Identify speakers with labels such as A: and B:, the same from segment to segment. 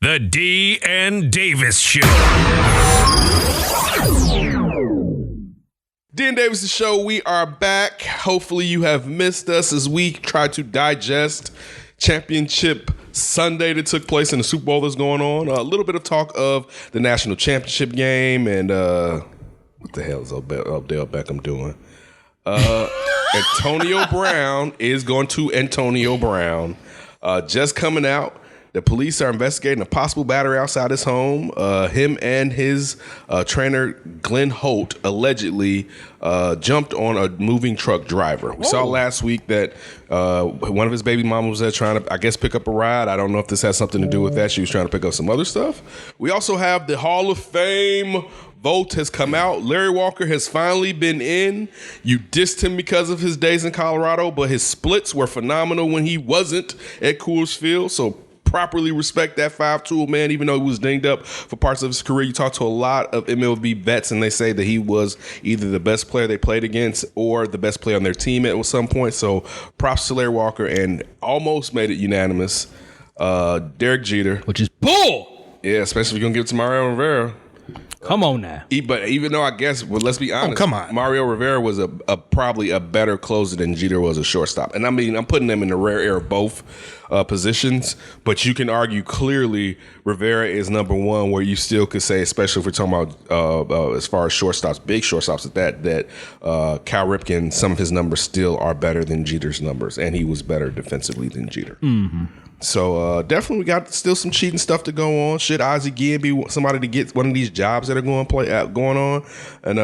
A: The D and Davis Show.
B: D and Davis Show, we are back. Hopefully you have missed us as we try to digest Championship Sunday that took place in the Super Bowl that's going on. A little bit of talk of the national championship game and what the hell is Odell Beckham doing? Antonio Brown is going to Antonio Brown. Just coming out, the police are investigating a possible battery outside his home. Him and his trainer, Glenn Holt, allegedly jumped on a moving truck driver. We saw last week that one of his baby mamas was there trying to, I guess, pick up a ride. I don't know if this has something to do with that. She was trying to pick up some other stuff. We also have the Hall of Fame vote has come out. Larry Walker has finally been in. You dissed him because of his days in Colorado, but his splits were phenomenal when he wasn't at Coors Field. So properly respect that 5-tool man, even though he was dinged up for parts of his career. You talk to a lot of MLB vets, and they say that he was either the best player they played against or the best player on their team at some point. So props to Larry Walker, and almost made it unanimous. Derek Jeter.
C: Which is bull!
B: Yeah, especially if you're going to give it to Mario Rivera.
C: Come on now.
B: But even though I guess, well, let's be honest,
D: come on.
B: Mario Rivera was a probably a better closer than Jeter was a shortstop. And I mean, I'm putting them in the rare air of both positions, but you can argue clearly Rivera is number one, where you still could say, especially if we're talking about as far as shortstops, big shortstops at that Cal Ripken, some of his numbers still are better than Jeter's numbers, and he was better defensively than Jeter.
C: Mm-hmm.
B: So definitely we got still some cheating stuff to go on. Should Ozzie Guillen be somebody to get one of these jobs that are going on? And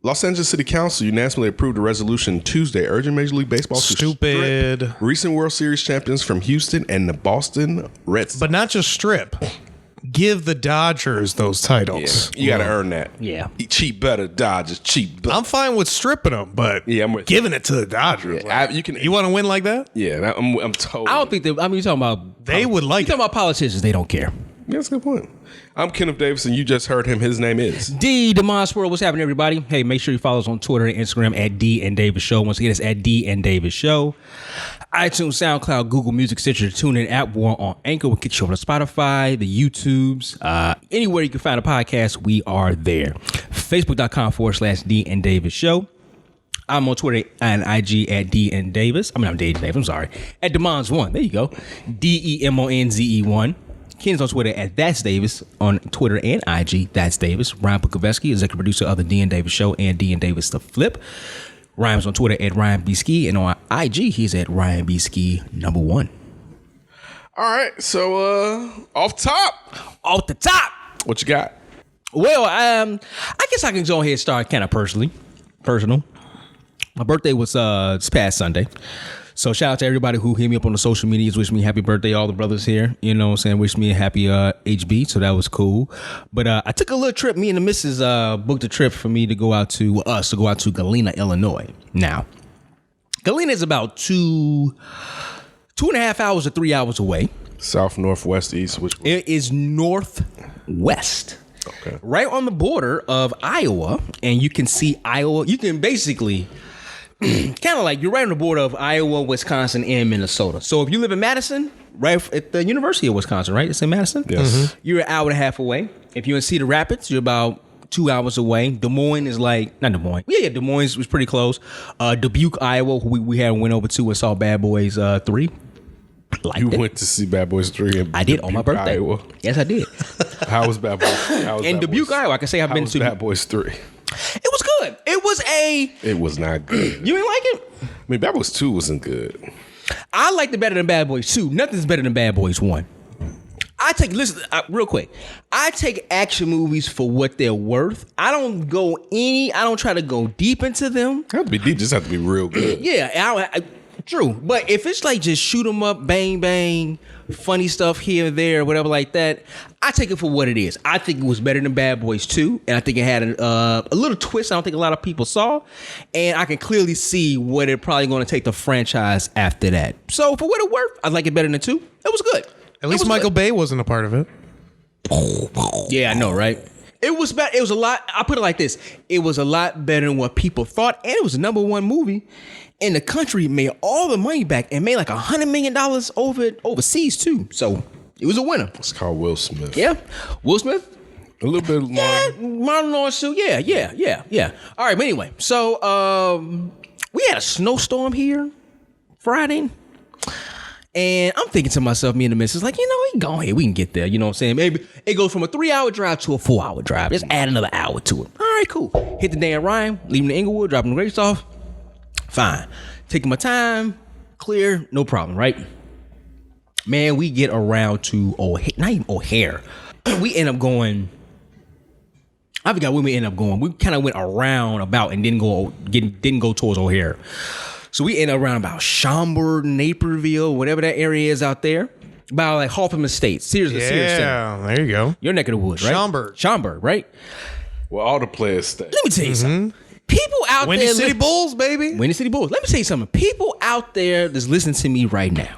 B: Los Angeles City Council unanimously approved a resolution Tuesday urging Major League Baseball to strip recent World Series champions from Houston and the Boston Red Sox.
D: But not just strip. Give the Dodgers those titles.
B: Yeah, you got to earn that.
C: Yeah.
B: Cheap better, Dodgers. Cheap better.
D: I'm fine with stripping them, but giving it to the Dodgers.
B: Yeah,
D: you want to win like that?
B: Yeah, I'm totally.
C: I don't think that. I mean, you're talking about
D: they would like.
C: You're talking about politicians. They don't care.
B: Yeah, that's a good point. I'm Kenneth Davis, and you just heard him. His name is
C: D. DeMond Swirl. What's happening, everybody? Hey, make sure you follow us on Twitter and Instagram at D and Davis Show. Once again, it's at D and Davis Show. iTunes, SoundCloud, Google Music, Stitcher, TuneIn app. We're on Anchor. We'll get you over to Spotify, the YouTubes, anywhere you can find a podcast. We are there. Facebook.com/D and Davis Show. I'm on Twitter and IG at D and Davis. I'm David Davis. I'm sorry. At Demonz1. There you go. DEMONZE1. Ken's on Twitter at That's Davis on Twitter and IG. That's Davis. Ryan Bukoveski, executive producer of the D and Davis Show and D and Davis The Flip. Ryan's on Twitter at Ryan B. Ski, and on IG he's at Ryan B. Ski #1.
B: All right, so off the top, what you got?
C: Well, I guess I can go ahead and start kind of personal. My birthday was this past Sunday. So shout out to everybody who hit me up on the social medias, wish me happy birthday, all the brothers here, you know what I'm saying, wish me a happy HB, so that was cool. But I took a little trip, me and the missus booked a trip for me to go out to Galena, Illinois. Now, Galena is about 2.5 hours to 3 hours away.
B: South, northwest, east, which way?
C: It is northwest.
B: Okay.
C: Right on the border of Iowa, and you can see Iowa. You can basically kind of like you're right on the border of Iowa, Wisconsin, and Minnesota. So if you live in Madison, right at the University of Wisconsin, right? It's in Madison.
B: Yes. Mm-hmm.
C: You're an hour and a half away. If you're in Cedar Rapids, you're about 2 hours away. Des Moines is like not Des Moines. Yeah, Des Moines was pretty close. Dubuque, Iowa, we went over to and saw Bad Boys 3.
B: Went to see Bad Boys 3
C: I did on my birthday.
B: Iowa.
C: Yes, I did.
B: How was Bad Boys?
C: In Dubuque, Iowa, I can say I've been to
B: Bad Boys 3.
C: It was good. It was
B: not good.
C: You didn't like it?
B: I mean, Bad Boys 2 wasn't good.
C: I liked it better than Bad Boys 2. Nothing's better than Bad Boys 1. Real quick. I take action movies for what they're worth. I don't try to go deep into them.
B: Have to be deep, just have to be real good.
C: Yeah, true. But if it's like just shoot 'em up, bang, bang, funny stuff here and there, whatever like that, I take it for what it is. I think it was better than Bad Boys 2, and I think it had a little twist I don't think a lot of people saw, and I can clearly see what it's probably going to take the franchise after that. So for what it worth, I like it better than 2. It was good.
D: At least Michael Bay wasn't a part of it.
C: Yeah, I know, right? It was better. It was a lot. I'll put it like this. It was a lot better than what people thought, and it was the #1 movie in the country, made all the money back and made like $100 million overseas too. So It was a winner.
B: It's called Will Smith.
C: Yeah. Will Smith?
B: A little bit long.
C: Yeah. Marlon Lawrence too. Yeah. All right, but anyway. So we had a snowstorm here Friday. And I'm thinking to myself, me and the missus, like, we can go ahead. We can get there. You know what I'm saying? Maybe it goes from a 3-hour drive to a 4-hour drive. Just add another hour to it. All right, cool. Hit the Dan Ryan, leaving the Inglewood, dropping the grapes off. Fine. Taking my time, clear, no problem, right? Man, we get around to not even O'Hare. We end up going. I forgot where we ended up going. We kind of went around about and didn't go towards O'Hare. So we end up around about Schaumburg, Naperville, whatever that area is out there. About like Hoffman Estates. Sears Center.
D: Yeah, there you go.
C: Your neck of the woods, right? Schaumburg, right?
B: Well, all the players stay.
C: Let me tell you something. People out
D: Windy
C: there.
D: City Bulls, baby.
C: Windy City Bulls. Let me tell you something. People out there that's listening to me right now.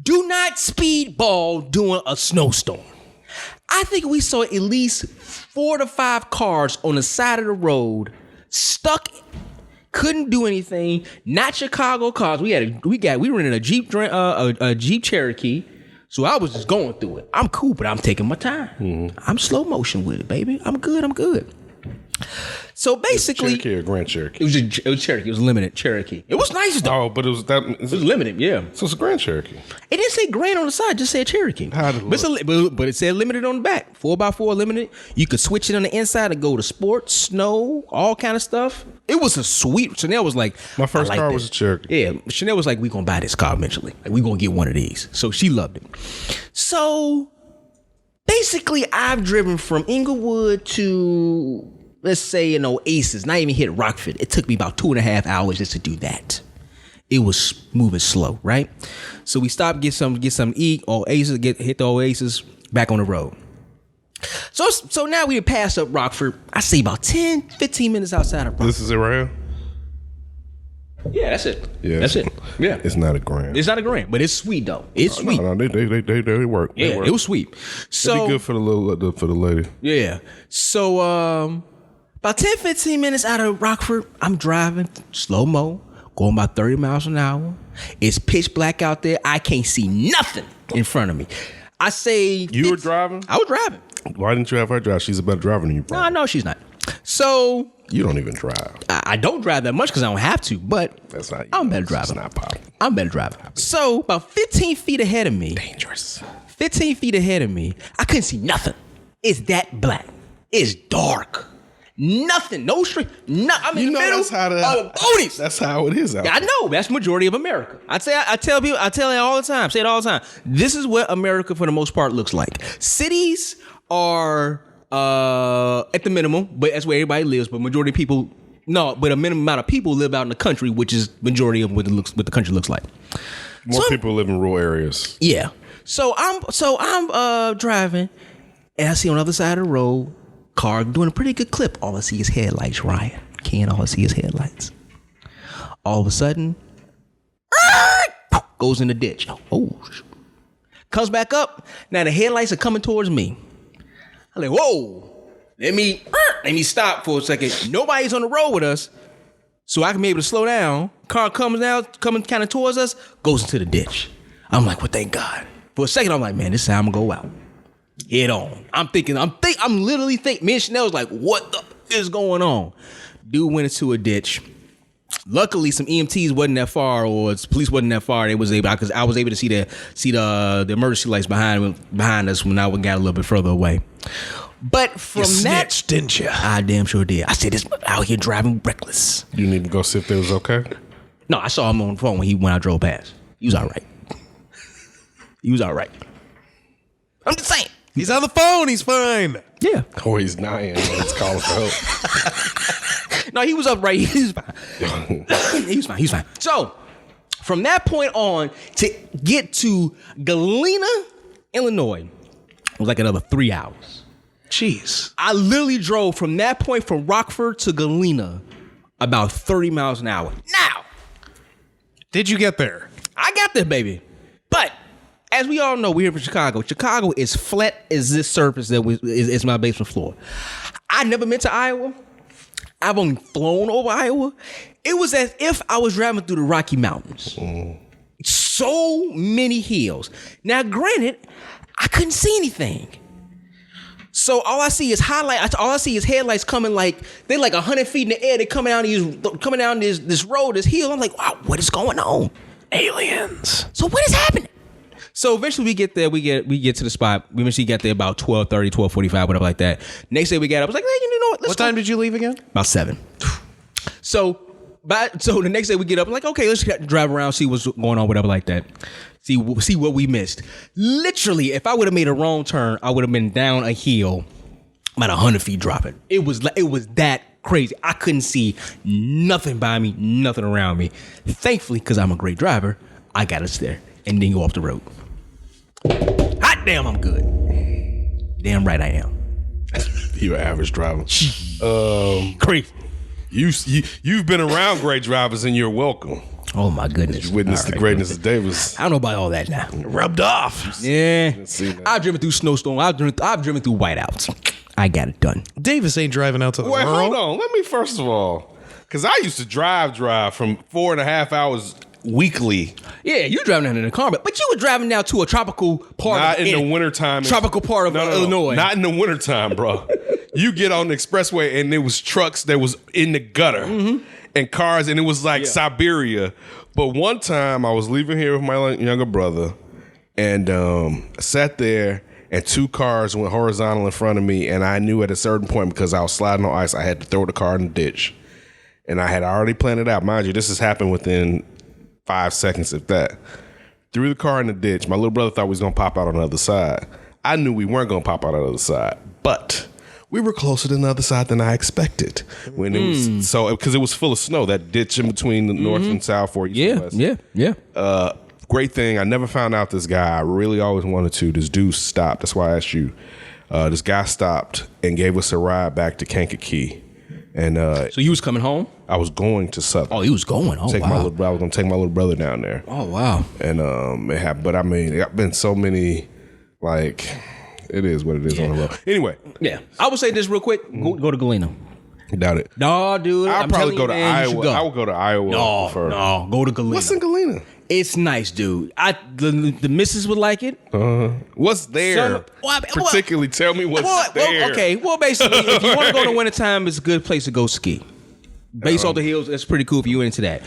C: Do not speedball during a snowstorm. I think we saw at least 4 to 5 cars on the side of the road stuck. Couldn't do anything. Not Chicago cars. We rented a Jeep Cherokee. So I was just going through it. I'm cool, but I'm taking my time. Mm-hmm. I'm slow motion with it, baby. I'm good. So basically,
B: Cherokee or Grand Cherokee?
C: It was Cherokee. It was limited Cherokee. It was nice though.
B: Oh, but it was
C: limited, yeah.
B: So it's a Grand Cherokee.
C: It didn't say Grand on the side, it just said Cherokee.
B: How did it look?
C: But it said limited on the back. 4x4 limited. You could switch it on the inside to go to sports, snow, all kind of stuff. It was a sweet. Chanel was like,
B: my first car was a Cherokee.
C: Yeah, Chanel was like, we gonna buy this car eventually. Like, we gonna get one of these. So she loved it. So basically, I've driven from Inglewood to, let's say, Oasis, not even hit Rockford. It took me about 2.5 hours just to do that. It was moving slow, right? So we stopped, get something to eat. Oasis, hit the Oasis, back on the road. So now we passed up Rockford. I say about 10, 15 minutes outside of Rockford.
B: This is it right here?
C: Yeah, that's it.
B: Yeah,
C: that's it. Yeah,
B: it's not a grand.
C: It's not a grand, but it's sweet though. It's sweet.
B: No, they work.
C: Yeah,
B: they work.
C: It was sweet. So
B: it'd be good for the lady.
C: Yeah. So about 10, 15 minutes out of Rockford, I'm driving slow mo, going about 30 miles an hour. It's pitch black out there. I can't see nothing in front of me. I say
B: you were driving.
C: I was driving.
B: Why didn't you have her drive? She's a better driver than you.
C: No, she's not. So
B: you don't even drive.
C: I don't drive that much because I don't have to, but
B: that's not.
C: I'm a better driver.
B: It's not possible.
C: I'm a better driver. So about 15 feet ahead of me.
B: Dangerous.
C: 15 feet ahead of me. I couldn't see nothing. It's that black. It's dark. Nothing. No street. No. I'm in the middle of booties.
B: That's how it is out there.
C: I know. That's majority of America. I tell people. I tell it all the time. Say it all the time. This is what America, for the most part, looks like. Cities are at the minimum, but that's where everybody lives. But majority of people, but a minimum amount of people live out in the country, which is majority of what the country looks like.
B: More people live in rural areas.
C: Yeah. So I'm driving, and I see on the other side of the road, car doing a pretty good clip. All I see is headlights, Ryan. All I see is headlights. All of a sudden, goes in the ditch. Oh, comes back up. Now the headlights are coming towards me. I'm like, whoa, let me stop for a second. Nobody's on the road with us, so I can be able to slow down. Car coming kind of towards us, goes into the ditch. I'm like, well, thank God. For a second, I'm like, man, this is how I'm gonna go out. Head on. I'm literally thinking, me and Chanel was like, what the is going on? Dude went into a ditch. Luckily, some EMTs wasn't that far, or police wasn't that far. I was able to see the emergency lights behind us when I got a little bit further away. But from
D: you snitched, didn't you?
C: I damn sure did. I said, this out here driving reckless.
B: You need to go see if it was okay?
C: No, I saw him on the phone when I drove past. He was all right. I'm just saying.
D: He's on the phone. He's fine.
C: Yeah.
B: Oh, he's dying. He's calling for help.
C: No, he was upright. He was fine. He was fine. So, from that point on, to get to Galena, Illinois, was like another 3 hours.
D: Jeez.
C: I literally drove from that point from Rockford to Galena about 30 miles an hour. Now,
D: did you get there?
C: I got there, baby. But as we all know, we're here from Chicago. Chicago is flat as this surface that is my basement floor. I never been to Iowa. I've only flown over Iowa. It was as if I was driving through the Rocky Mountains. so many hills. Now, granted, I couldn't see anything. So all I see is all I see is headlights coming they're 100 feet in the air. They're coming down this road, this hill. I'm like, wow, what is going on? Aliens. So what is happening? So eventually we get there. We get to the spot. We eventually get there about 12:30, 12:45, whatever like that. Next day we got up. I was like, hey, you know what?
D: What time did you leave again?
C: About 7. So the next day we get up. I'm like, okay, let's drive around, see what's going on, whatever like that. See what we missed. Literally, if I would have made a wrong turn, I would have been down a hill about 100 feet dropping. It was that crazy. I couldn't see nothing by me, nothing around me. Thankfully, because I'm a great driver, I got us there and then go off the road. Hot damn, I'm good. Damn right I am.
B: You're an average driver.
C: Crazy.
B: You've been around great drivers and you're welcome.
C: Oh my goodness.
B: You witnessed the greatness of Davis.
C: I don't know about all that now.
D: Rubbed off.
C: Yeah. I've driven through snowstorm. I've driven through whiteouts. I got it done.
D: Davis ain't driving out to the
B: Wait,
D: world.
B: hold on. Let me first of all, because I used to drive from 4.5 hours weekly.
C: Yeah, you driving down in the car, but you were driving down to a tropical part
B: Not in the wintertime.
C: Tropical part of Illinois.
B: Not in the wintertime, bro. You get on the expressway and there was trucks that was in the gutter and cars, and it was like Siberia. But one time I was leaving here with my younger brother and sat there and 2 cars went horizontal in front of me, and I knew at a certain point, because I was sliding on ice, I had to throw the car in the ditch. And I had already planned it out. Mind you, this has happened within 5 seconds, if that. Threw the car in the ditch. My little brother thought we was going to pop out on the other side. I knew we weren't going to pop out on the other side, but we were closer to the other side than I expected. When it was because it was full of snow, that ditch in between the north and south, or east and west.
C: Yeah.
B: Great thing, I never found out this guy. I really always wanted to. This dude stopped. That's why I asked you. This guy stopped and gave us a ride back to Kankakee. And
C: so you was coming home?
B: I was going to Southern.
C: Oh, he was going. Oh, wow.
B: I was going to take my little brother down there.
C: Oh, wow.
B: And it happened. But I mean, it got been so many, it is what it is on the road. Anyway.
C: Yeah. I would say this real quick. Go to Galena.
B: Doubt it.
C: No, dude.
B: I'll probably go to Iowa. I would go to Iowa.
C: No, go to Galena.
B: What's in Galena?
C: It's nice, dude. The missus would like it.
B: What's there? Particularly, tell me what's there.
C: Okay. Well, basically, if you want to go to wintertime, it's a good place to go ski. Based off the hills, that's pretty cool if you're into that.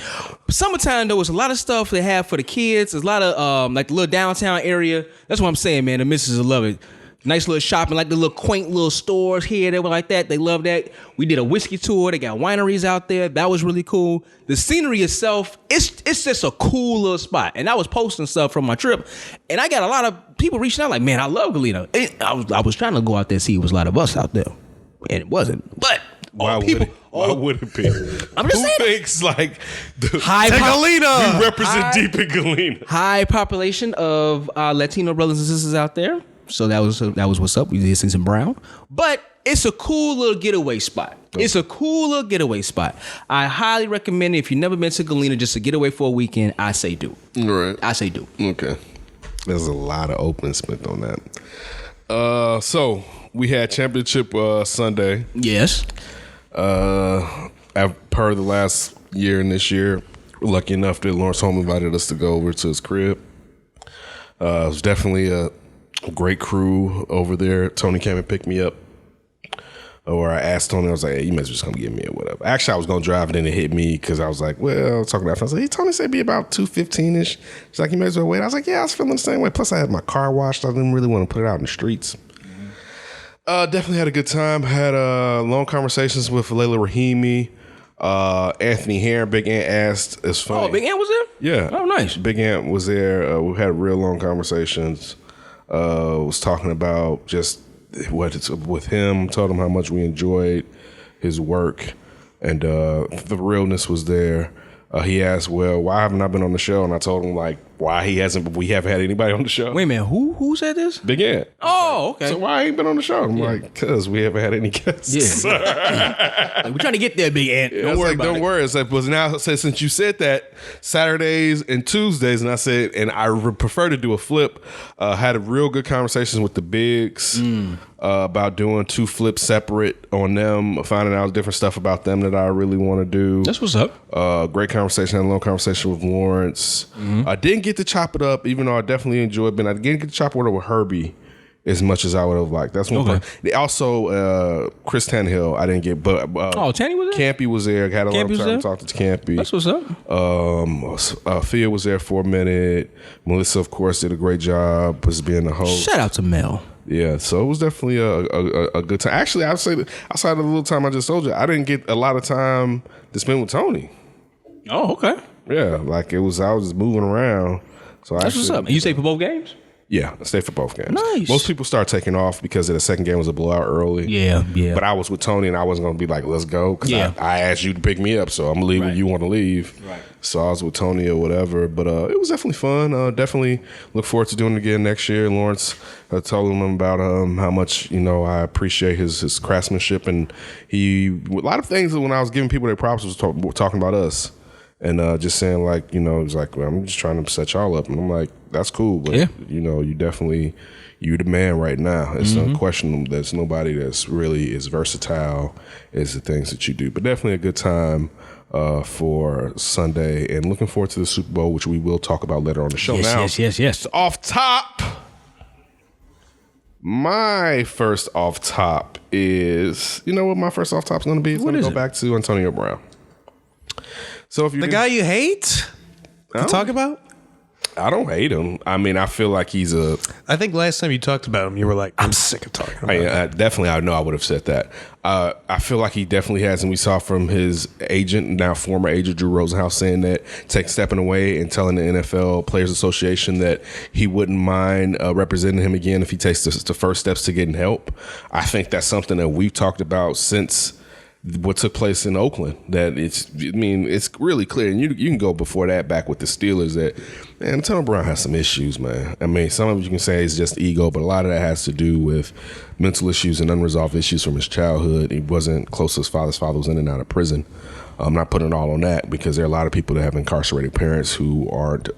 C: But summertime, though, it's a lot of stuff they have for the kids. There's a lot of the little downtown area. That's what I'm saying, man. The missus will love it. Nice little shopping, like the little quaint little stores here. They were like that. They love that. We did a whiskey tour. They got wineries out there. That was really cool. The scenery itself, it's just a cool little spot. And I was posting stuff from my trip, and I got a lot of people reaching out like, man, I love Galena. I was trying to go out there and see it was a lot of us out there, and it wasn't. But
B: why would it be?
C: I'm just saying.
B: Who thinks like the
D: Galena?
B: We represent deep in Galena.
C: High population of Latino brothers and sisters out there. So that was what's up. We did things in Brown, but it's a cool little getaway spot. It's a cool little getaway spot. I highly recommend it if you've never been to Galena just to get away for a weekend. I say do.
B: Right.
C: I say do.
B: Okay. There's a lot of open split on that. So we had championship Sunday.
C: Yes.
B: Per the last year and this year, we're lucky enough that Lawrence Home invited us to go over to his crib. It was definitely a great crew over there. Tony came and picked me up. Or I asked Tony, I was like, hey, you might as well just come get me or whatever. Actually, I was going to drive it and it hit me because I was like, well, talking about it. I was like, hey, Tony said be about 2:15-ish. She's like, you might as well wait. I was like, yeah, I was feeling the same way. Plus, I had my car washed. I didn't really want to put it out in the streets. Definitely had a good time. Had long conversations with Layla Rahimi. Anthony Herron, Big Ant asked. It's funny.
C: Oh, Big Ant was there?
B: Yeah.
C: Oh, nice.
B: Big Ant was there. We had real long conversations. Was talking about just what it's with him. Told him how much we enjoyed his work, and the realness was there. He asked, well, why haven't I been on the show? And I told him, like, why we haven't had anybody on the show.
C: Wait a minute, who said this?
B: Big Ant.
C: Oh, okay.
B: So why I ain't been on the show? I'm like, because we haven't had any guests.
C: Yeah. We're trying to get there, Big Ant. Don't worry about it.
B: Don't worry. It's like, but now, since you said that, Saturdays and Tuesdays, and I said, and I prefer to do a flip, had a real good conversations with the bigs about doing 2 flips separate on them, finding out different stuff about them that I really want to do.
C: That's what's up.
B: Great conversation. Had a long conversation with Lawrence. I didn't get to chop it up, even though I definitely enjoyed it. But I didn't get to chop it up with Herbie as much as I would have liked. That's one part. They also, Chris Tannehill, I didn't get, but
C: Tanny was there?
B: Campy was there. Had a lot of time to talk to Campy.
C: That's what's up.
B: Thea was there for a minute. Melissa, of course, did a great job as being the host.
C: Shout out to Mel.
B: Yeah, so it was definitely a good time. Actually, I'd say that outside of the little time I just told you, I didn't get a lot of time to spend with Tony.
C: Oh, okay.
B: Yeah, like I was just moving around. So
C: that's what's up. You stayed for both games?
B: Yeah, I stayed for both games.
C: Nice.
B: Most people start taking off because the second game was a blowout early.
C: Yeah.
B: But I was with Tony and I wasn't going to be like, let's go. Because I asked you to pick me up, so I'm going to leave when you want to leave. Right. So I was with Tony or whatever. But it was definitely fun. Definitely look forward to doing it again next year. Lawrence told him about how much, I appreciate his craftsmanship. And a lot of things when I was giving people their props was talking about us. And just saying like, he's like, well, I'm just trying to set y'all up. And I'm like, that's cool. But, you definitely, you're the man right now. It's unquestionable. There's nobody that's really as versatile as the things that you do. But definitely a good time for Sunday. And looking forward to the Super Bowl, which we will talk about later on the show.
C: Yes.
B: Off top. My first off top is, you know what my first off top is going to be? It's going to go back to Antonio Brown. So if you
D: the guy you hate to talk about?
B: I don't hate him. I mean, I feel like he's
D: I think last time you talked about him, you were like, I'm sick of talking about him.
B: Definitely, I know I would have said that. I feel like he definitely has, and we saw from his agent, now former agent, Drew Rosenhaus, saying that, stepping away and telling the NFL Players Association that he wouldn't mind representing him again if he takes the first steps to getting help. I think that's something that we've talked about since what took place in Oakland. That it's really clear, and you can go before that back with the Steelers, that man, Antonio Brown has some issues, man. I mean, some of it you can say is just ego, but a lot of that has to do with mental issues and unresolved issues from his childhood. He wasn't close to his father. His father was in and out of prison. I'm not putting it all on that, because there are a lot of people that have incarcerated parents who aren't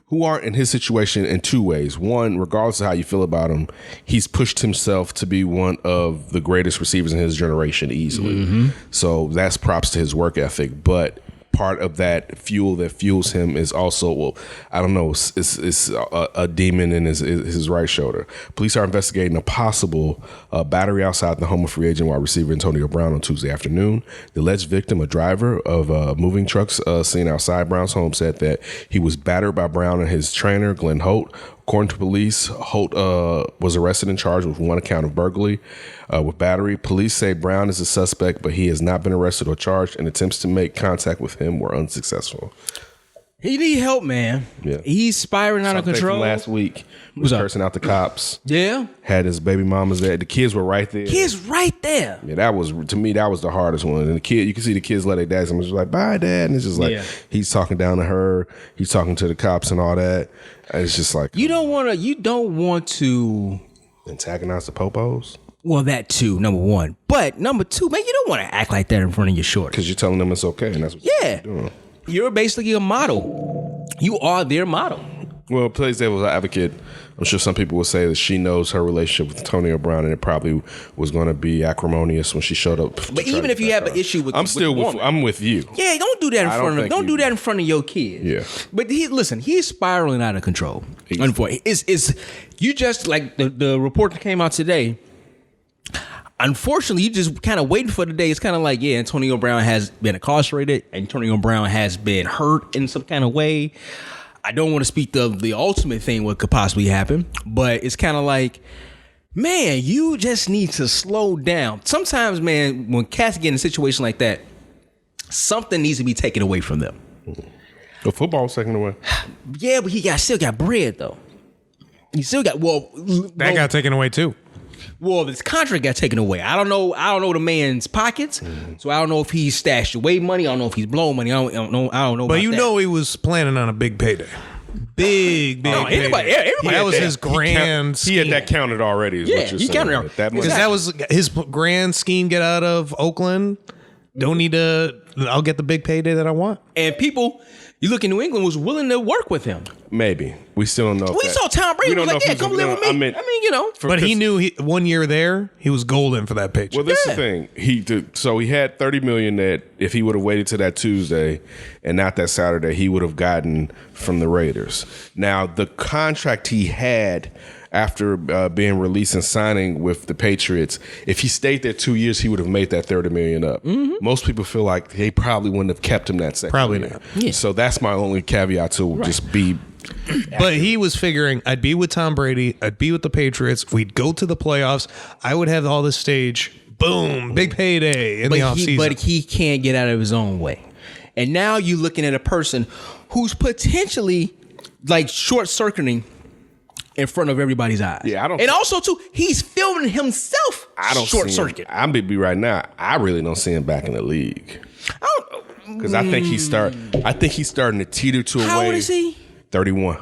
B: who aren't in his situation in two ways. One, regardless of how you feel about him, he's pushed himself to be one of the greatest receivers in his generation easily. So that's props to his work ethic. But part of that fuel that fuels him is also, well, I don't know, it's a demon in his right shoulder. Police are investigating a possible battery outside the home of free agent wide receiver Antonio Brown on Tuesday afternoon. The alleged victim, a driver of moving trucks seen outside Brown's home, said that he was battered by Brown and his trainer, Glenn Holt. According to police, Holt was arrested and charged with one count of burglary with battery. Police say Brown is a suspect, but he has not been arrested or charged, and attempts to make contact with him were unsuccessful.
C: He need help, man. Yeah. He's spiraling out of control.
B: From last week, he was cursing out the cops.
C: Yeah.
B: Had his baby mamas there. The kids were right there.
C: Yeah,
B: that was, to me, that was the hardest one. And the kid, you can see the kids let their dads, and was just like, bye, Dad. And it's just like, he's talking down to her. He's talking to the cops and all that. And it's just like, you don't want to antagonize the popos.
C: Well, that too, number one. But number two, man, you don't want to act like that in front of your shorty.
B: Because you're telling them it's okay, and that's what you're doing.
C: You're basically a model. You are their model.
B: Well, plays devil's advocate. I'm sure some people will say that she knows her relationship with Antonio Brown, and it probably was going to be acrimonious when she showed up.
C: But even if you have an issue with,
B: I'm with you.
C: Yeah, don't do that in front of him. Don't do that in front of your kids.
B: Yeah.
C: But he's spiraling out of control. Unfortunately, you just like the report that came out today. Unfortunately, you just kind of waiting for the day. It's kind of like, Antonio Brown has been incarcerated. Antonio Brown has been hurt in some kind of way. I don't want to speak the ultimate thing what could possibly happen, but it's kind of like, man, you just need to slow down. Sometimes, man, when cats get in a situation like that, something needs to be taken away from them.
B: The football's taken away.
C: Yeah, but he still got bread though. He still got
D: that got taken away too.
C: Well, this contract got taken away. I don't know the man's pockets, so I don't know if he stashed away money. I don't know if he's blowing money. I don't know.
D: But he was planning on a big payday. Big payday.
C: Everybody
D: that was his grand scheme.
B: He had that counted already.
C: He counted
D: because that was his grand scheme. Get out of Oakland. Don't need to. I'll get the big payday that I want.
C: And people, you look in New England, was willing to work with him.
B: Maybe. We still don't know.
C: We saw Tom Brady was like, yeah, come live with me. I mean, you know.
D: But he knew 1 year there, he was golden for that paycheck.
B: Well, this is the thing. He had $30 million that if he would have waited to that Tuesday and not that Saturday, he would have gotten from the Raiders. Now, the contract he had after being released and signing with the Patriots, if he stayed there 2 years, he would have made that $30 million up. Mm-hmm. Most people feel like they probably wouldn't have kept him that second.
D: Probably
B: year.
D: not.
C: Yeah.
B: So that's my only caveat to just be.
D: But he was figuring, I'd be with Tom Brady, I'd be with the Patriots, we'd go to the playoffs, I would have all this stage, boom, big payday in the offseason.
C: But he can't get out of his own way. And now you're looking at a person who's potentially like short-circuiting in front of everybody's eyes.
B: Yeah, I don't.
C: And also, too, he's filming himself short-circuit.
B: I'm be right now. I really don't see him back in the league. Because I think he's starting to teeter to a way.
C: How old is he?
B: 31.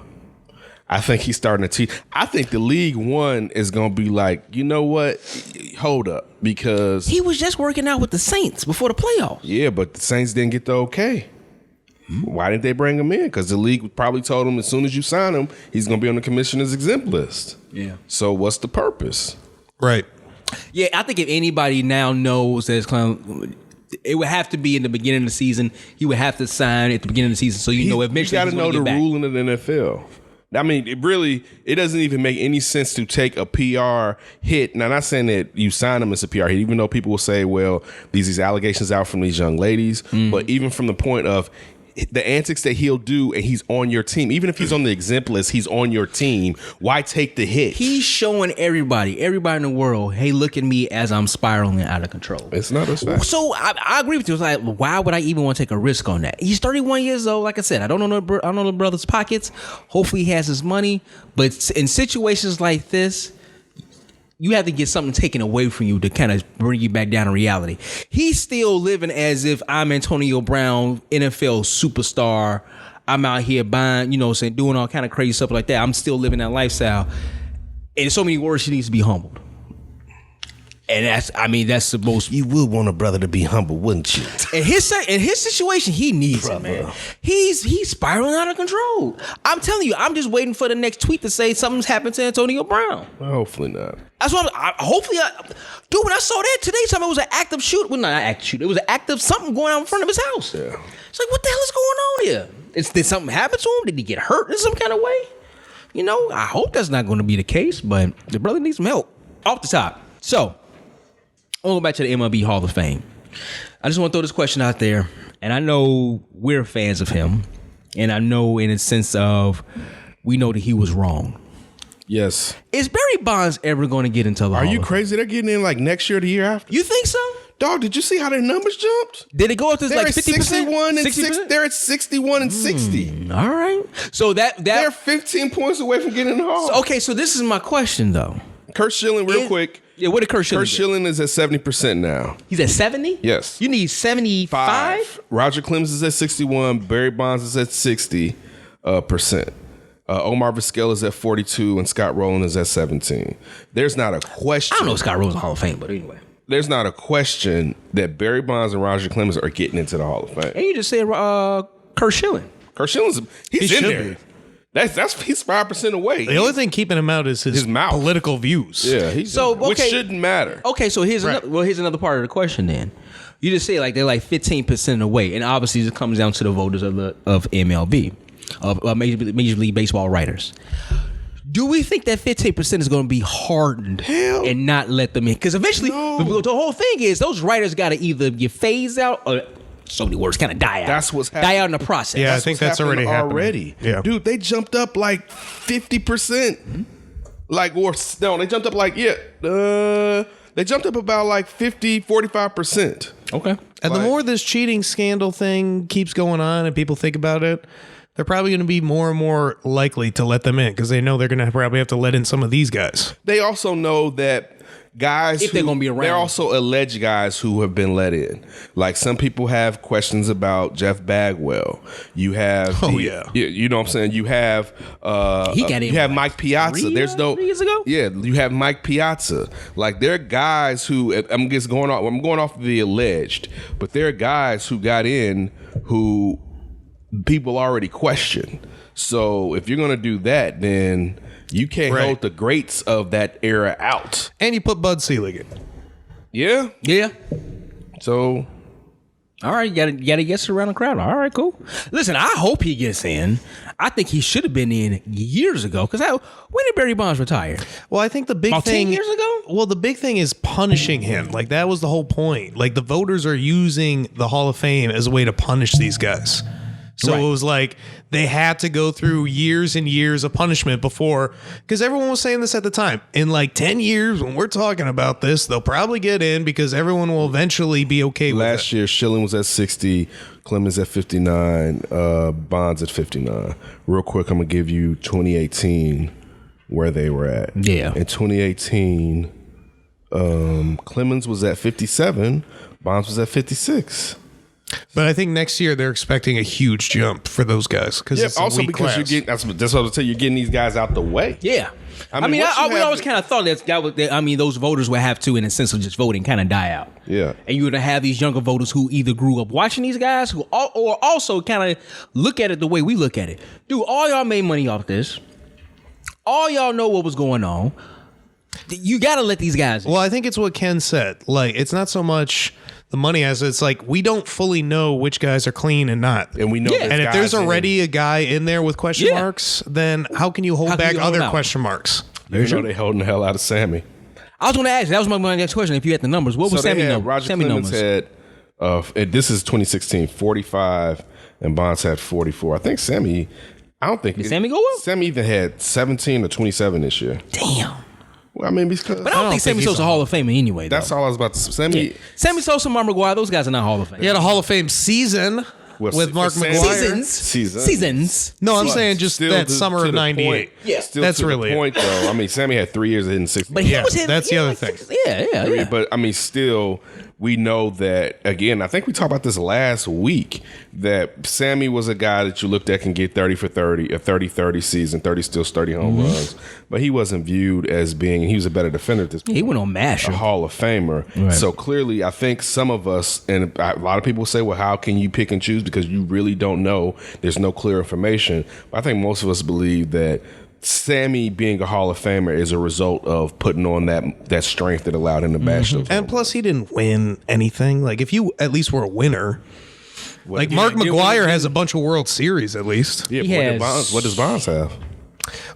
B: I think he's starting to teeter. I think the League One is going to be like, you know what? Hold up, because
C: He was just working out with the Saints before the playoffs.
B: yeah, but the Saints didn't get the okay. Why didn't they bring him in? Because the league probably told him as soon as you sign him, he's going to be on the commissioner's exempt list.
C: Yeah.
B: So what's the purpose?
D: Right.
C: Yeah, I think if anybody now knows that it's it would have to be in the beginning of the season. He would have to sign at the beginning of the season, so you know eventually
B: you got to know the rule in the NFL. I mean, it doesn't even make any sense to take a PR hit. Now, I'm not saying that you sign them as a PR hit, even though people will say, well, these allegations out from these young ladies. But even from the point of the antics that he'll do, and he's on your team, even if he's on the exempt list, he's on your team. Why take the hit?
C: He's showing everybody in the world, hey, look at me as I'm spiraling out of control.
B: It's not a fact.
C: So I agree with you. It's like, why would I even want to take a risk on that? He's 31 years old. Like I said, I don't know the brother's pockets. Hopefully he has his money. But in situations like this, you have to get something taken away from you to kind of bring you back down to reality. He's still living as if I'm Antonio Brown, NFL superstar. I'm out here buying, doing all kind of crazy stuff like that. I'm still living that lifestyle. And in so many words, he needs to be humbled. And that's the most.
E: You would want a brother to be humble, wouldn't you?
C: In his situation, he needs it, man. He's spiraling out of control. I'm telling you, I'm just waiting for the next tweet to say something's happened to Antonio Brown.
B: Well, hopefully not.
C: That's what dude, when I saw that today, something was an active shoot. Well, not an active shoot. It was an active something going on in front of his house.
B: Yeah.
C: It's like, what the hell is going on here? Did something happen to him? Did he get hurt in some kind of way? I hope that's not going to be the case, but the brother needs some help. Off the top. So, I'll go back to the MLB Hall of Fame. I just want to throw this question out there, and I know we're fans of him, and I know in a sense of we know that he was wrong.
B: Yes.
C: Is Barry Bonds ever going to get into the Hall
B: Are you
C: of
B: crazy? They're getting in like next year or the year after.
C: You think so?
B: Dog, did you see how their numbers jumped?
C: Did it go up to
B: They're
C: like
B: at
C: 50%?
B: 61 and
C: 60%?
B: 6. They're at 61 and 60.
C: All right. So
B: They're 15 points away from getting in the Hall.
C: Okay, so this is my question though.
B: Kurt Schilling, real quick.
C: Yeah, what did Kurt Schilling?
B: Kurt Schilling is at 70% now.
C: He's at 70?
B: Yes.
C: You need 75?
B: Roger Clemens is at 61. Barry Bonds is at 60%. Omar Vizquel is at 42, and Scott Rowland is at 17. There's not a question.
C: I don't know if Scott Rowland's Hall of Fame, but anyway.
B: There's not a question that Barry Bonds and Roger Clemens are getting into the Hall of Fame.
C: And you just said Kurt Schilling.
B: Kurt Schilling's he's
D: He
B: in
D: should
B: there.
D: be.
B: He's 5% away.
D: The only thing keeping him out is his
B: mouth.
D: political views.
B: Yeah, which
C: okay.
B: shouldn't matter.
C: Okay, so here's another part of the question then. You just say like they're like 15% away, and obviously it comes down to the voters of MLB, of Major League Baseball writers. Do we think that 15% is going to be hardened and not let them in? Because eventually, the whole thing is those writers got to either get phased out or, so many words, kind of die out.
B: That's what's happening.
C: Die out in the process.
D: Yeah, I think that's already happening. Yeah.
B: Dude, they jumped up like 50%. Like, they jumped up like, they jumped up about like 45%.
C: Okay.
D: And the more this cheating scandal thing keeps going on and people think about it, they're probably going to be more and more likely to let them in because they know they're going to probably have to let in some of these guys.
B: They also know that guys
C: if they're going to be around.
B: They're also alleged guys who have been let in. Like some people have questions about Jeff Bagwell. You have you know what I'm saying? You have
C: he got in
B: you have Mike Piazza. There's no
C: 3 years ago?
B: Yeah, you have Mike Piazza. Like there are guys who I'm going off of the alleged, but there are guys who got in who people already question. So if you're going to do that, then you can't hold the greats of that era out.
D: And you put Bud Selig in.
B: Yeah.
C: Yeah.
B: So.
C: All right, you gotta guess around the crowd. All right, cool. Listen, I hope he gets in. I think he should have been in years ago. Because when did Barry Bonds retire?
D: Well, I think the big
C: About
D: thing
C: 10 years ago.
D: Well, the big thing is punishing him. Like that was the whole point. Like the voters are using the Hall of Fame as a way to punish these guys. So it was like they had to go through years and years of punishment before, because everyone was saying this at the time. In like 10 years, when we're talking about this, they'll probably get in because everyone will eventually be okay with it.
B: Last year, Schilling was at 60, Clemens at 59, Bonds at 59. Real quick, I'm going to give you 2018, where they were at.
C: Yeah.
B: In 2018, Clemens was at 57, Bonds was at 56.
D: But I think next year they're expecting a huge jump for those guys because it's
B: also
D: a weak
B: because
D: class.
B: you're getting that's what I was saying. You're getting these guys out the way.
C: Yeah. I mean, we always kind of thought those voters would have to, in a sense of just voting, kind of die out.
B: Yeah.
C: And you would have these younger voters who either grew up watching these guys or also kind of look at it the way we look at it. Dude, all y'all made money off this. All y'all know what was going on. You got to let these guys in.
D: Well, I think it's what Ken said. Like, it's not so much the money as it's like we don't fully know which guys are clean and not.
B: And we know
C: Yeah.
B: there's
D: And if there's
B: guys
D: already a guy in there with question
C: Yeah.
D: marks, then how can you hold
C: How can
D: back
C: you hold
D: other
C: out?
D: question marks?
B: you know they holding the hell out of Sammy.
C: I was going to ask. That was my next question. If you had the numbers, what was
B: So they
C: Sammy
B: had
C: numbers?
B: Roger
C: Sammy
B: Clemens
C: numbers.
B: had and this is 2016, 45, and Bonds had 44. I think Sammy. I don't think
C: Did Sammy go up?
B: Sammy either had 17 or 27 this year.
C: Damn.
B: Well, I mean, because
C: But I don't think Sammy
D: he's
C: Sosa's a Hall of Famer anyway.
B: that's
C: though.
B: all I was about to say. Sammy.
C: Yeah. Sammy Sosa, Mark McGwire, those guys are not Hall of Fame.
D: He had a Hall of Fame season
B: Well,
D: with
B: for
D: Mark
B: Sammy-
D: McGwire.
C: Seasons.
D: No, I'm saying just
B: Still
D: that
B: to-
D: summer
B: to
D: of
B: the
D: '98.
B: point.
C: Yeah.
B: Still
D: That's
B: to
D: really
B: the
D: it.
B: point, though. I mean, Sammy had 3 years hitting 60.
C: But he
D: Yeah,
C: was hitting.
D: that's the other
C: like
D: thing.
C: Yeah.
B: But I mean, still, we know that again. I think we talked about this last week that Sammy was a guy that you looked at can get 30 for 30, a 30-30 season, 30 steals, 30 home runs. But he wasn't viewed as being. He was a better defender at this point.
C: He went on MASH.
B: A Hall of Famer.
C: Right.
B: So clearly, I think some of us, and a lot of people say, well, how can you pick and choose? Because you really don't know. There's no clear information. But I think most of us believe that Sammy being a Hall of Famer is a result of putting on that strength that allowed him to bash those.
D: And plus, he didn't win anything. Like, if you at least were a winner, like Mark McGwire has a bunch of World Series at least.
B: Yeah,
C: He
B: what does Bonds have?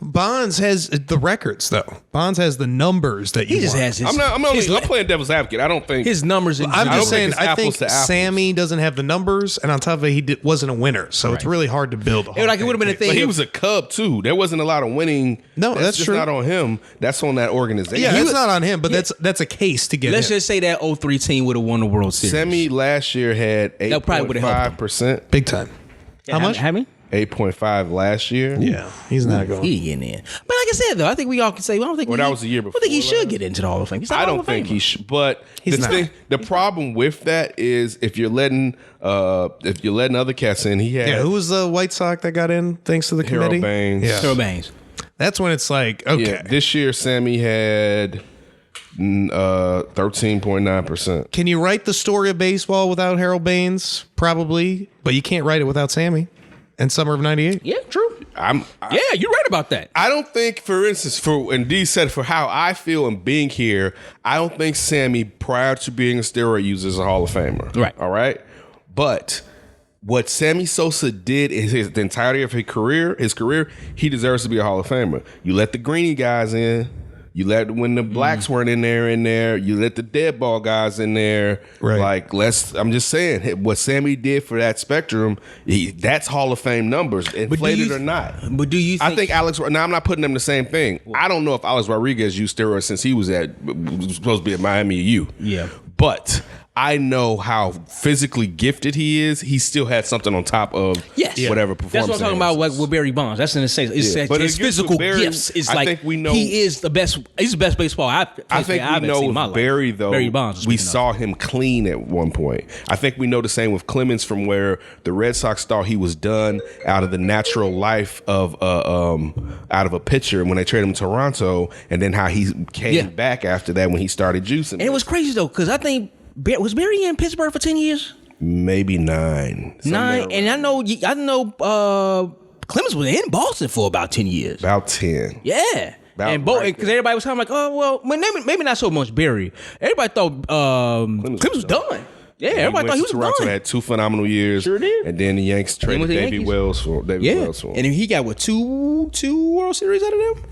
D: Bonds has the records, though. Bonds has the numbers that you
C: He just
D: want.
C: has his.
B: I'm playing devil's advocate. I don't think
C: his numbers. In
D: I'm
B: I don't
D: just saying,
B: think it's
D: I think
B: apples to apples.
D: Sammy doesn't have the numbers, and on top of it, he wasn't a winner, so it's really hard to build.
C: It would have been a thing.
B: But he was a Cub too. There wasn't a lot of winning.
D: No, that's
B: just
D: true.
B: not on him. That's on that organization.
D: Yeah, that's not on him, but that's a case to get.
C: Let's
D: in.
C: just say that 03 team would have won the World Series.
B: Sammy last year had
C: That probably would've helped
B: 8.5%.
D: Big time. How much?
C: How many?
B: 8.5 last year.
D: Yeah, he's not going.
C: He getting in. But like I said, though, I think we all can say, I don't think
B: Well, that was the year
C: I don't think he
B: before
C: should
B: last.
C: get into the Hall of Fame. He's not
B: I
C: a Hall
B: don't
C: of
B: think
C: Famer.
B: he should. But
D: He's not.
B: the problem with that is if you're letting other cats in, he had
D: Yeah, who was the White Sox that got in thanks to the
B: Harold
D: committee?
B: Baines.
D: Yeah,
C: Harold Baines.
D: that's when it's like okay.
B: Yeah, this year Sammy had 13.9%.
D: Can you write the story of baseball without Harold Baines? Probably, but you can't write it without Sammy. And summer of '98.
C: Yeah, true.
B: Yeah,
C: You're right about that.
B: I don't think, for instance, and D said for how I feel and being here, I don't think Sammy, prior to being a steroid user, is a Hall of Famer.
C: Right.
B: All right. But what Sammy Sosa did is the entirety of his career, he deserves to be a Hall of Famer. You let the greenie guys in. You let when the blacks weren't in there. You let the dead ball guys in there.
D: Right.
B: Like I'm just saying what Sammy did for that spectrum. That's Hall of Fame numbers, inflated or not.
C: But do you think...
B: I think Alex. Now I'm not putting them the same thing. I don't know if Alex Rodriguez used steroids since he was supposed to be at Miami U.
C: Yeah.
B: But I know how physically gifted he is. He still had something on top of whatever performance.
C: That's what I'm talking about, like with Barry Bonds. That's in the same. It's like
B: But
C: his
B: again,
C: physical
B: Barry,
C: gifts. It's
B: I
C: like
B: think we know-
C: he is the best. He's the best baseball
B: I think we know with Barry, though,
C: Barry Bonds.
B: we saw him clean at one point. I think we know the same with Clemens, from where the Red Sox thought he was done out of the natural life of out of a pitcher when they traded him to Toronto, and then how he came back after that when he started juicing.
C: And it was crazy though, because I think was Barry in Pittsburgh for 10 years?
B: Maybe 9.
C: 9, and I know Clemens was in Boston for about 10 years.
B: About 10.
C: Yeah.
B: About
C: Because
B: right
C: everybody was talking like, oh, well, maybe not so much Barry. Everybody thought Clemens was done. Yeah, everybody thought he was
B: Toronto
C: done.
B: had 2 phenomenal years.
C: Sure did.
B: And then the Yankees traded
C: went to the
B: David
C: Yankees.
B: Wells for him.
C: And then he got, what, two World Series out of them?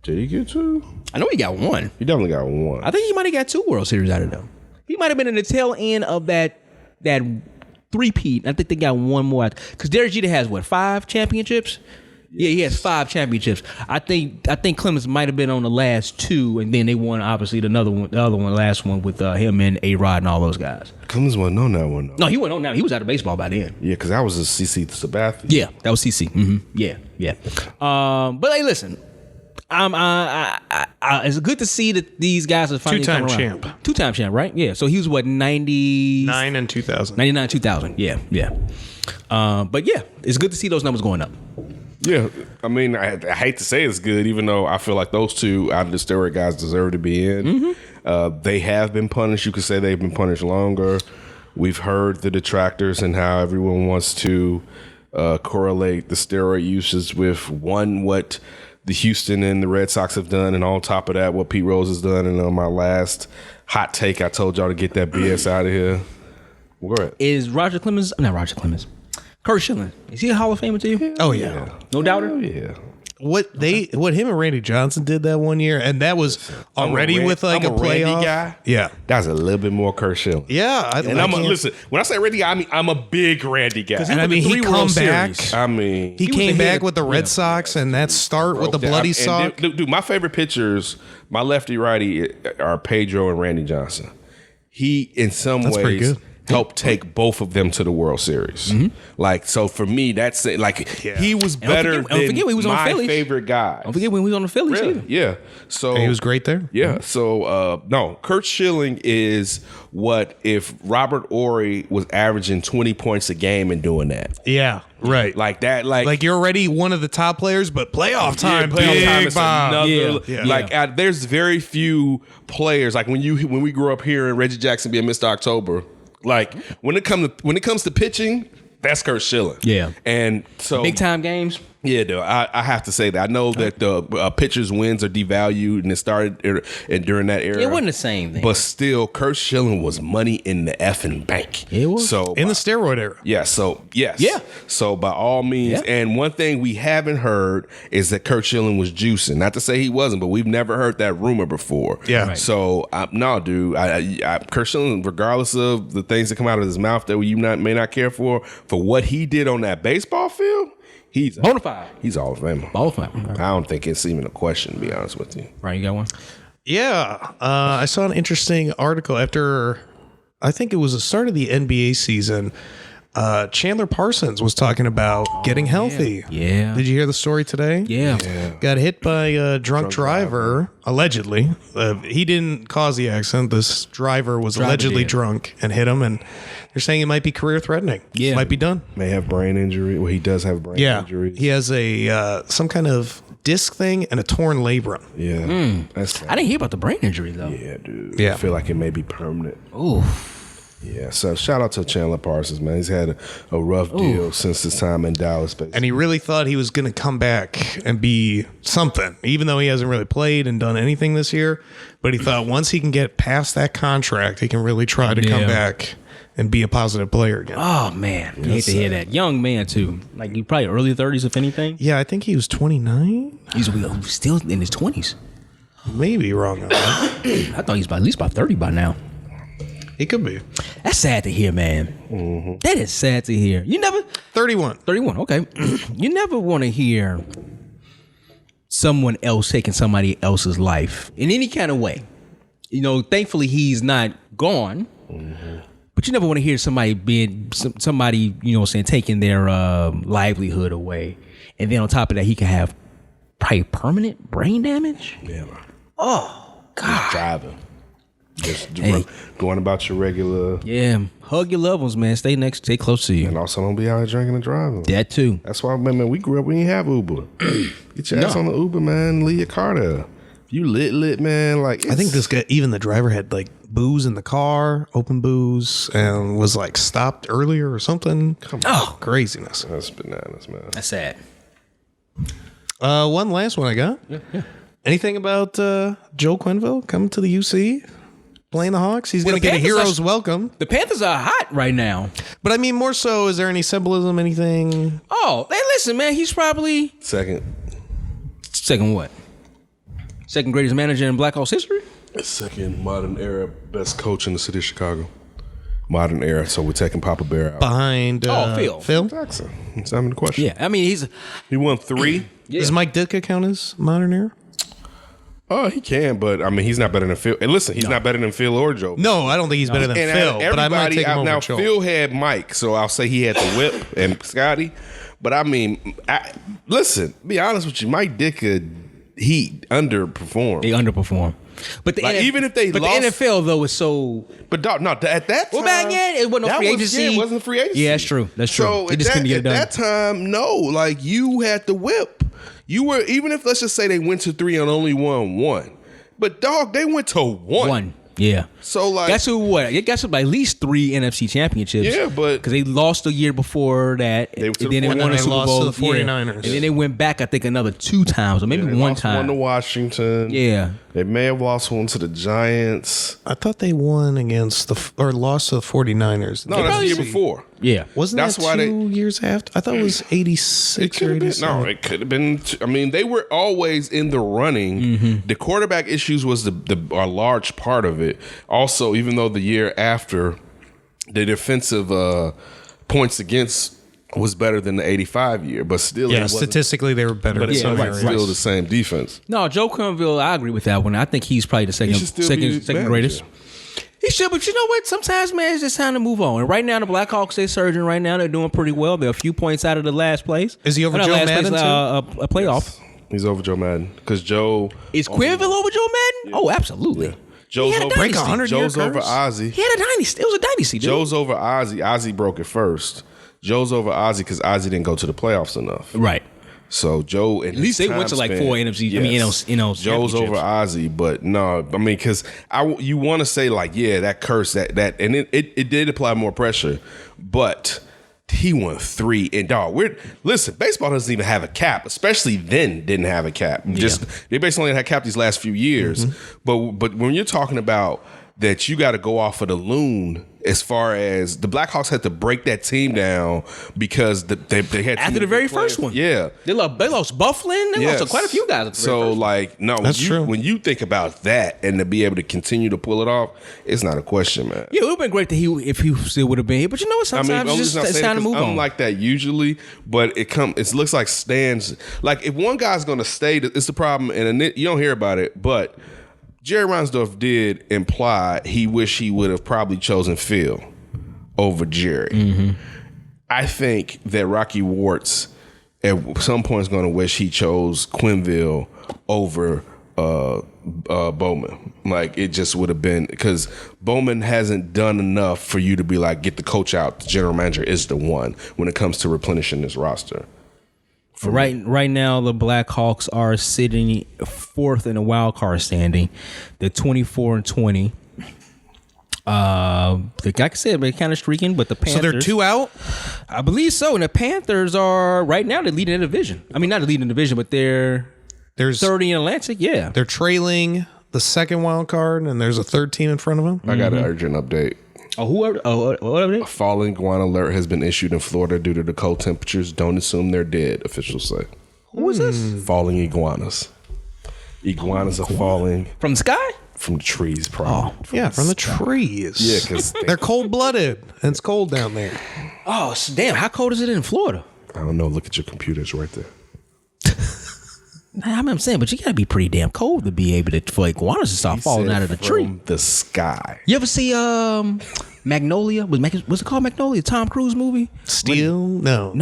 B: Did he get 2?
C: I know he got one.
B: He definitely got 1.
C: I think he might have got 2 World Series out of them. He might have been in the tail end of that three-peat. I think they got one more. Because Derek Jeter has, what, 5 championships? Yeah, he has 5 championships. I think Clemens might have been on the last 2, and then they won obviously the last one with him and A-Rod and all those guys.
B: Clemens wasn't on that one, though.
C: No, he wasn't on that. He was out of baseball by then.
B: Yeah, because that was a CC Sabathia.
C: Yeah, that was CC. Mm-hmm. Yeah. But hey, listen, it's good to see that these guys are finally
D: 2-time
C: coming around.
D: champ.
C: 2-time champ, right? Yeah. So he was what,
D: 9 and 2000.
C: 99, 2000. Yeah. But yeah, it's good to see those numbers going up.
B: Yeah, I mean, I hate to say it's good, even though I feel like those 2 out of the steroid guys deserve to be in.
C: Mm-hmm.
B: They have been punished. You could say they've been punished longer. We've heard the detractors and how everyone wants to correlate the steroid uses with what the Houston and the Red Sox have done, and on top of that, what Pete Rose has done. And on my last hot take, I told y'all to get that BS out of here. Go ahead.
C: Is Kurt Schilling, is he a Hall of Famer to you?
D: Oh yeah.
C: No doubter?
B: Oh, yeah.
D: What him and Randy Johnson did that one year, and that was already with like
B: I'm
D: a playoff
B: Randy guy.
D: Yeah.
B: That's a little bit more Kurt Schilling.
D: Yeah.
B: Listen, when I say Randy guy, I mean I'm a big Randy guy.
D: And I mean, he come back.
B: I mean,
D: He
C: was
D: came
C: the head
D: back
C: of-
D: with the Red Sox and that start with the bloody sock.
B: Dude, my favorite pitchers, my lefty righty, are Pedro and Randy Johnson. He, in some
D: That's pretty
B: ways,
D: good.
B: helped take both of them to the World Series. Like, so for me, that's it. Like, he was better
C: don't forget
B: than
C: when he was on
B: my
C: Phillies.
B: favorite guy.
C: Don't forget when we was on the Phillies.
B: Really?
C: Either.
B: Yeah. So
D: He was great there.
B: Yeah. So no, Kurt Schilling is what if Robert Horry was averaging 20 points a game and doing that.
D: Yeah. Right.
B: Like that.
D: Like you're already one of the top players, but playoff time,
B: playoff time
D: big
B: is
D: bomb.
B: another.
C: Yeah.
B: Like there's very few players. Like when we grew up here and Reggie Jackson being Mr. October. Like when it comes to pitching, that's Kurt Schilling.
C: Yeah.
B: And so
C: Big time games.
B: Yeah, dude, I have to say that. I know that the pitchers' wins are devalued, and it started during that era.
C: It wasn't the same thing.
B: But still, Kurt Schilling was money in the effing bank.
C: It was.
B: So
D: In the steroid era.
B: yeah, so yes.
C: Yeah.
B: So by all means,
C: Yeah.
B: and one thing we haven't heard is that Kurt Schilling was juicing. Not to say he wasn't, but we've never heard that rumor before.
D: Yeah. Right.
B: So no, dude, Kurt Schilling, regardless of the things that come out of his mouth that you may not care for what he did on that baseball field, he's
C: Bonafide.
B: He's all of fame.
C: Bonafide.
B: I don't think it's even a question, to be honest with you.
C: Right, you got one?
D: Yeah. I saw an interesting article after, I think it was the start of the NBA season. Chandler Parsons was talking about getting healthy.
C: Yeah.
D: Did you hear the story today?
C: Yeah.
D: Got hit by a drunk driver, allegedly. He didn't cause the accident. This driver was allegedly
C: did.
D: drunk and hit him, and they're saying it might be career threatening.
C: Yeah.
D: Might be done.
B: May have brain injury. Well, he does have brain injury.
D: He has a some kind of disc thing and a torn labrum.
B: Yeah. That's sad.
C: I didn't hear about the brain injury though.
B: Yeah, dude.
D: Yeah.
B: I feel like it may be permanent.
C: Ooh.
B: Yeah. So shout out to Chandler Parsons, man. He's had a rough deal since his time in Dallas. Basically.
D: And he really thought he was going to come back and be something, even though he hasn't really played and done anything this year. But he thought once he can get past that contract, he can really try to come back and be a positive player again.
C: Oh man, you hate to hear that. Young man too, like he probably early 30s if anything.
D: Yeah, I think he was 29.
C: He's still in his 20s.
D: Maybe wrong on that.
C: I thought he's at least about 30 by now.
D: He could be.
C: That's sad to hear, man.
B: Mm-hmm.
C: That is sad to hear. You never
D: 31.
C: 31. Okay, you never want to hear someone else taking somebody else's life in any kind of way. You know, thankfully he's not gone.
B: Mm-hmm.
C: But you never want to hear somebody you know, saying taking their livelihood away, and then on top of that, he can have probably permanent brain damage.
B: Yeah.
C: Oh God!
B: Driving. Just
C: Hey.
B: going about your regular.
C: Yeah, hug your loved ones, man. Stay close to you.
B: And also don't be out here drinking and driving.
C: That too.
B: That's why, man, we grew up, we didn't have Uber. Get your ass on the Uber, man. Leave your car there. If you lit, man, like
D: I think this guy, even the driver had like booze in the car, open booze, and was like stopped earlier or something. Craziness.
B: That's bananas, man.
C: That's sad.
D: One last one I got. Yeah. Anything about Joe Quenneville coming to the UC? Playing the Hawks? He's going to get a hero's welcome.
C: The Panthers are hot right now.
D: But I mean, more so, is there any symbolism, anything?
C: Oh, hey, listen, man. He's probably...
B: Second
C: what? Second greatest manager in Blackhawks history?
B: Second modern era best coach in the city of Chicago. Modern era, so we're taking Papa Bear out.
D: Behind Phil
B: Jackson. It's not even a question.
C: Yeah, I mean,
B: he won 3.
C: Yeah.
D: Does Mike Ditka count as modern era?
B: Oh, he can, but I mean, he's not better than Phil. And listen, he's not better than Phil or Joe.
D: No, I don't think he's better than Phil. But I might take him over
B: now.
D: Joe.
B: Phil had Mike, so I'll say he had the whip and Scotty. But I mean, listen, be honest with you, Mike Ditka, he underperformed.
C: They underperformed. But
B: even if they lost,
C: the NFL though is so.
B: But no, at that time,
C: Well, back then it wasn't no free agency.
B: It wasn't free agency.
C: Yeah, that's true. That's true.
B: So
C: they just couldn't get it done.
B: At that time, no, like you had the whip. You were, even if let's just say they went to 3 and only won 1. But dog, they went to 1.
C: Yeah.
B: So like,
C: guess who? What? It got at least 3 NFC championships.
B: Yeah, but
C: because they lost the year before that,
B: and
C: then they won a Super Bowl.
D: To the 49ers.
C: And then they went back, I think, another 2 times, or maybe one time.
B: One to Washington.
C: Yeah.
B: They may have lost one to the Giants.
D: I thought they won against or lost to the 49ers.
B: No, that's the year before.
C: Yeah.
D: Wasn't
B: That's
D: that
B: why
D: 2 years after? I thought it was 86 or 87.
B: No, it could have been. I mean, they were always in the running.
C: Mm-hmm.
B: The quarterback issues was a large part of it. Also, even though the year after, the defensive points against was better than the 85 year, but still,
D: Yeah, statistically they were better.
B: But it's
D: in some
B: still
D: areas.
B: the same defense.
C: No, Joe Quenneville, I agree with that one. I think he's probably the second greatest. He should, but you know what? Sometimes, man, it's just time to move on. And right now, the Blackhawks, they're surging right now. They're doing pretty well. They're a few points out of the last place.
D: Is he over Joe Madden,
C: too? A playoff.
B: Yes. He's over Joe Madden. Because Joe...
C: Is Quenneville over Joe Madden? Yeah. Oh, absolutely. Yeah.
B: Joe's over,
D: break 100
B: Joe's over Ozzy.
C: He had a dynasty. It was a dynasty, dude.
B: Joe's over Ozzy. Ozzy broke it first. Joe's over Ozzy because Ozzy didn't go to the playoffs enough.
C: Right.
B: So Joe, at
C: least they went to like 4 NFC.
B: Yes.
C: I mean,
B: Joe's over Ozzy, but no, I mean, because you want to say like, yeah, that curse that, and it did apply more pressure, but he won 3. And dog, listen, baseball doesn't even have a cap, especially then didn't have a cap. Just they basically only had a cap these last few years. Mm-hmm. But when you're talking about that, you got to go off of the loon. As far as the Blackhawks had to break that team down because they had
C: after the very first one.
B: Yeah,
C: they lost Bufflin. They lost quite a few guys. At the very first
B: like no,
D: that's true.
B: When you think about that and to be able to continue to pull it off, it's not a question, man.
C: Yeah, it would have been great that if he still would have been here. But you know what? Sometimes it's time to move on.
B: I'm like that usually, but it looks like stands. Like if one guy's going to stay, it's the problem, and you don't hear about it, but. Jerry Reinsdorf did imply he wished he would have probably chosen Phil over Jerry. Mm-hmm. I think that Rocky Warts at some point is going to wish he chose Quenneville over Bowman. Like it just would have been because Bowman hasn't done enough for you to be like, get the coach out. The general manager is the one when it comes to replenishing this roster.
C: Right now, the Blackhawks are sitting 4th in the wild card standing. They're 24-20. Like I said, they're kind of streaking, but the Panthers.
D: So they're 2 out?
C: I believe so. And the Panthers are right now they're leading the division. I mean, not the leading the division, but there's 30 in Atlantic. Yeah,
D: they're trailing the second wild card, and there's a third team in front of them.
B: I got an urgent update.
C: What
B: A falling iguana alert has been issued in Florida due to the cold temperatures. Don't assume they're dead, officials say.
C: Who is this?
B: Falling iguanas. Iguanas are falling.
C: From the sky?
B: From the trees, probably.
D: From the trees.
B: Yeah, because
D: they're cold-blooded, and it's cold down there.
C: Oh, damn. How cold is it in Florida?
B: I don't know. Look at your computer. It's right there.
C: I'm saying, but you got to be pretty damn cold to be able for iguanas to start falling out of the tree.
B: From the sky.
C: You ever see Magnolia? Was it called Magnolia? Tom Cruise movie?
D: Steel? No.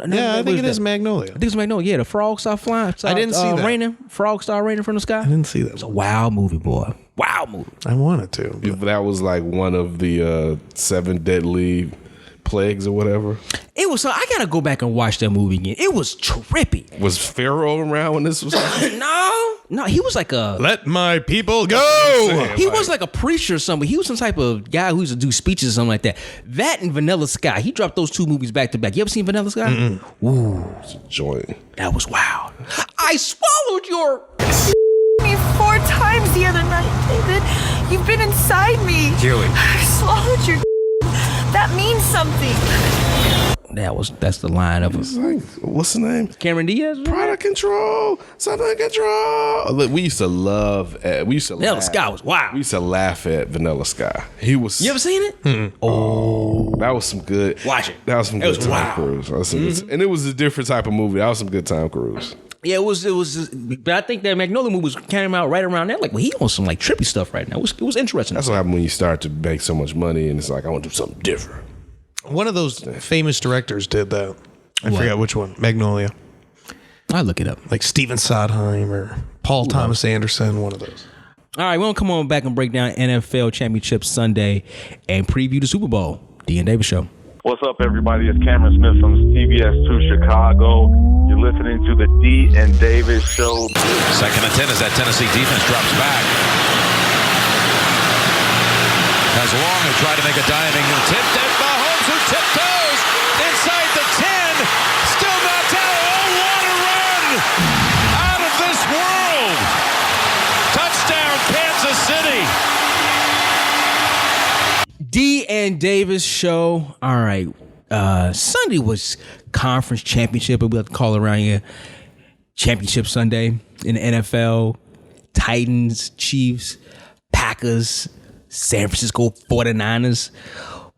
C: Yeah,
D: I think it is Magnolia.
C: I think it's Magnolia. Yeah, the frogs start flying.
D: I didn't see that.
C: Raining. Frogs start raining from the sky.
D: I didn't see that.
C: It's a wild movie, boy. Wild movie.
D: I wanted to.
B: That was like one of the 7 deadly plagues or whatever.
C: It was. I gotta go back and watch that movie again. It was trippy.
B: Was Pharaoh around when this was happening?
C: No, he was like a.
D: Let my people go.
C: He was like a preacher or something. He was some type of guy who used to do speeches or something like that. That and Vanilla Sky. He dropped those two movies back to back. You ever seen Vanilla Sky? Ooh,
B: It's a joint.
C: that was wild. I swallowed your.
F: Me 4 times the other night, David. You've been inside me.
A: Julie.
F: I swallowed your. That means something.
C: That's the line of
B: It's like, what's the name?
C: Cameron Diaz.
B: Product control. Something control. Look, we used to love.
C: Vanilla Sky was wild.
B: We used to laugh at Vanilla Sky. He was.
C: You ever seen it?
B: That was some good.
C: Watch it.
B: That was some
C: It
B: good
C: was
B: Tom
C: wild.
B: Cruise. That was some good- and it was a different type of movie. That was some good Tom Cruise.
C: Yeah, it was. But I think that Magnolia movie came out right around there. Like, well, he on some like trippy stuff right now. It was interesting.
B: That's what happened when you start to make so much money, and it's like I want to do something different.
D: One of those famous directors did that. I forgot which one. Magnolia.
C: I'll look it up.
D: Like Steven Sondheim or Paul Thomas Anderson, one of those.
C: All right, we're going to come on back and break down NFL Championship Sunday and preview the Super Bowl. D and Davis Show.
G: What's up, everybody? It's Cameron Smith from CBS 2 Chicago. You're listening to the D and Davis Show.
A: 2nd and 10 as that Tennessee defense drops back. As Long who tried to make a diving and tipped it. Mahomes who tiptoes inside the 10. Still knocked out. Oh, what a run! Out of this world! Touchdown, Kansas City!
C: D and Davis Show. All right. Sunday was conference championship, but we have to call it around here Championship Sunday in the NFL. Titans, Chiefs, Packers, San Francisco 49ers.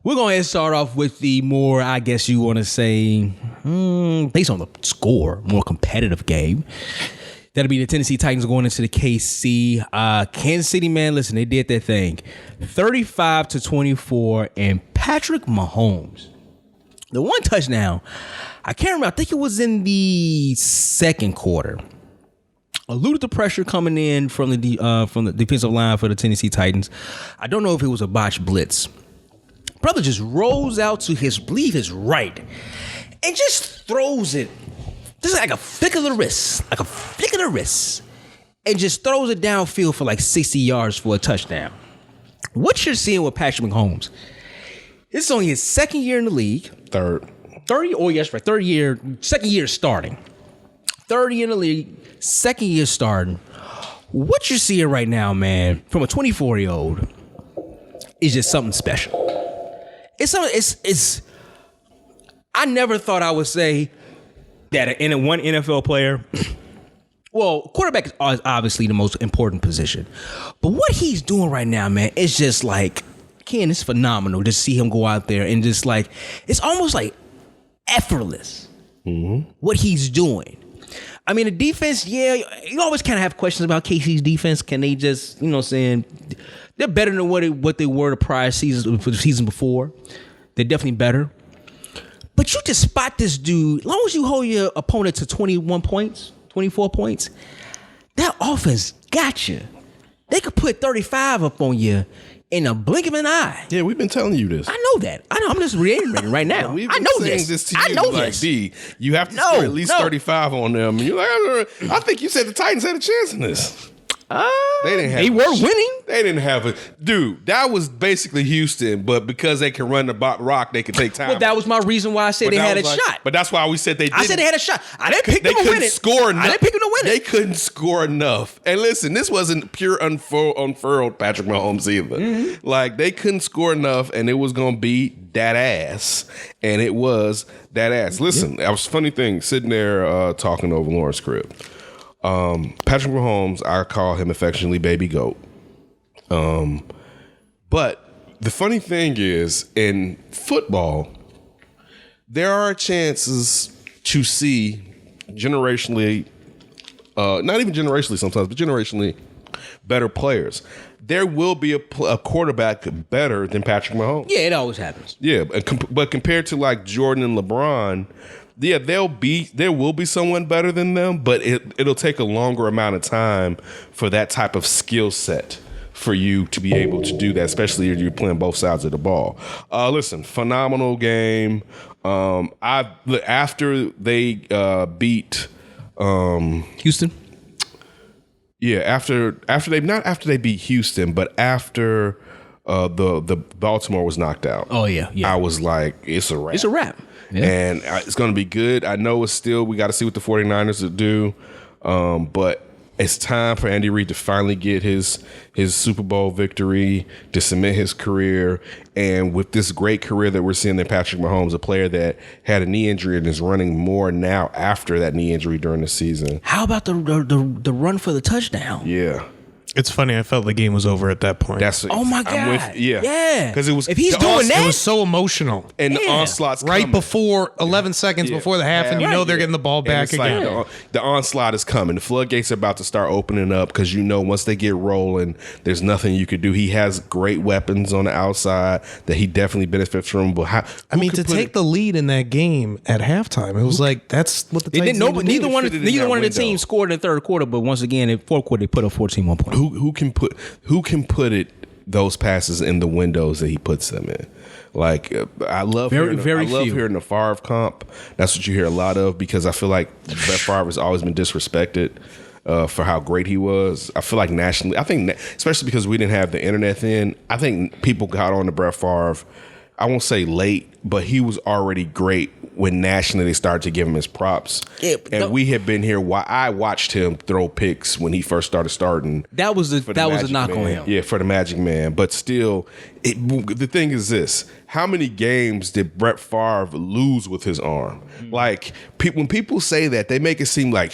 C: We're going to start off with the more, I guess you want to say, based on the score, more competitive game. That'll be the Tennessee Titans going into the KC. Kansas City, man, listen, they did their thing. 35-24, and Patrick Mahomes. The one touchdown, I can't remember, I think it was in the second quarter. Eluded the pressure coming in from the defensive line for the Tennessee Titans. I don't know if it was a botched blitz. Brother just rolls out to his right and just throws it. Just like a flick of the wrist. And just throws it downfield for like 60 yards for a touchdown. What you're seeing with Patrick Mahomes, this is only his second year in the league.
B: Third.
C: Third year, second year starting. Third year in the league, second year starting. What you're seeing right now, man, from a 24-year-old is just something special. It's I never thought I would say that in one NFL player, well, quarterback is obviously the most important position. But what he's doing right now, man, it's just like, Ken, it's phenomenal to see him go out there and just like, it's almost like effortless what he's doing. I mean, the defense, yeah, you always kind of have questions about KC's defense. Can they just, you know what I'm saying, they're better than what they were the prior season, for the season before. They're definitely better. But you just spot this dude, as long as you hold your opponent to 21 points, 24 points, that offense got you. They could put 35 up on you in a blink of an eye.
B: Yeah, we've been telling you this.
C: I know that. I know. I'm just reiterating right now.
B: We've
C: I
B: been
C: know
B: saying
C: this.
B: to you,
C: I know
B: like,
C: this.
B: D, you have to score at least 35 on them. And you're like, I think you said the Titans had a chance in this. They were
C: winning.
B: They didn't have a dude. That was basically Houston, but because they can run the rock, they could take time.
C: But that was my reason why I said they had a shot.
B: But that's why we said they didn't.
C: I said they had a shot. I didn't pick them to win it.
B: Score enough.
C: I didn't pick them to win it.
B: They couldn't score enough. And listen, this wasn't pure unfurled Patrick Mahomes either.
C: Mm-hmm.
B: Like, they couldn't score enough, and it was going to be that ass. And it was that ass. Listen, that was a funny thing, sitting there talking over Lawrence crib. Patrick Mahomes, I call him affectionately Baby GOAT. But the funny thing is, in football, there are chances to see generationally, not even generationally sometimes, but generationally better players. There will be a quarterback better than Patrick Mahomes.
C: Yeah, it always happens.
B: Yeah, but compared to like Jordan and LeBron, yeah, there will be someone better than them, but it'll take a longer amount of time for that type of skill set for you to be able to do that, especially if you're playing both sides of the ball. Listen, phenomenal game. After they beat
C: Houston.
B: Yeah, after they beat Houston, but after the Baltimore was knocked out.
C: Oh yeah.
B: I was like, it's a wrap.
C: It's a wrap. Yeah.
B: And it's going to be good. I know we got to see what the 49ers will do, but it's time for Andy Reid to finally get his Super Bowl victory, to cement his career. And with this great career that we're seeing in Patrick Mahomes, a player that had a knee injury and is running more now after that knee injury during the season.
C: How about the run for the touchdown?
B: Yeah.
D: It's funny. I felt the game was over at that point.
C: Oh my God.
B: Yeah. Because it was,
C: if he's doing that,
D: it was so emotional.
B: And the onslaught's
D: Right
B: coming.
D: before 11 seconds before the half, and you know they're getting the ball back again.
B: Like the onslaught is coming. The floodgates are about to start opening up because once they get rolling, there's nothing you could do. He has great weapons on the outside that he definitely benefits from. But
D: to take the lead in that game at halftime, it was like that's what the Titans needed to do.
C: neither one of the teams scored in the third quarter, but once again in fourth quarter they put up 14 more points.
B: Who can put those passes in the windows that he puts them in? Like I love hearing the Favre comp. That's what you hear a lot of, because I feel like Brett Favre has always been disrespected for how great he was. I feel like nationally, especially because we didn't have the internet then, I think people got on to Brett Favre, I won't say late, but he was already great when nationally they started to give him his props.
C: Yeah,
B: we had been here. I watched him throw picks when he first starting.
C: That was a knock on him.
B: Yeah, for the Magic Man. But still, the thing is this: how many games did Brett Favre lose with his arm? Like when people say that, they make it seem like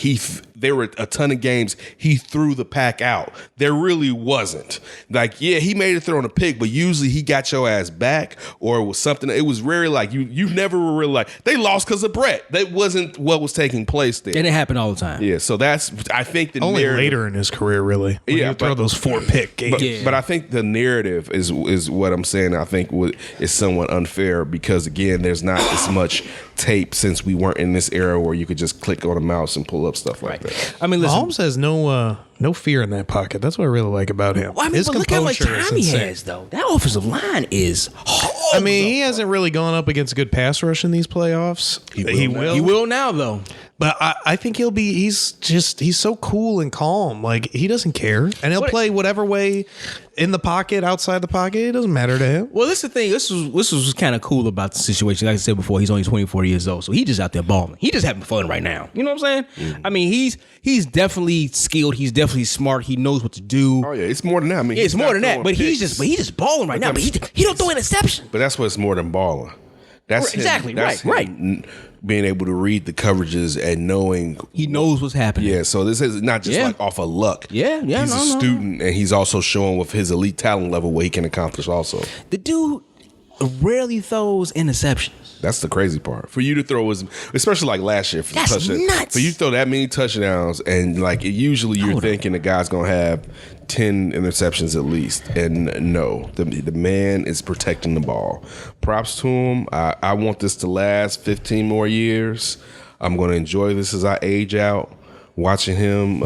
B: there were a ton of games he threw the pack out. There really wasn't. Like, yeah, he made it throw on a pick, but usually he got your ass back, or it was something. It was rarely like you never were really like they lost because of Brett. That wasn't what was taking place there.
C: And it happened all the time.
B: Yeah, so I think the
D: only
B: narrative,
D: later in his career, really. When he would throw those 4-pick games.
B: But I think the narrative is what I'm saying. I think is somewhat unfair because again, there's not as much tape since we weren't in this era where you could just click on a mouse and pull up stuff like that.
D: I mean, Mahomes has no fear in that pocket. That's what I really like about him.
C: Well, I mean,
D: his
C: but look how much
D: composure
C: time he
D: insane.
C: has, though. That offensive line is hard.
D: I mean, he hasn't really gone up against a good pass rush in these playoffs. He will.
C: He will now, though.
D: But I think he's so cool and calm. Like, he doesn't care. And he'll play whatever way, in the pocket, outside the pocket. It doesn't matter to him.
C: Well, this is the thing. This was kind of cool about the situation. Like I said before, he's only 24 years old. So he just out there balling. He just having fun right now. You know what I'm saying? I mean, he's definitely skilled. He's definitely smart. He knows what to do.
B: Oh, yeah. It's more than that. I mean,
C: it's more than that. But he's just balling right now. But he don't throw interception.
B: But that's what's more than balling. That's
C: exactly
B: him. That's
C: right.
B: Him being able to read the coverages and knowing
C: he knows what's happening.
B: Yeah, so this is not just like off of luck.
C: Yeah.
B: He's a student, and he's also showing with his elite talent level what he can accomplish. Also,
C: the dude rarely throws interceptions.
B: That's the crazy part. For you to throw, especially like last year, for the touchdown,
C: nuts.
B: For you to throw that many touchdowns, and like usually you're thinking the guy's gonna have 10 interceptions at least, and no, the man is protecting the ball. Props to him. I want this to last 15 more years. I'm gonna enjoy this as I age out, watching him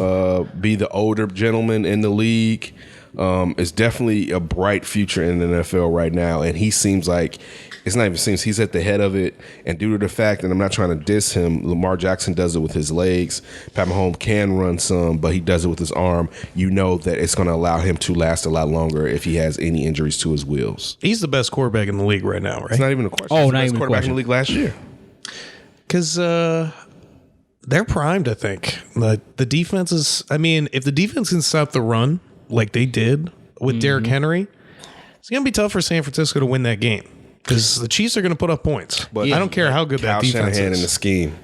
B: be the older gentleman in the league. It's definitely a bright future in the NFL right now, and he seems like it's not even seems he's at the head of it. And due to the fact that I'm not trying to diss him, Lamar Jackson does it with his legs. Pat Mahomes can run some, but he does it with his arm. You know that it's going to allow him to last a lot longer if he has any injuries to his wheels.
D: He's the best quarterback in the league right now, right?
B: It's not even a question.
C: Oh,
B: he's
C: not
B: the best
C: even a
B: quarterback
C: question.
B: in the league last year.
D: Because they're primed, I think. The defense is, I mean, if the defense can stop the run like they did with Derrick Henry, it's going to be tough for San Francisco to win that game because the Chiefs are going to put up points. But I don't care how good that defense
B: Shanahan
D: is.
B: in the scheme.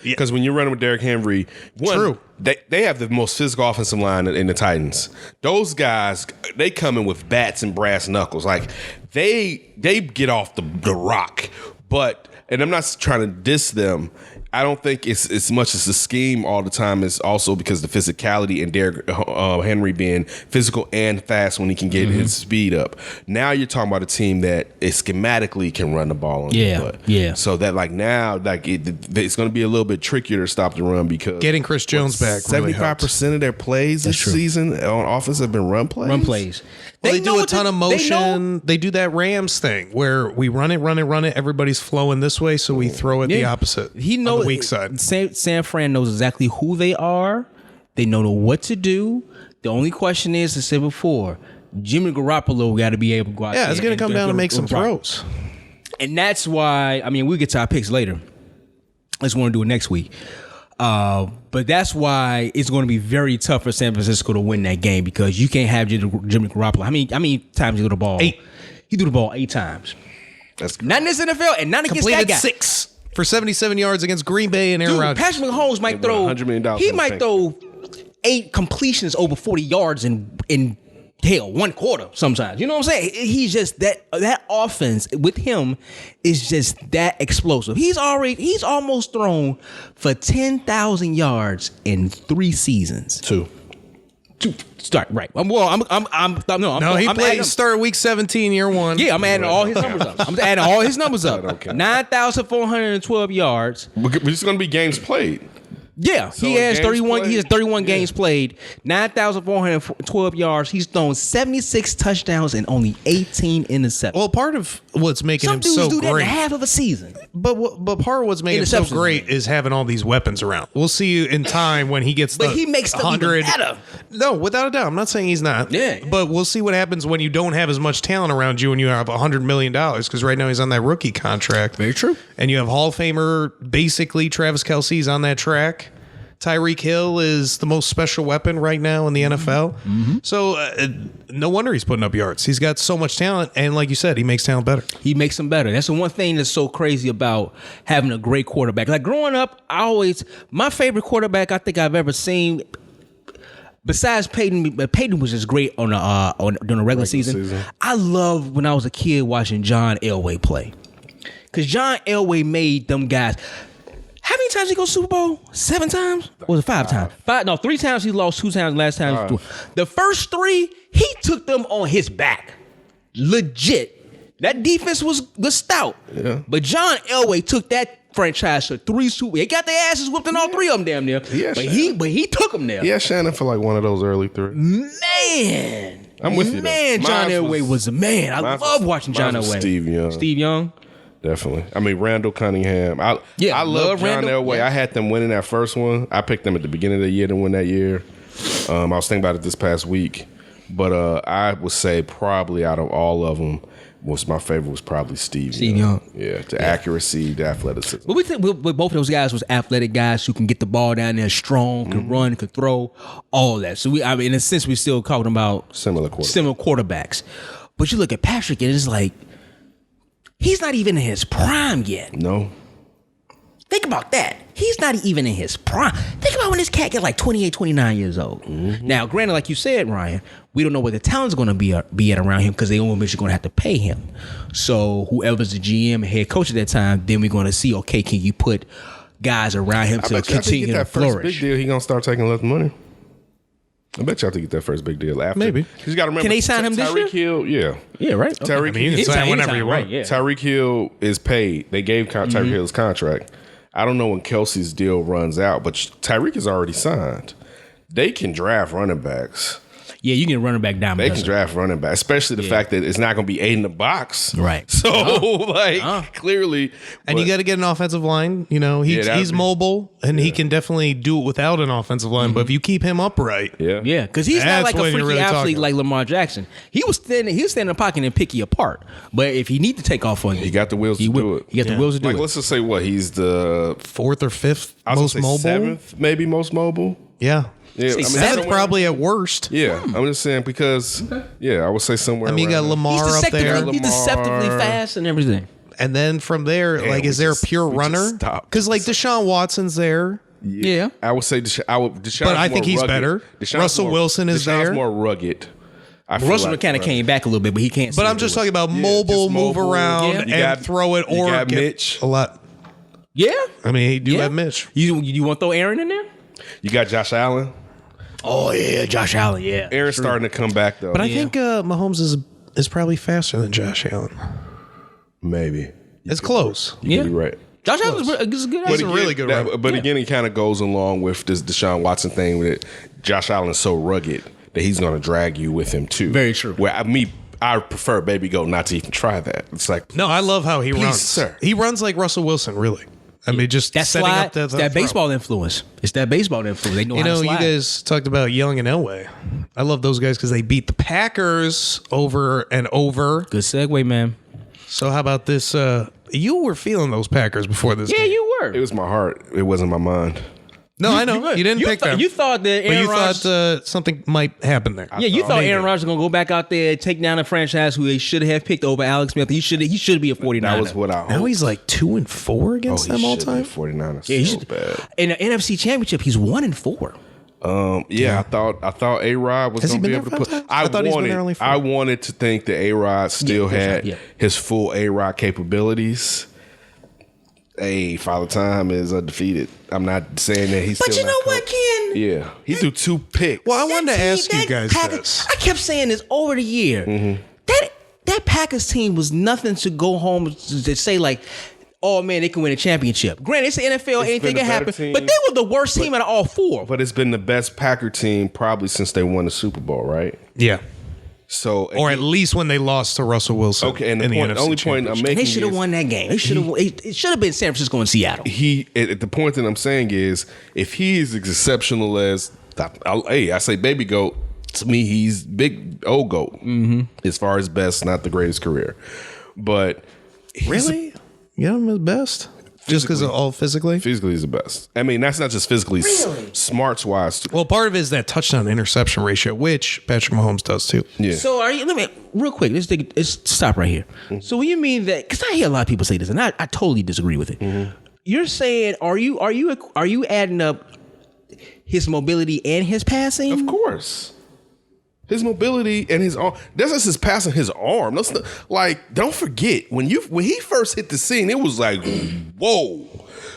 B: Because when you're running with Derrick Henry, they have the most physical offensive line in the Titans. Those guys, they come in with bats and brass knuckles. Like, they get off the rock. But, and I'm not trying to diss them, I don't think it's as much as the scheme all the time. It's also because the physicality and Derrick Henry being physical and fast when he can get his speed up. Now you're talking about a team that is schematically can run the ball on the butt.
C: Yeah.
B: So that like now like it's going to be a little bit trickier to stop the run because
D: Getting Chris Jones back really
B: 75% of their plays this season on offense have been run plays.
C: Run plays.
D: They do
C: know
D: a ton of motion. They do that Rams thing where we run it. Everybody's flowing this way, so we throw it the opposite.
C: He knows
D: on the weak side.
C: San Fran knows exactly who they are. They know what to do. The only question is, I said before, Jimmy Garoppolo got to be able to go out there.
D: Yeah, it's going to come down to make some
C: right.
D: throws.
C: And that's why, I mean, we'll get to our picks later. I just want to do it next week. But that's why it's going to be very tough for San Francisco to win that game because you can't have Jimmy Garoppolo. How many times he threw the ball?
D: 8.
C: He threw the ball 8 times.
B: That's good.
C: Not in this NFL and not against
D: Completed
C: that guy.
D: 6 for 77 yards against Green Bay and Aaron
C: Dude,
D: Rodgers.
C: Patrick Mahomes might throw
B: $100 million
C: He
B: in
C: might
B: the
C: throw 8 completions over 40 yards in hell, 1 quarter sometimes. You know what I'm saying? He's just that offense with him is just that explosive. He's almost thrown for 10,000 yards in 3 seasons.
B: 2.
C: Start right.
D: He played started week 17, year 1.
C: Yeah, I'm adding all his numbers up. I'm adding all his numbers up.
B: Okay.
C: 9,412 yards.
B: But it's going to be games played.
C: Yeah,
B: So
C: he has
B: games
C: 31.
B: played?
C: He has 31 games played, 9,412 yards. He's thrown 76 touchdowns and only 18 interceptions.
D: Well, part of what's making
C: Some
D: him
C: dudes
D: so
C: do that in
D: great,
C: half of a season.
D: but part of what's making him so
C: Interceptions,
D: great
C: I mean.
D: is having all these weapons around. We'll see in time when he gets
C: But
D: the
C: he makes them even
D: 100.
C: better.
D: No, without a doubt. I'm not saying he's not.
C: Yeah.
D: But we'll see what happens when you don't have as much talent around you and you have $100 million because right now he's on that rookie contract.
C: Very true.
D: And you have Hall of Famer, basically Travis Kelce's on that track. Tyreek Hill is the most special weapon right now in the NFL.
C: Mm-hmm.
D: So no wonder he's putting up yards. He's got so much talent. And like you said, he makes talent better.
C: He makes them better. That's the one thing that's so crazy about having a great quarterback. Like growing up, my favorite quarterback I think I've ever seen, besides Peyton, Peyton was just great during the regular season. I loved when I was a kid watching John Elway play. Because John Elway made them guys. How many times he go Super Bowl? 7 times? Or was it 5 times? 5? No, 3 times he lost, 2 times last time. The first 3, he took them on his back. Legit. That defense was stout. Yeah. But John Elway took that franchise to 3 Super Bowls. They got their asses whooped in all 3 of them damn near.
B: Yeah,
C: but he took them there.
B: Yeah, Shannon for like one of those early 3.
C: Man.
B: I'm with you, though.
C: Man, John Elway was a man. I love watching John Elway.
B: Steve Young. Definitely. I mean, Randall Cunningham. I love John Elway. Yeah. I had them winning that first one. I picked them at the beginning of the year to win that year. I was thinking about it this past week. But I would say probably out of all of them, my favorite was probably Steve Young. Yeah, the accuracy, the athleticism.
C: But we think both of those guys was athletic guys who can get the ball down there strong, could run, could throw, all that. So in a sense, we're still talking about similar quarterbacks. But you look at Patrick and it's like, he's not even in his prime yet.
B: No.
C: Think about that. He's not even in his prime. Think about when this cat get like 28, 29 years old. Mm-hmm. Now, granted, like you said, Ryan, we don't know what the talent's going to be at around him because they almost are going to have to pay him. So whoever's the GM and head coach at that time, then we're going to see, okay, can you put guys around him to continue to flourish?
B: First big deal, he's going to start taking less money. I bet y'all to get that first big deal after.
D: Maybe.
B: You got to remember.
C: Can they sign him this year?
B: Tyreek Hill, yeah.
C: Yeah, right.
B: Tyreek
D: Hill. He can sign whenever he wants.
C: Right, yeah.
B: Tyreek Hill is paid. They gave Tyreek Hill his contract. I don't know when Kelsey's deal runs out, but Tyreek is already signed. They can draft running backs.
C: Yeah, you can run it back down.
B: They can draft running back, especially the fact that it's not going to be 8 in the box.
C: Right.
B: So, clearly.
D: And you got to get an offensive line. You know, he's mobile, and he can definitely do it without an offensive line. But if you keep him upright.
B: Yeah,
C: because he's not like a freaky
D: really
C: athlete like Lamar Jackson. He was standing in the pocket and pick you apart. But if he need to take off on you,
B: he got the wheels to do it.
C: He got the wheels to do it.
B: Let's just say he's the
D: 4th or 5th most mobile.
B: 7th, maybe most mobile.
D: Yeah.
B: Yeah,
D: Seventh probably at worst.
B: Yeah, I'm just saying because I would say somewhere.
D: I mean, you got Lamar up there.
C: He's deceptively fast and everything.
D: And then from there, is there a pure runner? Because like Deshaun Watson's there.
C: Yeah,
B: I would say Deshaun.
D: But I think he's better. Russell Wilson is there.
B: Deshaun's more rugged.
C: Russell kind of came back a little bit, but he can't.
D: But I'm just talking about mobile, move around and throw it, or
B: you got Mitch
D: a lot.
C: Yeah.
D: I mean, he do have Mitch.
C: You want to throw Aaron in there?
B: You got Josh Allen.
C: Oh yeah, Josh Allen. Yeah.
B: Aaron's starting to come back though.
D: But I think Mahomes is probably faster than Josh Allen.
B: Maybe
D: It's close.
B: you could be right.
C: Josh Allen's a good.
D: He's a really good runner.
B: But again, it kind of goes along with this Deshaun Watson thing. With Josh Allen is so rugged that he's going to drag you with him too.
C: Very true.
B: Where I prefer Baby Goat not to even try that. It's like
D: No, I love how he
B: Please,
D: runs.
B: sir.
D: He runs like Russell Wilson, really. I mean, just
C: That
D: setting
C: slide,
D: up that.
C: it's that baseball influence. It's that baseball influence. They know
D: You
C: how to
D: know, you
C: slide.
D: guys talked about Young and Elway. I love those guys because they beat the Packers over and over.
C: Good segue, man.
D: So how about this? You were feeling those Packers before this
C: Yeah,
D: game.
C: you were.
B: it was my heart. It wasn't my mind.
D: No, I know. You didn't pick them.
C: You thought that
D: but
C: Aaron
D: you
C: Rodgers.
D: thought something might happen there.
C: Yeah, you thought
D: Maybe.
C: Aaron Rodgers was gonna go back out there and take down a franchise who they should have picked over Alex Smith. He should be a 49er.
B: That was what I hoped.
D: Now he's like 2-4 against them all time.
B: 49ers.
C: Yeah, he
B: so
C: should-
B: bad.
C: In the NFC Championship, he's 1-4.
B: Yeah, I thought A-Rod was
D: Has he
B: going to be
D: been
B: able to
D: there
B: put.
D: 5 times? I thought he's been there only 4.
B: I wanted to think that A-Rod still
C: Yeah,
B: had
C: yeah.
B: his full A-Rod capabilities. Hey, Father Time is undefeated. I'm not saying that he's.
C: But
B: still
C: you know
B: not
C: what, Ken?
B: Yeah, he threw 2 picks.
D: Well, I wanted to ask you
C: That
D: guys
C: Packers-
D: this.
C: I kept saying this over the year. That Packers team was nothing to go home to say like, oh man, they can win a championship. Granted, it's the NFL,
B: It's
C: anything
B: been a
C: can
B: better
C: happen.
B: team.
C: But they were the worst team out of all 4.
B: But it's been the best Packer team probably since they won the Super Bowl, right?
D: Yeah.
B: So,
D: Or at least when they lost to Russell Wilson.
B: okay, and
D: in
B: the
D: the
B: point,
D: NFC
B: only point I'm
D: Championship.
B: making
C: They should have
B: is
C: won that game. It should have been San Francisco and Seattle.
B: the point that I'm saying is if he is as exceptional as I say Baby Goat, to me he's big old goat as far as best, not the greatest career, but
D: Really? You know him as best? Just because of all physically?
B: physically he's the best. I mean, that's not just physically, smarts wise too.
D: Well, part of it is that touchdown to interception ratio, which Patrick Mahomes does too.
B: Yeah.
C: So let me real quick. Let's stop right here. So when you mean that, because I hear a lot of people say this, and I totally disagree with it. You're saying, are you adding up his mobility and his passing?
B: Of course. His mobility and his arm. That's just his passing his arm. That's not, like, don't forget when he first hit the scene, it was like, whoa,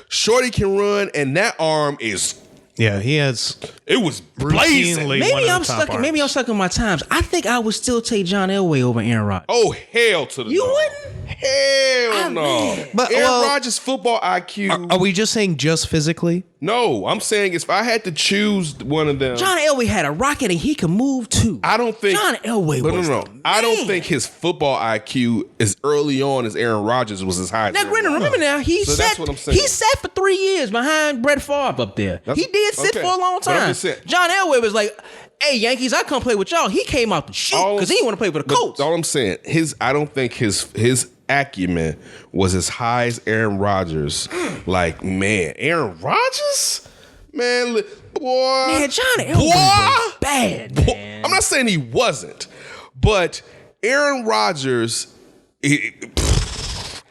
B: Shorty can run, and that arm is.
D: Yeah, he has.
B: It was blazing.
D: Routinely one
C: Maybe
D: of the
C: I'm
D: top
C: stuck. Maybe I'm
D: arms.
C: stuck in my times. I think I would still take John Elway over Aaron Rodgers.
B: Oh, hell to the
C: You
B: no.
C: wouldn't?
B: Hell no.
C: man.
D: But,
B: Aaron
D: well,
B: Rodgers' football IQ.
D: Are we just saying just physically?
B: No, I'm saying if I had to choose one of them.
C: John Elway had a rocket and he could move too.
B: I don't think
C: John Elway
B: No,
C: was
B: no.
C: the
B: I don't
C: man.
B: think his football IQ as early on as Aaron Rodgers was as high as
C: Now,
B: Aaron
C: granted, remember now, he
B: So
C: sat.
B: that's what I'm saying.
C: He sat for 3 years behind Brett Favre up there.
B: That's-
C: He did sit
B: okay.
C: for a long
B: But I'm
C: time.
B: just saying-
C: John Elway was like, "Hey Yankees, I come play with y'all." He came out to shoot because he didn't want to play with the
B: But
C: Colts.
B: all I'm saying, I don't think his acumen was as high as Aaron Rodgers. Like, man, Aaron Rodgers? Man, boy.
C: Man, John Elway
B: Boy.
C: was bad.
B: Boy.
C: Man.
B: I'm not saying he wasn't, but Aaron Rodgers.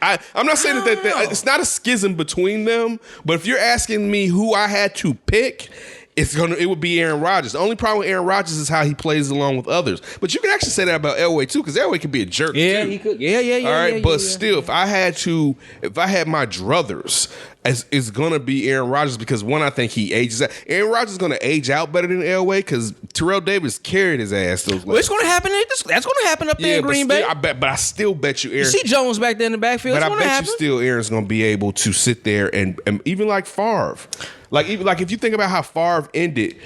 B: I'm not saying that it's not a schism between them, but if you're asking me who I had to pick, it would be Aaron Rodgers. The only problem with Aaron Rodgers is how he plays along with others. But you can actually say that about Elway too, because Elway could be a jerk
C: Yeah,
B: too.
C: he could. Yeah.
B: All right,
C: yeah,
B: but
C: yeah.
B: still, if I had my druthers, it's gonna be Aaron Rodgers because one, I think he ages out. Aaron Rodgers is gonna age out better than Elway because Terrell Davis carried his ass those.
C: Well, it's going to happen. That's going to happen up there in Green Bay.
B: I still bet you, Aaron.
C: You see Jones back there in the backfield.
B: But
C: It's
B: I
C: going to
B: bet
C: happen.
B: you still Aaron's gonna be able to sit there and even like Favre. Even if you think about how Favre ended,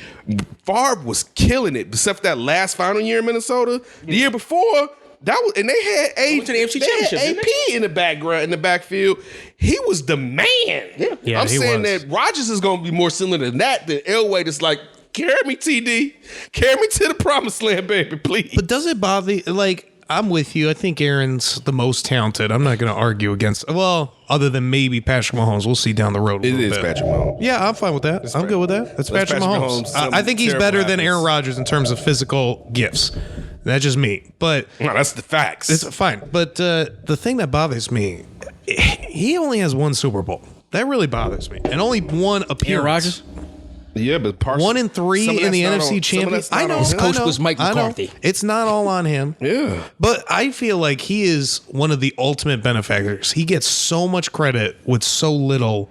B: Favre was killing it, except for that last final year in Minnesota. The year before, that was, and they had
C: went to the AFC Championship, didn't
B: AP in the background, in the backfield. He was the man.
D: Yeah,
B: I'm
D: he
B: saying
D: was.
B: that Rodgers is gonna be more similar than that than Elway. That's like, carry me, TD, carry me to the promised land, baby, please.
D: But does it bother you? Like, I'm with you. I think Aaron's the most talented. I'm not going to argue against. Well, other than maybe Patrick Mahomes. We'll see down the road.
B: It is Patrick Mahomes.
D: Yeah, I'm fine with that. I'm good with that. It's
B: That's
D: Patrick
B: Patrick
D: Mahomes.
B: Mahomes.
D: I think he's
B: Terrible
D: better than
B: happens.
D: Aaron Rodgers in terms of physical gifts. That's just me. But
B: No, that's the facts.
D: it's fine. But the thing that bothers me, he only has one Super Bowl. That really bothers me. And only one appearance.
C: Aaron Rodgers?
B: Yeah, but
D: 1-3 in the NFC Championship. I know.
C: His coach was Mike McCarthy.
D: It's not all on him.
B: Yeah.
D: But I feel like he is one of the ultimate benefactors. He gets so much credit with so little.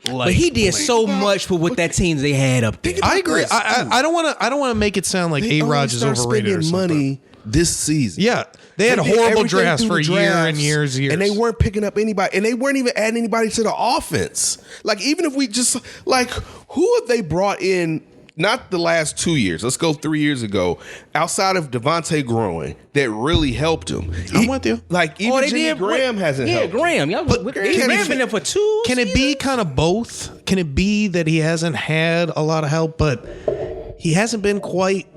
C: But he did so much for what that team they had up there.
D: I agree. I don't want to make it sound like A-Rod is overrated or something.
E: Money this season.
D: Yeah. They had horrible drafts for years and years.
E: And they weren't picking up anybody. And they weren't even adding anybody to the offense. Like, even if we just, like, who have they brought in, not the last 2 years, let's go 3 years ago, outside of Devontae growing, that really helped him?
D: I'm with you.
E: Like, even Jimmy Graham hasn't helped him.
C: Graham. Yeah, but Graham been there for 2
D: Can it be kind of both? Can it be that he hasn't had a lot of help, but he hasn't been quite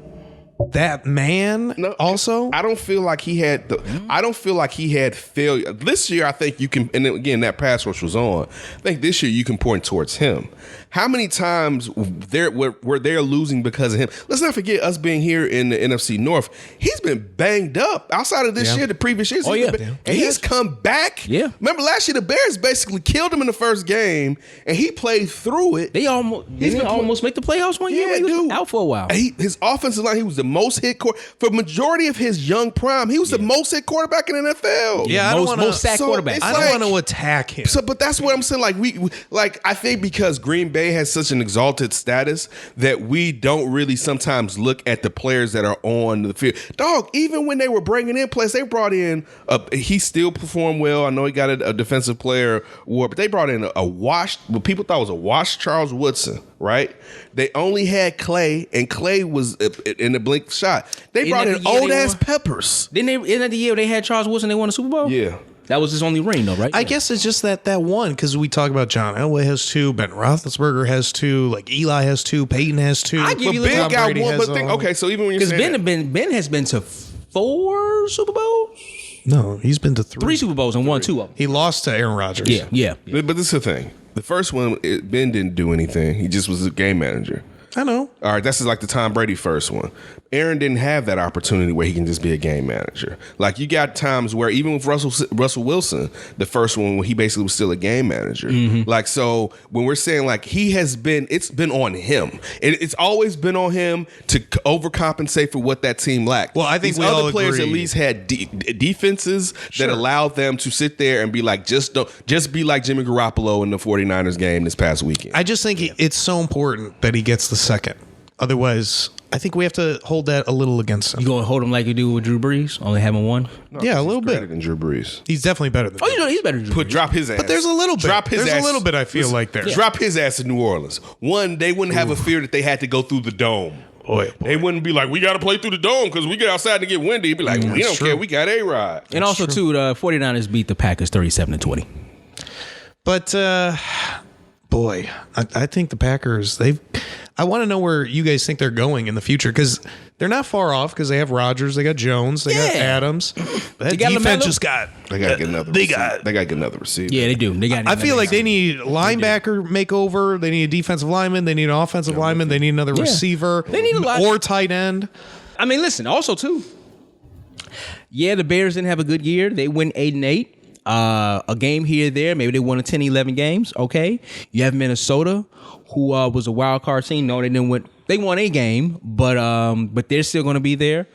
D: that man?
B: No,
D: also,
B: I don't feel like he had failure this year. I think you can, and again, that pass rush was on. I think this year you can point towards him. How many times were they losing because of him? Let's not forget us being here in the NFC North. He's been banged up outside of this year, the previous years. And he's come back.
C: Yeah.
B: Remember last year the Bears basically killed him in the first game, and he played through it.
C: They almost make the playoffs one year. He was out for a while.
B: His offensive line, he was the most hit for majority of his young prime. He was the most hit quarterback in the NFL.
D: Yeah,
C: most sack quarterback.
D: I don't want to attack him.
B: But that's what I'm saying. Like I think because Green Bay has such an exalted status that we don't really sometimes look at the players that are on the field. Dog, even when they were bringing in players, they brought in he still performed well. I know he got a defensive player award, but they brought in what people thought was a washed Charles Woodson, right? They only had Clay, and Clay was in the blink shot. They brought in old ass Peppers.
C: Didn't they? In the year they had Charles Woodson, they won the Super Bowl.
B: Yeah.
C: That was his only ring, though, right?
D: I guess it's just that one, because we talk about John Elway has 2, Ben Roethlisberger has 2, like Eli has 2, Peyton has 2.
C: I give you
B: Ben got one, but okay, so even when you're saying
C: Ben has been to 4 Super Bowls.
D: No, he's been to 3
C: Super Bowls and won 2 of them.
D: He lost to Aaron Rodgers.
C: Yeah.
B: But this is the thing. The first one, Ben didn't do anything. He just was a game manager.
D: I know.
B: All right, that's like the Tom Brady first one. Aaron didn't have that opportunity where he can just be a game manager. Like, you got times where even with Russell Wilson, the first one when he basically was still a game manager. Mm-hmm. Like, so when we're saying like it's been on him. It's always been on him to overcompensate for what that team lacked.
D: Well, I think
B: these other players at least had defenses that allowed them to sit there and be like, just be like Jimmy Garoppolo in the 49ers game this past weekend.
D: I just think it's so important that he gets the second. Otherwise, I think we have to hold that a little against him.
C: You gonna hold him like you do with Drew Brees, only having 1?
B: No,
D: yeah, a little bit.
B: Better than Drew Brees.
D: He's definitely better than.
C: Oh, you know he's better than Drew Brees.
B: Drop his ass.
D: But there's a little bit.
B: There's
D: a little bit. I feel like there.
B: Drop his ass in New Orleans. One, they wouldn't have a fear that they had to go through the dome.
D: Boy.
B: They wouldn't be like, we got to play through the dome because we get outside and get windy. He'd be like, we don't care. We got A-Rod.
C: And also, too, the 49ers beat the Packers 37-20.
D: But, boy, I think the Packers, I want to know where you guys think they're going in the future, because they're not far off, because they have Rodgers, they got Jones, they got Adams. That defense just got.
B: They got to get another. They got to get another receiver.
C: Yeah, they do.
D: I feel like they need linebacker makeover. They need a defensive lineman. They need an offensive lineman. They need another receiver.
C: They need a lot
D: or tight end.
C: I mean, listen. Also, too. Yeah, the Bears didn't have a good year. They went 8-8. A game here or there. Maybe they won a 10, 11 games. Okay. You have Minnesota, who was a wild card team. No, they didn't win. They won a game, but they're still going to be there.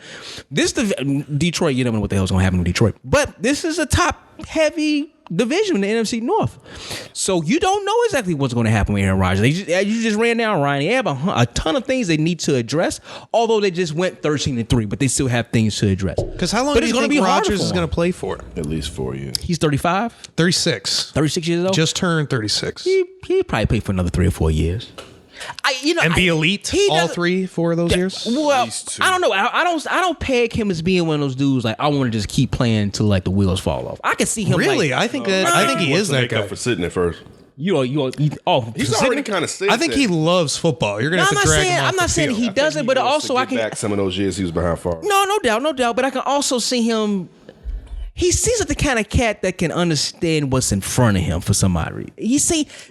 C: Detroit, you never know what the hell's going to happen with Detroit. But this is a top-heavy division in the NFC North. So you don't know exactly what's going to happen with Aaron Rodgers. You just ran down, Ryan. They have a ton of things they need to address, although they just went 13-3, but they still have things to address.
D: Because how long do you think Rodgers is going to play for?
B: At least 4 years.
C: He's 35?
D: 36.
C: 36 years old?
D: Just turned 36.
C: He'd probably play for another 3 or 4 years.
D: And be elite all 3-4 of those years?
C: Well, I don't know. I don't peg him as being one of those dudes like I want to just keep playing till like the wheels fall off. I can see him
D: really. I think he is that guy
B: for sitting at first.
C: He's
B: already kind of said
D: I think he loves football. You're gonna have to drag him off
C: I'm not saying he doesn't, but also I can
B: back some of those years he was behind Favre.
C: No doubt. But I can also see him. he seems like the kind of cat that can understand what's in front of him for some odd reason.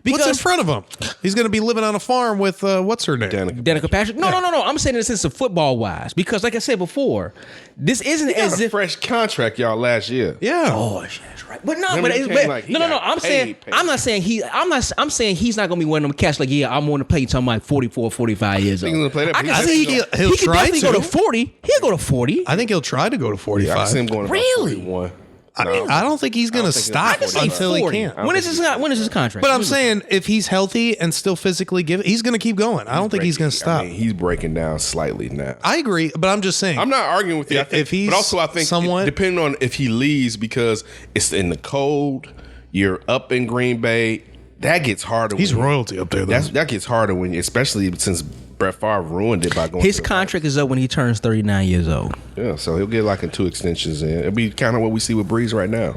D: What's in front of him? He's going to be living on a farm with what's her name?
C: Danica Patrick. No. I'm saying in the sense of football wise, because like I said before, this isn't
E: He got
C: as
E: a
C: if
E: fresh contract, y'all, last year.
D: Yeah.
C: Oh, yeah, that's right. But no,
E: Remember
C: but,
E: he
C: but
E: came like, he
C: no.
E: got
C: I'm saying
E: paid.
C: I'm saying he's not gonna be one of them cats like I'm going to play until I'm like 44, 45 years old.
E: He's gonna play that,
C: I
E: but
C: can
E: I
C: see
E: think
D: he'll
C: he can
D: try
C: definitely
D: to.
C: go to 40. He'll go to 40.
D: I think he'll try to go to 45.
E: Yeah, I can see him going
C: Really?
E: about 41.
D: I don't think he's going to stop
C: I can say
D: until
C: 40.
D: he can.
C: When is his contract?
D: But I'm saying if he's healthy and still physically he's going to keep going. I don't think he's going to stop.
E: I mean, he's breaking down slightly now.
D: I agree, but I'm just saying.
E: I'm not arguing with you.
D: If he's
E: but also I think
D: somewhat-
E: depending on if he leaves because it's in the cold, you're up in Green Bay. That gets harder.
D: He's
E: when you-
D: royalty up there, though.
E: That gets harder when, especially since Brett Favre ruined it by going.
C: his
E: to the
C: contract is up when he turns 39 years old.
E: Yeah, so he'll get like in 2 extensions in. It'll be kind of what we see with Breeze right now.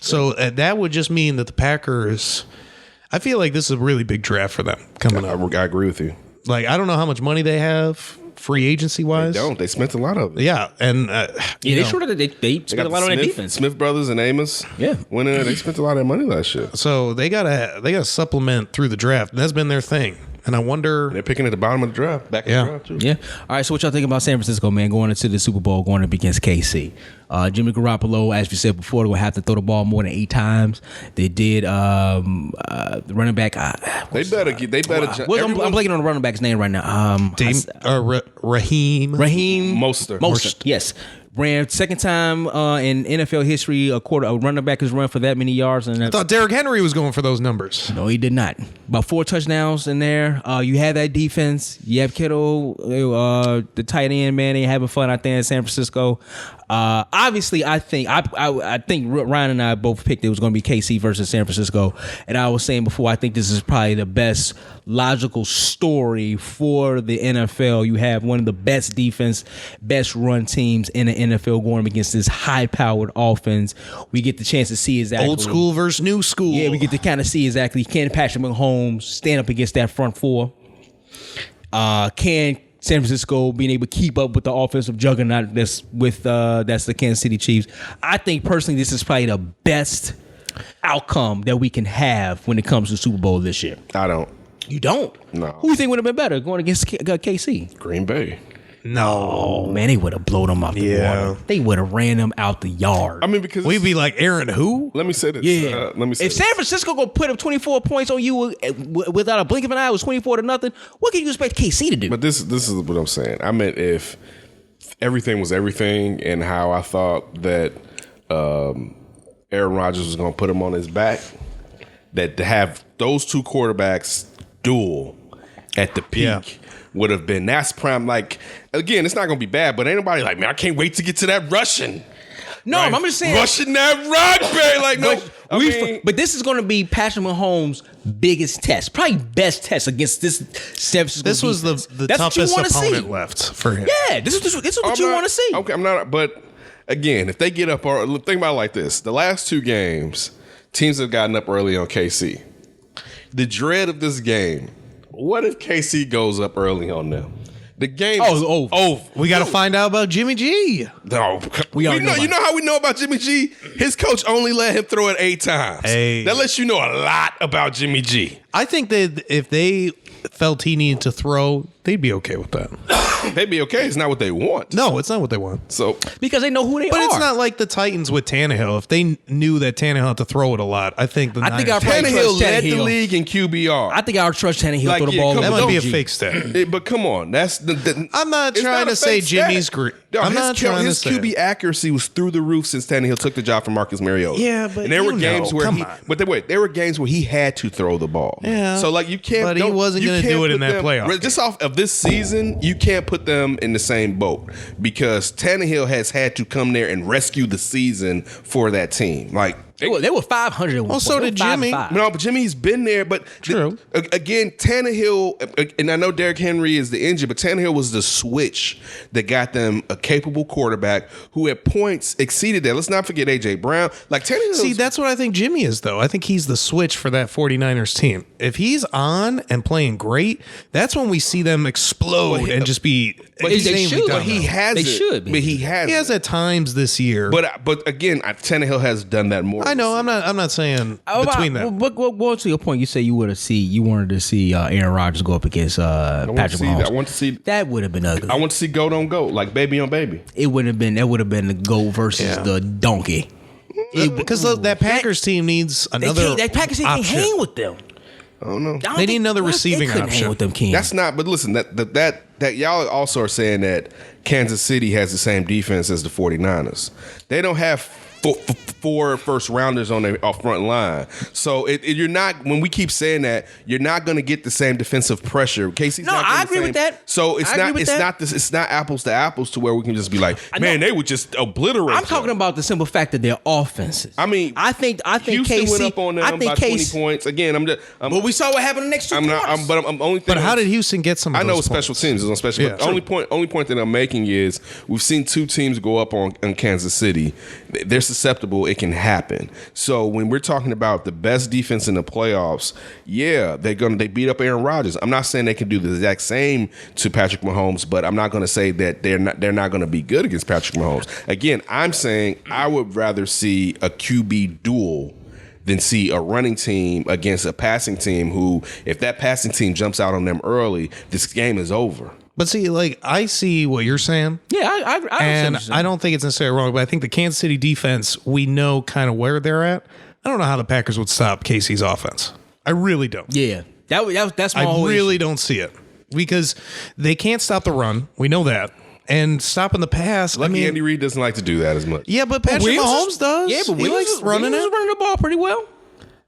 D: So that would just mean that the Packers. I feel like this is a really big draft for them coming up.
E: I agree with you.
D: Like I don't know how much money they have free agency wise.
E: They spent a lot of it.
D: Yeah, and
C: They sure that they spent a lot on their defense.
E: Smith brothers and Amos.
C: Yeah.
E: Went in. They spent a lot of money last year.
D: So they gotta supplement through the draft. And that's been their thing. And I wonder.
E: They're picking at the bottom of the draft. Back in
D: Yeah.
E: the draft too.
C: Yeah. All right. So what y'all think about San Francisco, man, going into the Super Bowl, going up against KC? Jimmy Garoppolo, as we said before, will have to throw the ball more than 8 times. They did. The running back.
E: They better get. They better.
C: I'm blanking on the running back's name right now.
D: Raheem
E: Mostert.
C: Yes. Ran second time in NFL history a running back has run for that many yards. And
D: I thought Derrick Henry was going for those numbers.
C: no, he did not. About 4 touchdowns in there. You have that defense. You have Kittle, the tight end, man. They having fun out there in San Francisco. Obviously, I think Ryan and I both picked it was going to be KC versus San Francisco. And I was saying before, I think this is probably the best logical story for the NFL. You have one of the best defense, best run teams in the NFL going against this high-powered offense. We get the chance to see exactly
D: Old school versus new school.
C: yeah, we get to kind of see exactly can Patrick Mahomes stand up against that front four. Can San Francisco being able to keep up with the offensive juggernaut that's the Kansas City Chiefs? I think personally this is probably the best outcome that we can have when it comes to Super Bowl this year.
E: I don't.
C: You don't?
E: No.
C: Who do you think would have been better going against KC?
E: Green Bay.
C: Oh man, they would have blown them out the
D: Yeah.
C: water. They would have ran them out the yard.
E: I mean, because
D: We'd be like Aaron who?
E: let me say this.
C: Yeah.
E: Let me say
C: if
E: this.
C: San Francisco gonna put up 24 points on you without a blink of an eye, it was 24-0. What can you expect KC to do?
E: But this is what I'm saying. I meant if everything was everything, and how I thought that Aaron Rodgers was going to put him on his back, that to have those 2 quarterbacks duel at the peak would have been, that's prime. Like, again, it's not going to be bad, but ain't nobody like, man, I can't wait to get to that Russian.
C: No,
E: Right?
C: I'm just saying.
E: Rushing that rock, Barry. Like, no.
C: But this is going to be Patrick Mahomes' biggest test, probably best test against this San Francisco
D: This was
C: defense.
D: the
C: That's what you
D: toughest
C: wanna
D: opponent
C: see.
D: left for him.
C: Yeah, this is what you want to see.
E: Okay, I'm not. But again, if they get up, or think about it like this: the last 2 games, teams have gotten up early on KC. The dread of this game: what if KC goes up early on them? The game is over.
D: We got to find out about Jimmy G.
E: No, we
C: already know
E: know. You
C: about
E: know how we know about Jimmy G? His coach only let him throw it 8 times.
D: Hey.
E: That lets you know a lot about Jimmy G.
D: I think that if they felt he needed to throw, they'd be okay with that.
E: They'd be okay. It's not what they want.
D: No, it's not what they want.
E: So
C: Because they know who they
D: But
C: are.
D: it's not like the Titans with Tannehill. If they knew that Tannehill had to throw it a lot, I think the
C: I think
D: Niners-
C: our probably
E: Tannehill
C: trust
E: led the
C: Tannehill.
E: league in QBR.
C: I think I would trust Tannehill
E: Like,
C: throw the
E: yeah,
C: ball.
E: come
D: that
E: on,
D: might be a
E: G.
D: fake stat.
E: But come on, that's the
D: I'm not
E: it's
D: trying
E: a
D: to say
E: fake
D: Jimmy's
E: stat.
D: great.
E: No,
D: I'm
E: his
D: not trying to
E: his
D: say
E: QB
D: it.
E: accuracy was through the roof since Tannehill took the job from Marcus Mariota.
D: Yeah, but
E: and there were
D: you
E: games
D: know,
E: where
D: come
E: he,
D: on.
E: but there were games where he had to throw the ball.
D: Yeah.
E: So like you can't.
D: But he wasn't
E: you
D: gonna
E: can't
D: do it in
E: put
D: that
E: them-
D: playoff
E: Just off of this season, you can't put them in the same boat because Tannehill has had to come there and rescue the season for that team. Like
C: They were 500.
D: Well, so did Jimmy.
E: No, but Jimmy's been there. But
D: True.
E: Again, Tannehill, and I know Derrick Henry is the engine, but Tannehill was the switch that got them a capable quarterback who at points exceeded that. Let's not forget A.J. Brown. Like Tannehill.
D: See, that's what I think Jimmy is, though. I think he's the switch for that 49ers team. If he's on and playing great, that's when we see them explode and just be insanely
C: should.
D: dominant.
E: But he has
C: They
E: it.
C: should be.
E: But he has.
D: He has
E: it.
D: at times this year.
E: But again, Tannehill has done that more.
D: I know. I'm not saying between them.
C: Well, to your point, you say you wanted to see Aaron Rodgers go up against Patrick Mahomes.
E: I want to see.
C: That would have been ugly.
E: I want to see goat on goat, like baby on baby.
C: It would have been. That would have been the goat versus the donkey.
D: Because that Packers team needs another
C: That Packers team can't
D: option.
C: hang with them.
E: I don't know.
D: They need another receiving
C: they couldn't
D: option.
C: Hang with them, King.
E: That's not. But listen, that y'all also are saying that Kansas City has the same defense as the 49ers. They don't have four first rounders on their front line. So you're not, when we keep saying that, you're not going to get the same defensive pressure. KC's not
C: I
E: getting
C: agree
E: the
C: with
E: same-
C: that.
E: So it's
C: I agree
E: not
C: with
E: it's
C: that.
E: not this it's not apples to apples to where we can just be like, man, they would just obliterate.
C: I'm talking
E: them.
C: about the simple fact that their offenses.
E: I mean,
C: I think
E: Houston
C: KC
E: went up on them
C: I think
E: by 20
C: KC,
E: points. Again,
C: But we saw what happened in the next two quarters.
E: I'm only.
D: But how did Houston get some of
E: I know
D: those
E: special
D: points?
E: teams is on special.
D: Yeah,
E: but the only point that I'm making is we've seen two teams go up on Kansas City. They're susceptible. It can happen. So when we're talking about the best defense in the playoffs, yeah, they beat up Aaron Rodgers. I'm not saying they can do the exact same to Patrick Mahomes, but I'm not going to say that they're not going to be good against Patrick Mahomes. Again, I'm saying I would rather see a QB duel than see a running team against a passing team who, if that passing team jumps out on them early, this game is over.
D: But see, like, I see what you're saying.
C: Yeah, I
D: And
C: understand.
D: I don't think it's necessarily wrong, but I think the Kansas City defense, we know kind of where they're at. I don't know how the Packers would stop KC's offense. I really don't.
C: Yeah, that's my
D: I
C: whole
D: really
C: issue.
D: don't see it because they can't stop the run. We know that. And stopping the pass, I mean,
E: Andy Reid doesn't like to do that as much.
D: yeah, but Patrick
C: Williams
D: Mahomes
C: is-
D: does.
C: Yeah, but
D: he likes running
C: Williams
D: it.
C: is running the ball pretty well.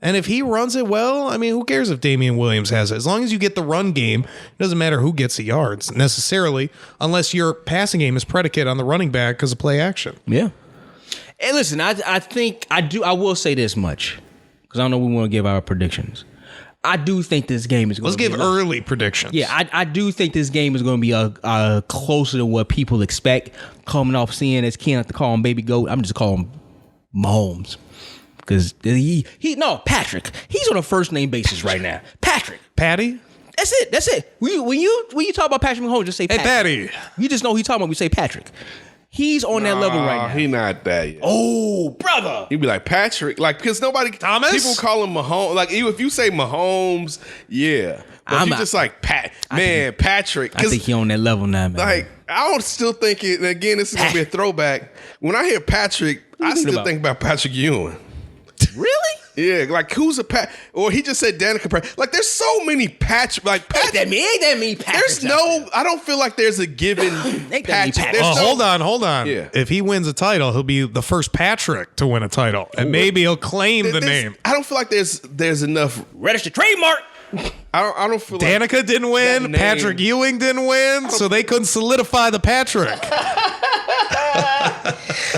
D: And if he runs it well, I mean, who cares if Damian Williams has it? As long as you get the run game, it doesn't matter who gets the yards necessarily, unless your passing game is predicated on the running back because of play action.
C: Yeah. And listen, I think I will say this much because I know we want to give our predictions. I do think this game is going
D: Let's
C: to be
D: give
C: a lot-
D: early predictions.
C: Yeah, I do think this game is going to be a closer to what people expect. Coming off seeing, as Ken like to call him Baby Goat, I'm just calling him Mahomes. Because Patrick. He's on a first name basis right now. Patrick.
D: Patty?
C: That's it. When you talk about Patrick Mahomes, just say
D: Hey,
C: Patrick.
D: Patty.
C: You just know who he's talking about. We say Patrick. He's on that level right now.
E: He not that yet.
C: Oh, brother.
E: He'd be like Patrick, like because nobody
D: Thomas?
E: people call him Mahomes. Like if you say Mahomes, yeah, but
C: I'm
E: if you
C: not-
E: just like Patrick.
C: I think he on that level now, man.
E: Like I don't still think it. Again, this is gonna be a throwback. When I hear Patrick, I
C: thinking
E: still
C: about?
E: think about Patrick Ewing.
C: really?
E: Yeah, like who's a Pat? Or he just said Danica. Like there's so many Patrick. Like Patrick.
C: Ain't that mean Patrick?
E: There's no. I don't feel like there's a given
C: Ain't that many
E: Patrick.
C: Patrick.
E: There's no-
D: Hold on.
E: Yeah.
D: If he wins a title, he'll be the first Patrick to win a title. And maybe he'll claim the
E: there's-
D: name.
E: I don't feel like there's enough.
C: Registered trademark.
E: I don't feel like
D: Danica didn't
E: that
D: win.
E: name-
D: Patrick Ewing didn't win. So they couldn't solidify the Patrick.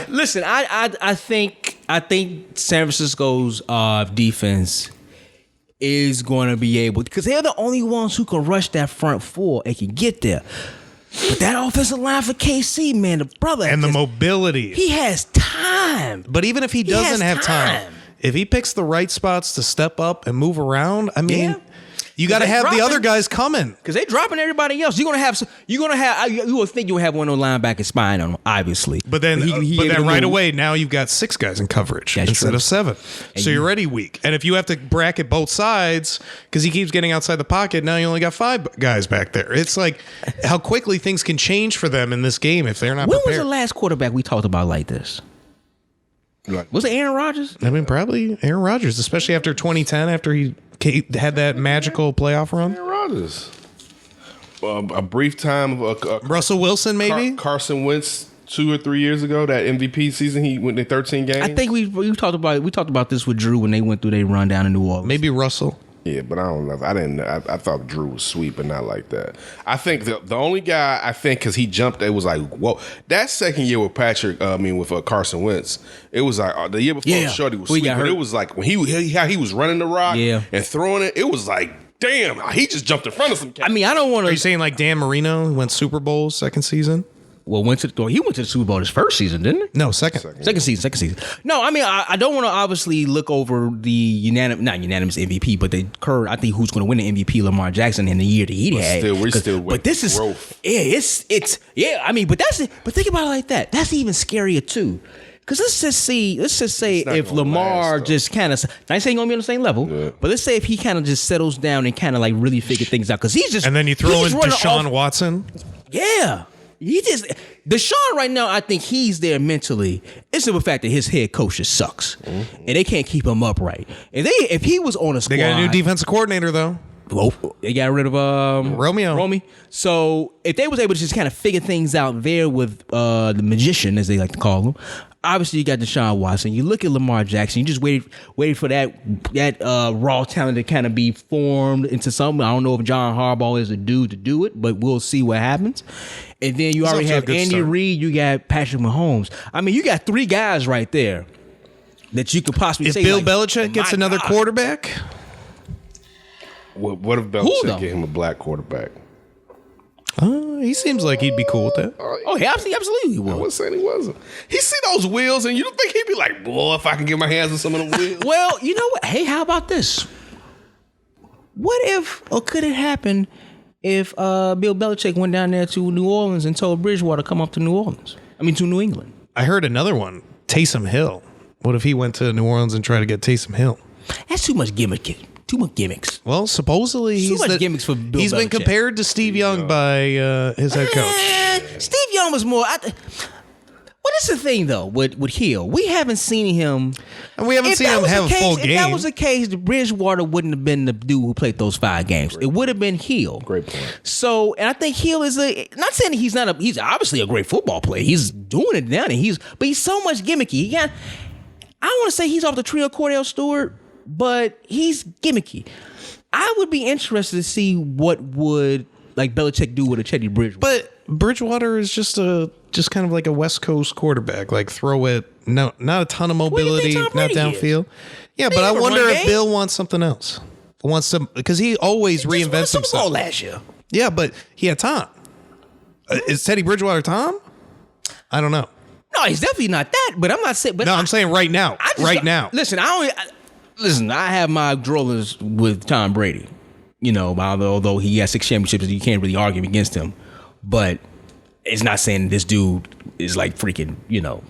C: Listen, I think San Francisco's defense is going to be able, because they're the only ones who can rush that front four and can get there. But that offensive line for KC, man, the brother
D: And the
C: just-
D: mobility.
C: he has time.
D: But even if he
C: has
D: doesn't have time,
C: time.
D: if he picks the right spots to step up and move around, I mean,
C: Yeah.
D: you got to
C: They
D: have the
C: dropping.
D: other guys coming.
C: Because they dropping everybody else. You will think you'll have one of the linebackers spying on him, obviously.
D: But then,
C: he able to
D: right
C: move.
D: away, now you've got 6 guys in coverage
C: That's
D: instead
C: true.
D: of 7. So you're already weak. And if you have to bracket both sides because he keeps getting outside the pocket, now you only got 5 guys back there. It's like how quickly things can change for them in this game if they're not
C: When was
D: prepared.
C: the last quarterback we talked about like this? Was it Aaron Rodgers?
D: I mean, probably Aaron Rodgers, especially after 2010, after he had that magical playoff run.
E: Aaron Rodgers. A brief time of
D: Russell Wilson, maybe?
E: Carson Wentz 2 or 3 years ago, that MVP season he went to 13 games.
C: I think we talked about this with Drew when they went through their run down in New Orleans.
D: Maybe Russell.
E: Yeah, but I don't know. I thought Drew was sweet, but not like that. I think the only guy because he jumped, it was like, whoa. That second year with with Carson Wentz, it was like the year before Shorty was sweet, but it was like when how he was running the rock and throwing it, it was like, damn, he just jumped in front of some cats.
C: I mean, I don't want to.
D: Are you saying like Dan Marino went Super Bowl second season?
C: Well, he went to the Super Bowl his first season, didn't he?
D: No, second
C: season. No, I mean, I don't want to obviously look over the not unanimous MVP, but I think who's going to win the MVP, Lamar Jackson, in the year that he had. But this is growth. I mean, but think about it like that. That's even scarier too. Because let's just say if Lamar just kind of, I ain't saying he's gonna be on the same level, but let's say if he kind of just settles down and kind of like really figure things out, because he's just,
D: and then you throw in Deshaun Watson.
C: Yeah. Deshaun right now, I think he's there mentally. It's the fact that his head coach just sucks, and they can't keep him upright. If he was on a squad,
D: they got a new defensive coordinator though.
C: Well, they got rid of
D: Romeo.
C: So if they was able to just kind of figure things out there with the magician, as they like to call him, obviously you got Deshaun Watson. You look at Lamar Jackson. You just waited for that raw talent to kind of be formed into something. I don't know if John Harbaugh is the dude to do it, but we'll see what happens. And then you already have Andy Reid. You got Patrick Mahomes. I mean, you got three guys right there that you could possibly say.
D: If Bill Belichick gets another quarterback.
E: What if Belichick get him a black quarterback?
D: He seems like he'd be cool with that.
C: Oh, he absolutely
E: I wasn't saying he wasn't. He see those wheels, and you don't think he'd be like, boy, if I can get my hands on some of the wheels.
C: Well, you know what? Hey, how about this? What if, or could it happen if Bill Belichick went down there to New Orleans and told Bridgewater to come up to to New England?
D: I heard another one, Taysom Hill. What if he went to New Orleans and tried to get Taysom Hill?
C: That's too much gimmick. Too much gimmicks.
D: Well, supposedly
C: he's gimmicks for Bill
D: He's been
C: Belichick.
D: compared to Steve Young by his head coach.
C: Steve Young was more. What is the thing though with Hill? We haven't seen him,
D: and we haven't seen him have a full game.
C: If that was the case, Bridgewater wouldn't have been the dude who played those 5 games. It would have been Hill.
E: Great point.
C: So, and I think Hill is not saying he's not he's obviously a great football player. He's doing it now, and but he's so much gimmicky. I don't want to say he's off the tree of Cordell Stewart, but he's gimmicky. I would be interested to see what would like Belichick do with a Teddy Bridgewater.
D: But Bridgewater is just kind of like a West Coast quarterback. Like throw it, not a ton of mobility, not downfield. Yeah, but I wonder if Bill wants something else. Because he always reinvents himself.
C: Super Bowl last year.
D: Yeah, but he had Tom. Is Teddy Bridgewater Tom? I don't know.
C: No, he's definitely not that. But I'm not saying. But
D: I'm saying right now. Now.
C: Listen, I have my drillers with Tom Brady. You know, although he has 6 championships, you can't really argue against him. But it's not saying this dude is like freaking,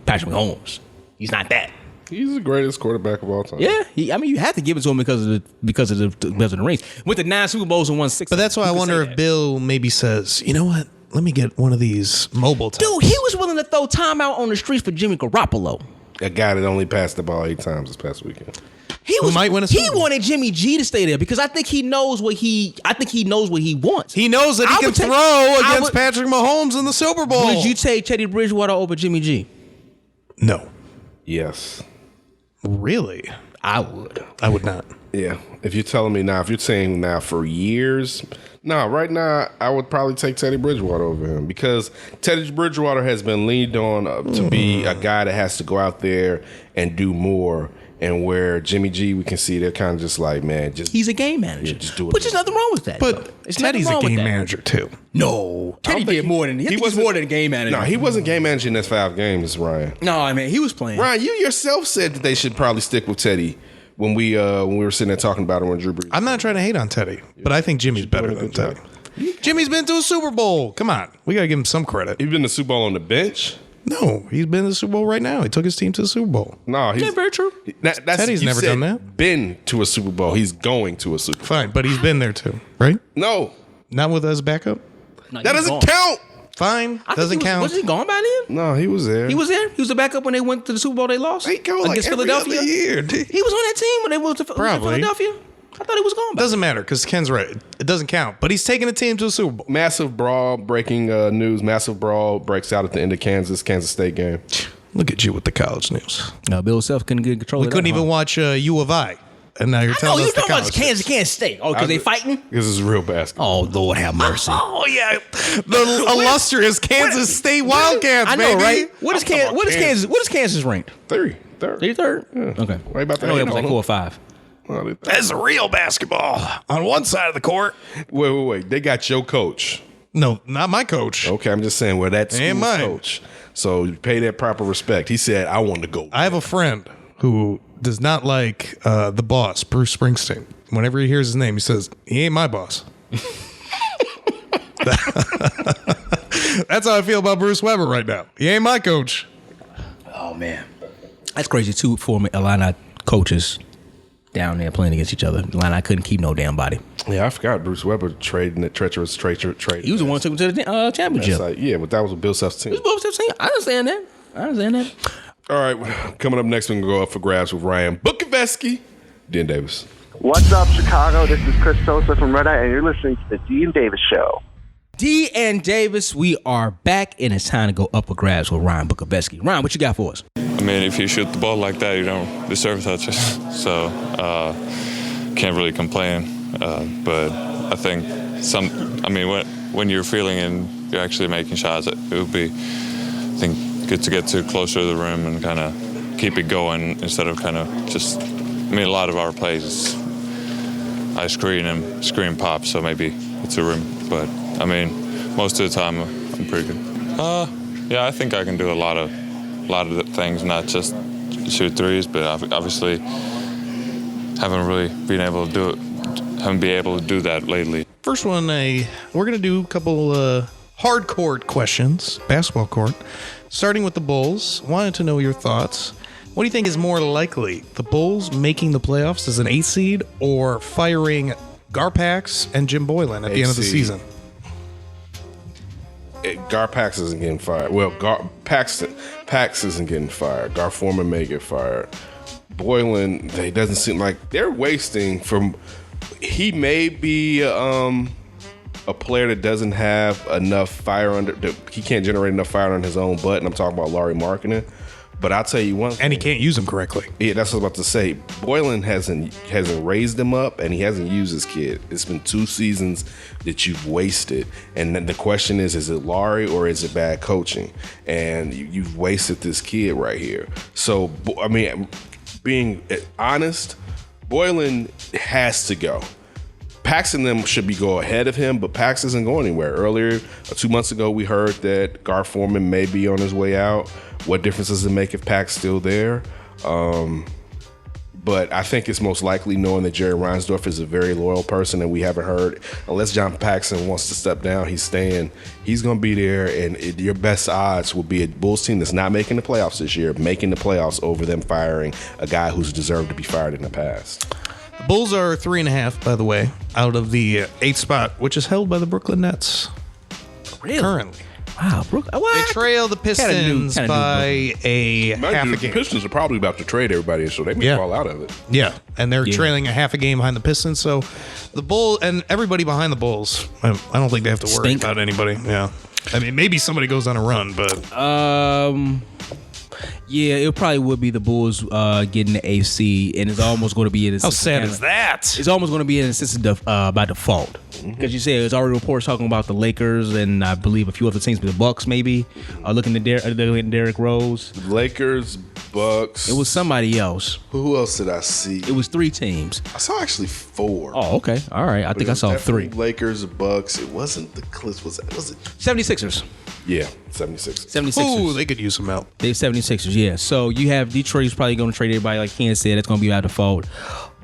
C: Patrick Mahomes. He's not that.
E: He's the greatest quarterback of all time.
C: Yeah, you have to give it to him because of the rings. Went to 9 Super Bowls and won 6.
D: But that's why I wonder if Bill maybe says, you know what? Let me get one of these mobile times.
C: Dude, he was willing to throw time out on the streets for Jimmy Garoppolo.
E: A guy that only passed the ball 8 times this past weekend.
C: He wanted Jimmy G to stay there because I think he knows what he wants.
D: He knows that he can throw against Patrick Mahomes in the Super Bowl.
C: Would you take Teddy Bridgewater over Jimmy G?
D: No.
E: Yes.
D: Really?
C: I would.
D: I would not.
E: Yeah. If you're telling me now, if you're saying now for years, right now I would probably take Teddy Bridgewater over him because Teddy Bridgewater has been leaned on to be a guy that has to go out there and do more. And where Jimmy G, we can see they're kind of just like, man,
C: he's a game manager.
E: Yeah, just do it.
C: But there's nothing wrong with that.
D: But Teddy's a game manager too.
C: No, Teddy did more than he was more than a game manager.
E: No, he wasn't game managing this 5 games, Ryan.
C: No, I mean he was playing.
E: Ryan, you yourself said that they should probably stick with Teddy when we were sitting there talking about it when Drew Brees.
D: I'm not trying to hate on Teddy, but I think Jimmy's better than Teddy. Jimmy's been to a Super Bowl. Come on, we gotta give him some credit.
E: He's been to the Super Bowl on the bench.
D: No, he's been to the Super Bowl right now. He took his team to the Super Bowl.
E: No, he's
C: very true.
D: Teddy's never done that.
E: Been to a Super Bowl. He's going to a Super Bowl.
D: Fine, but he's been there too, right?
E: No,
D: not with us backup.
C: No,
E: that doesn't count.
D: Fine, doesn't count.
C: Was he gone by then?
E: No, he was there.
C: He was there. He was the backup when they went to the Super Bowl. They lost.
E: He go like
C: against
E: every
C: Philadelphia.
E: Other year.
C: He was on that team when they went to Philadelphia. I thought he was gone.
D: Doesn't matter because Ken's right. It doesn't count. But he's taking the team to the Super Bowl.
E: Massive brawl, breaking news. Massive brawl breaks out at the end of Kansas State game.
D: Look at you with the college news.
C: No, Bill Self couldn't get control.
D: We couldn't even watch U of I and now you're telling us the
C: talking about
D: college
C: Kansas can't stay. Oh, because they fighting?
B: This is real basketball.
C: Oh, Lord have mercy.
D: Oh yeah, the illustrious Kansas State Wildcats.
C: I know,
D: baby.
C: right? What is Kansas ranked?
B: Third.
C: They third?
B: Yeah.
C: Okay.
B: Right about
C: I know
B: that.
C: it was like 4 or 5.
D: That's real basketball on one side of the court.
B: Wait. They got your coach.
D: No, not my coach.
B: Okay, I'm just saying, well, that's
D: Ain't mine.
B: coach. So you pay that proper respect. He said, I want to go.
D: I have a friend who does not like the boss, Bruce Springsteen. Whenever he hears his name, he says, he ain't my boss. That's how I feel about Bruce Weber right now. He ain't my coach.
C: Oh, man. That's crazy, too, former Illini coaches down there playing against each other. Illini couldn't keep no damn body.
B: Yeah, I forgot Bruce Weber trading that treacherous trade.
C: He was the one who took him to the championship.
B: Like, yeah, but that was a Bill Self's team.
C: It was both teams. I understand that.
B: All right, coming up next, we're going to go up for grabs with Ryan Bukoveski, Dan Davis.
H: What's up, Chicago? This is Chris Sosa from Red Eye, and you're listening to the D and Davis Show.
C: D and Davis, we are back, and it's time to go up for grabs with Ryan Bukoveski. Ryan, what you got for us?
I: I mean, if you shoot the ball like that, you don't deserve touches. So, can't really complain. But I think when you're feeling and you're actually making shots, it would be, I think, good to get closer to the rim and kind of keep it going instead of kind of just. I mean, a lot of our plays, I screen and screen pop, so maybe it's a rim. But I mean, most of the time, I'm pretty good. Yeah, I think I can do a lot of the things, not just shoot threes, but obviously haven't really been able to do it. Haven't been able to do that lately.
D: First one, we're going to do a couple hard court questions, basketball court, starting with the Bulls. Wanted to know your thoughts. What do you think is more likely, the Bulls making the playoffs as an 8 seed or firing Garpax and Jim Boylan at the end of the season?
B: Garpax isn't getting fired. Well, Pax isn't getting fired. Gar Forman may get fired. Boylan, they doesn't seem like they're wasting from. He may be a player that doesn't have enough fire under. He can't generate enough fire on his own butt. And I'm talking about Larry Markkinen. But I'll tell you one thing.
D: And he can't use him correctly.
B: Yeah, that's what I was about to say. Boylan hasn't raised him up, and he hasn't used his kid. It's been 2 seasons that you've wasted. And then the question is it Larry or is it bad coaching? And you've wasted this kid right here. So, I mean, being honest, Boylan has to go. Pax and them should go ahead of him, but Pax isn't going anywhere. Earlier, 2 months ago, we heard that Gar Forman may be on his way out. What difference does it make if Pax's still there? But I think it's most likely, knowing that Jerry Reinsdorf is a very loyal person, and we haven't heard, unless John Paxson wants to step down, he's staying. He's going to be there, and your best odds will be a Bulls team that's not making the playoffs this year, making the playoffs over them firing a guy who's deserved to be fired in the past.
D: The Bulls are 3.5, by the way, out of the 8th spot, which is held by the Brooklyn Nets.
C: Really?
D: Currently.
C: Wow, Brooklyn. What?
D: They trail the Pistons by a half a
B: The
D: game.
B: Pistons are probably about to trade everybody, so they may fall out of it.
D: Yeah, and they're trailing a half a game behind the Pistons. So the Bulls and everybody behind the Bulls, I don't think they have to worry about anybody. Yeah, I mean, maybe somebody goes on a run, but
C: yeah, it probably would be the Bulls getting the AC, and it's almost going to be in a
D: how sad is that?
C: It's almost going to be in a system by default, because you said there's already reports talking about the Lakers and I believe a few other teams, but the Bucks maybe are looking at Derrick Rose.
B: Lakers, Bucks.
C: It was somebody else.
B: Who else did I see?
C: It was 3 teams.
B: I saw actually 4.
C: Oh, okay, all right. I think I saw 3.
B: Lakers, Bucks. It wasn't the Clips. Was it?
C: 76ers.
B: Yeah, 76.
C: 76ers.
D: Ooh, they could use some help.
C: They 76ers, yeah. So you have Detroit's probably going to trade everybody, like Ken said. That's going to be by default.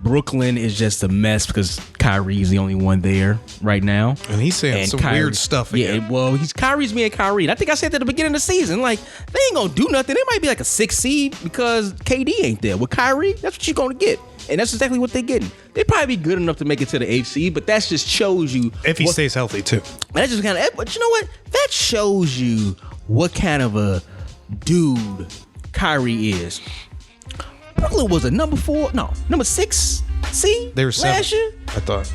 C: Brooklyn is just a mess because Kyrie is the only one there right now.
D: And he's saying some weird stuff again.
C: Yeah, well, Kyrie's being Kyrie. And I think I said that at the beginning of the season. Like, they ain't going to do nothing. They might be like a 6 seed because KD ain't there. With Kyrie, that's what you're going to get. And that's exactly what they're getting. They probably be good enough to make it to the 8th seed, but that just shows you
D: if he stays healthy too.
C: That just kind of, but you know what? That shows you what kind of a dude Kyrie is. Brooklyn was a number 6 seed
D: They were
C: last
D: 7,
C: year.
D: I thought.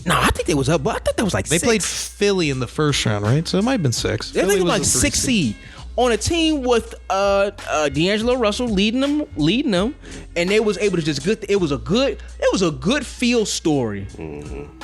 C: No, I think they was up, but I thought that was like
D: They
C: 6.
D: played Philly in the first round, right? So it might have been 6.
C: I think it was like 6 seed. on a team with D'Angelo Russell leading them, and they was able to just it was a good feel story.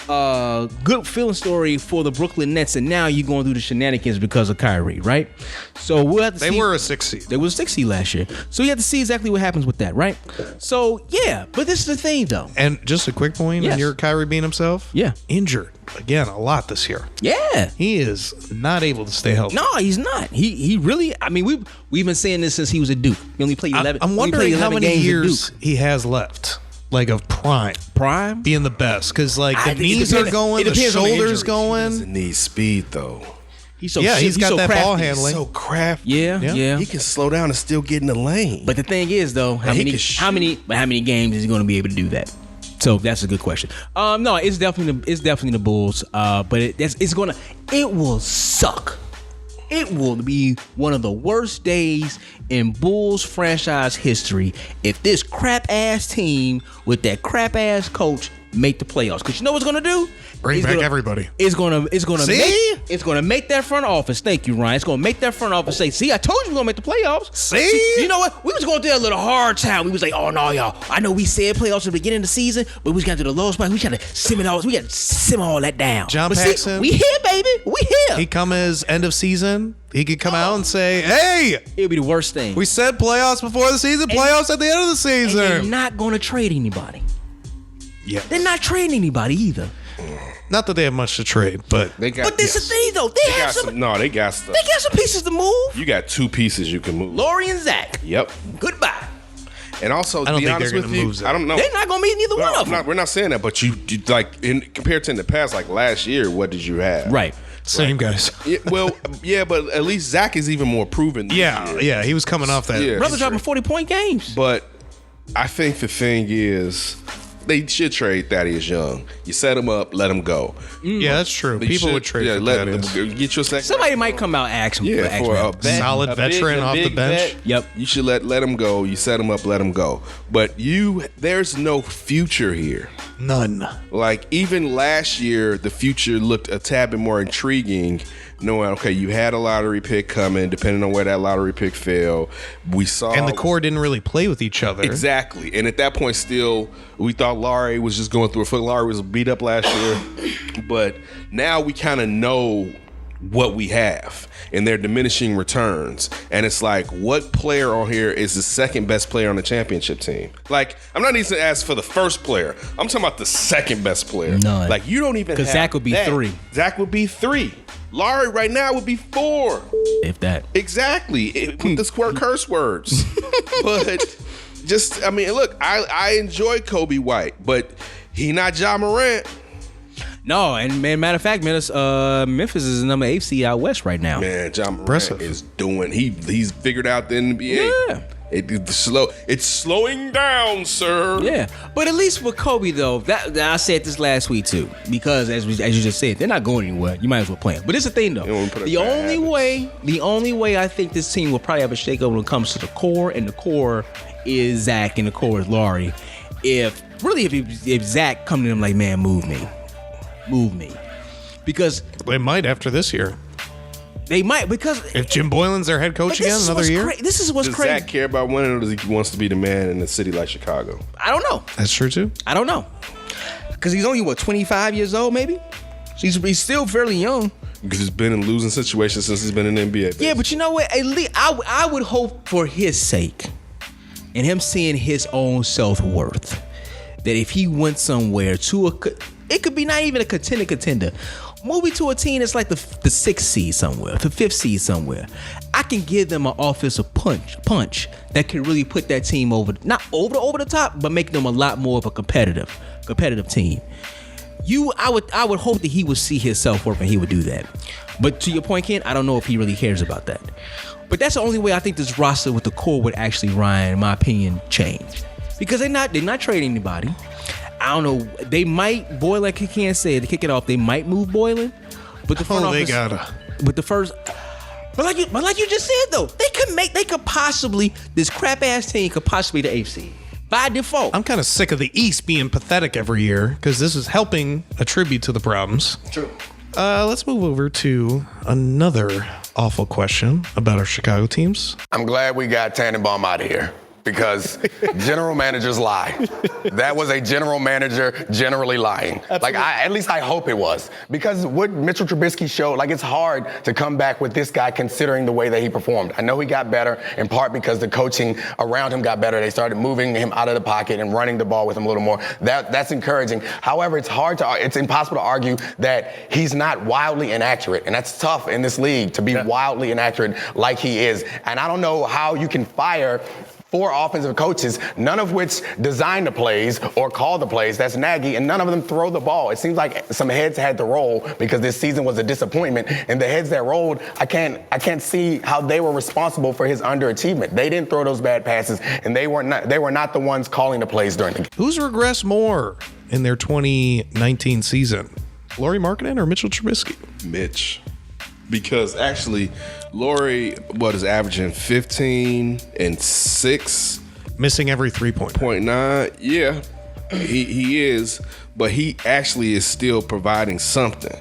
C: Good feeling story for the Brooklyn Nets, and now you're going through the shenanigans because of Kyrie, right? So we'll have to see.
D: They were a 6 seed.
C: They was a 6 seed last year. So you have to see exactly what happens with that, right? So yeah, but this is the thing though.
D: And just a quick point on your Kyrie being himself.
C: Yeah.
D: Injured again a lot this year.
C: Yeah.
D: He is not able to stay healthy.
C: No, he's not. He really. I mean, we've been saying this since he was at Duke. He only played 11.
D: I'm wondering how many
C: games
D: years he has left, like of prime being the best, because like the knees are going, the shoulders going.
E: He doesn't need speed though.
C: He's
D: he's got
C: so
D: that
C: crafty.
D: ball handling.
E: He's so crafty.
C: Yeah.
E: He can slow down and still get in the lane.
C: But the thing is, though, how many games is he going to be able to do that? So that's a good question. No, it's definitely the Bulls. But it will suck. It will be one of the worst days in Bulls franchise history if this crap ass team with that crap ass coach make the playoffs. Because you know what's going to do?
D: Bring back everybody.
C: It's gonna make that front office. Thank you, Ryan. It's gonna make that front office say, "See, I told you we're gonna make the playoffs."
D: See,
C: you know what? We was going through a little hard time. We was like, "Oh no, y'all! I know we said playoffs at the beginning of the season, but we got to the lowest point. We got to simmer all that down."
D: John
C: but
D: Paxson,
C: we here, baby. We here.
D: He come as end of season. He could come out and say, "Hey,
C: it'll be the worst thing.
D: We said playoffs before the season. Playoffs at the end of the season."
C: And they're not gonna trade anybody.
D: Yeah,
C: they're not trading anybody either.
D: Not that they have much to trade, but
C: this is the thing though. They got some.
E: No, they got stuff.
C: They got some pieces to move.
E: You got 2 pieces you can move.
C: Laurie and Zach.
E: Yep.
C: Goodbye.
E: And also,
D: I don't
E: to be
D: think
E: honest
D: they're
E: with
D: gonna
E: you,
D: move Zach.
E: I don't know.
C: They're not gonna meet neither one of them.
E: We're not saying that, but you like compared to in the past, like last year, what did you have?
C: Right.
D: Same guys.
E: Yeah, but at least Zach is even more proven.
D: Yeah, he was coming off that.
E: Yeah.
C: Brother dropping 40-point games.
E: But I think the thing is, they should trade Thaddeus Young. You set him up, let him go.
D: Yeah, that's true. People would trade for Thaddeus.
E: Get your second.
C: Somebody might come out and ask him.
E: For a
D: solid veteran off the bench.
C: Yep.
E: You should let him go. You set him up, let him go. But there's no future here.
D: None.
E: Like even last year, the future looked a tad bit more intriguing. Knowing, okay, you had a lottery pick coming, depending on where that lottery pick fell. We saw,
D: and the core didn't really play with each other.
E: Exactly. And at that point, still, we thought Laurie was just going through a foot. Laurie was beat up last year, but now we kind of know what we have, and they're diminishing returns. And it's like, what player on here is the second best player on the championship team? Like, I'm not even asking for the first player. I'm talking about the second best player.
C: None.
E: Like, you don't even have
C: because Zach would be
E: that.
C: 3.
E: Zach would be 3. Laurie right now would be 4.
C: If that.
E: Exactly. With the curse words. But just, I mean, look, I enjoy Kobe White, but he not Ja Morant.
C: No, and matter of fact, Memphis is the number 8 seed out west right now.
E: Man, Ja Morant is doing. He's figured out the NBA. Yeah. It's slowing down, sir.
C: Yeah, but at least with Kobe though, that I said this last week too, because as you just said, they're not going anywhere. You might as well play them. But it's the thing though. The only way I think this team will probably have a shakeup when it comes to the core, and the core is Zach, and the core is Laurie. If Zach come to them like, man, move me, because
D: they might after this year.
C: They might, because
D: if Jim Boylan's their head coach again another year.
C: This is what's crazy.
E: Does Zach care about winning, or does he wants to be the man in a city like Chicago?
C: I don't know.
D: That's true too.
C: I don't know, because he's only 25 years old, maybe. He's still fairly young.
E: Because he's been in losing situations since he's been in the NBA. Basically.
C: Yeah, but you know what? At least I would hope for his sake, and him seeing his own self-worth, that if he went somewhere it could be not even a contender. Moving to a team that's like the 6th seed somewhere, the 5th seed somewhere, I can give them an offensive punch that can really put that team over the top, but make them a lot more of a competitive team. I would hope that he would see his self-worth and he would do that. But to your point, Ken, I don't know if he really cares about that. But that's the only way I think this roster with the core would actually, Ryan, in my opinion, change. Because they're not trading anybody. I don't know. They might, Boylan, like he can't say to kick it off, they might move Boylan. But the front office,
D: they gotta.
C: But the first, but like you just said though, this crap ass team could possibly be the 8th seed by default.
D: I'm kind of sick of the East being pathetic every year, because this is helping attribute to the problems.
C: True.
D: Let's move over to another awful question about our Chicago teams.
J: I'm glad we got Tannenbaum out of here because general managers lie. That was a general manager generally lying. Absolutely. Like, at least I hope it was. Because what Mitchell Trubisky showed, like, it's hard to come back with this guy considering the way that he performed. I know he got better in part because the coaching around him got better. They started moving him out of the pocket and running the ball with him a little more. That's encouraging. However, it's impossible to argue that he's not wildly inaccurate. And that's tough in this league to be wildly inaccurate like he is. And I don't know how you can fire 4 offensive coaches, none of which design the plays or call the plays. That's Nagy, and none of them throw the ball. It seems like some heads had to roll because this season was a disappointment. And the heads that rolled, I can't see how they were responsible for his underachievement. They didn't throw those bad passes, and they were not the ones calling the plays during the game.
D: Who's regressed more in their 2019 season? Lauri Markkanen or Mitchell Trubisky?
E: Mitch. Because actually, Lauri, is averaging 15 and 6.
D: Missing every 3-point.
E: 0.9. Yeah, he is. But he actually is still providing something.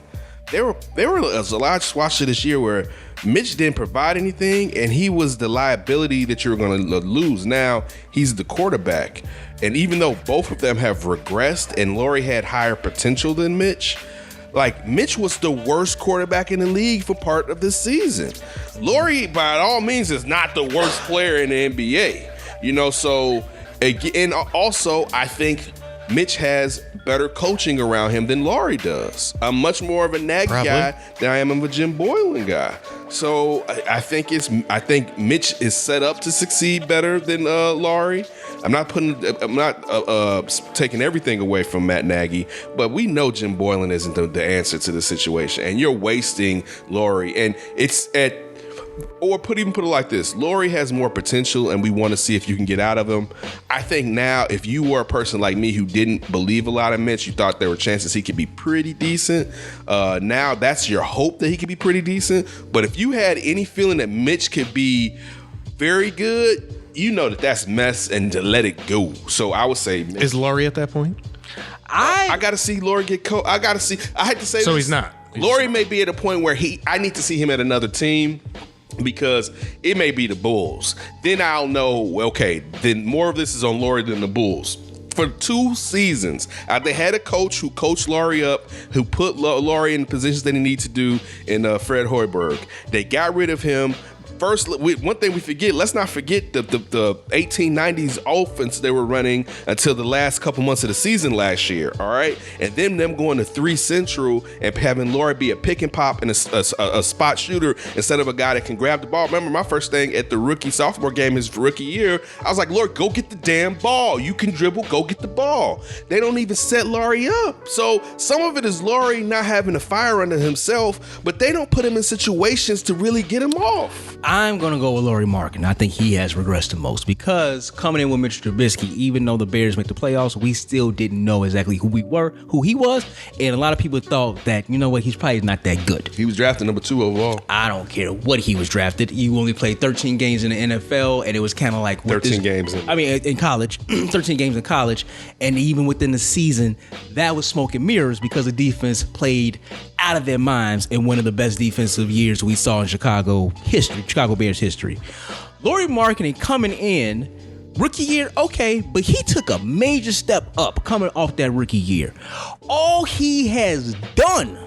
E: There were a lot watched it this year where Mitch didn't provide anything, and he was the liability that you were going to lose. Now, he's the quarterback. And even though both of them have regressed and Lauri had higher potential than Mitch, like, Mitch was the worst quarterback in the league for part of this season. Lauri, by all means, is not the worst player in the NBA. So, and also, I think Mitch has better coaching around him than Lauri does. I'm much more of a Nagy guy than I am of a Jim Boylan guy. So I think Mitch is set up to succeed better than Lauri. I'm not taking everything away from Matt Nagy, but we know Jim Boylan isn't the answer to the situation, and you're wasting Lauri. And put it like this: Lauri has more potential, and we want to see if you can get out of him. I think now, if you were a person like me who didn't believe a lot of Mitch, you thought there were chances he could be pretty decent. Now that's your hope that he could be pretty decent. But if you had any feeling that Mitch could be very good, you know that's mess and to let it go. So I would say, Mitch.
D: Is Lauri at that point?
E: I got to see Lauri get coached. I got to see. I had to say.
D: So
E: this.
D: he's not.
E: Lauri may be at a point where I need to see him at another team. Because it may be the Bulls. Then I'll know, okay, then more of this is on Lauri than the Bulls. For 2 seasons, they had a coach who coached Lauri up, who put Lauri in positions that he needed to do in Fred Hoiberg. They got rid of him. First, one thing we forget, let's not forget the 1890s offense they were running until the last couple months of the season last year, all right? And then them going to 3 Central and having Lauri be a pick and pop and a spot shooter instead of a guy that can grab the ball. Remember, my first thing at the sophomore game his rookie year, I was like, Lauri, go get the damn ball. You can dribble, go get the ball. They don't even set Lauri up. So some of it is Lauri not having a fire under himself, but they don't put him in situations to really get him off.
C: I'm going to go with Lauri Markkanen. I think he has regressed the most because coming in with Mitchell Trubisky, even though the Bears make the playoffs, we still didn't know exactly who he was. And a lot of people thought that, you know what, he's probably not that good.
E: He was drafted number 2 overall.
C: I don't care what he was drafted. He only played 13 games in the NFL, and it was kind of like...
E: 13 games.
C: In college. 13 games in college. And even within the season, that was smoke and mirrors because the defense played out of their minds in one of the best defensive years we saw in Chicago Bears history. Lauri Markkanen coming in, rookie year, okay, but he took a major step up coming off that rookie year. All he has done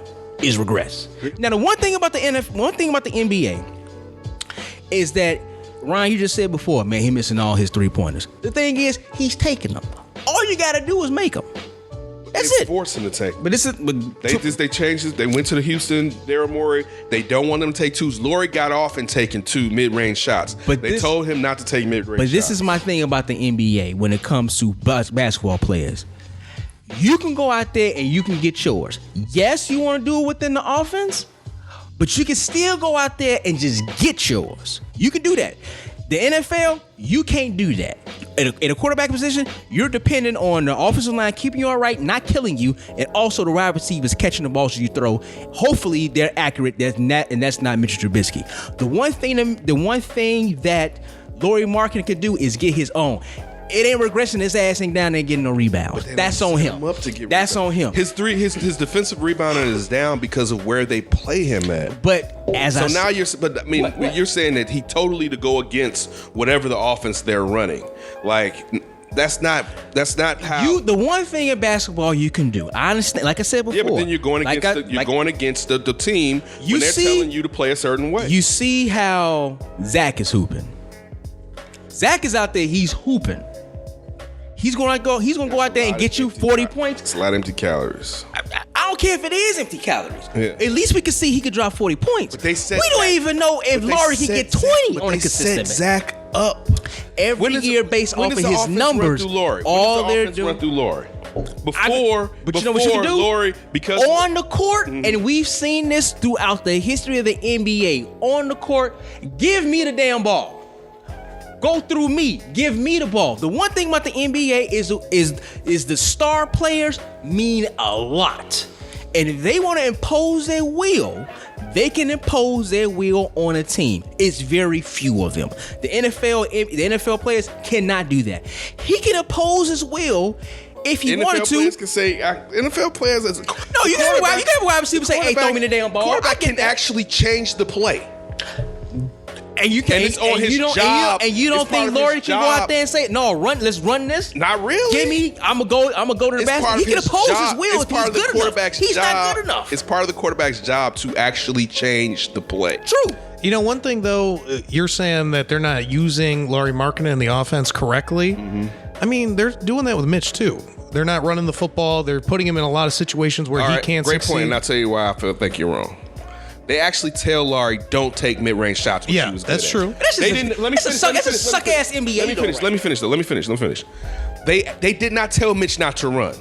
C: is regress. Now, the one thing about the NBA is that, Ryan, you just said before, man, he missing all his 3-pointers. The thing is, he's taking them. All you got to do is make them. That's it.
E: Force him to take.
C: But this is
E: they changed it. They went to the Houston, Daryl Morey. They don't want them to take 2s. Lauri got off and taken 2 mid-range shots. But they told him not to take mid-range shots.
C: But this is my thing about the NBA when it comes to basketball players. You can go out there and you can get yours. Yes, you want to do it within the offense, but you can still go out there and just get yours. You can do that. The NFL, you can't do that. In a quarterback position, you're dependent on the offensive line keeping you all right, not killing you, and also the wide receivers catching the balls you throw. Hopefully, they're accurate. That's not Mitchell Trubisky. The one thing that Lauri Markkanen could do is get his own. it ain't regression. His ass ain't down there getting no rebounds. That's on him. That's on him.
E: His defensive rebounding is down because of where they play him at.
C: But
E: you're saying that he totally to go against whatever the offense they're running. Like that's not how
C: the one thing in basketball you can do. I understand, like I said before.
E: Yeah, but then you're going against the team when they're telling you to play a certain way.
C: You see how Zach is hooping. Zach is out there. He's hooping. He's gonna go out there and get you 40 points.
E: It's a lot of empty calories.
C: I don't care if it is empty calories.
E: Yeah.
C: At least we can see he could drop 40 points.
E: But they said
C: we don't even know if Laurie can get 20 on a consistent
E: basis. Zach up
C: every year based off of his numbers.
E: All they're doing run through Laurie. Before
C: you know what you can do?
E: Laurie, because
C: on the court, and we've seen this throughout the history of the NBA. On the court, give me the damn ball. Go through me. Give me the ball. The one thing about the NBA is the star players mean a lot. And if they want to impose their will, they can impose their will on a team. It's very few of them. The NFL players cannot do that. He can impose his will if he wanted to.
E: Players can say NFL players. You
C: can have wide receivers say, "Hey, throw me the damn ball."
E: Quarterback can actually change the play.
C: And you can,
E: it's on his job.
C: And you don't think Laurie can go out there and say, "No, let's run this."
E: Not really.
C: Give me. I'm gonna go to the basket. He can oppose his will if he's good enough. He's not good enough.
E: It's part of the quarterback's job to actually change the play.
C: True.
D: You know, one thing though, you're saying that they're not using Laurie Markkinen in the offense correctly. Mm-hmm. I mean, they're doing that with Mitch too. They're not running the football. They're putting him in a lot of situations where he can't succeed.
E: Great point, and I'll tell you why I think you're wrong. They actually tell Laurie, don't take mid-range shots.
D: Yeah, that's true.
C: That's a suck-ass NBA.
E: Let me finish. They did not tell Mitch not to run.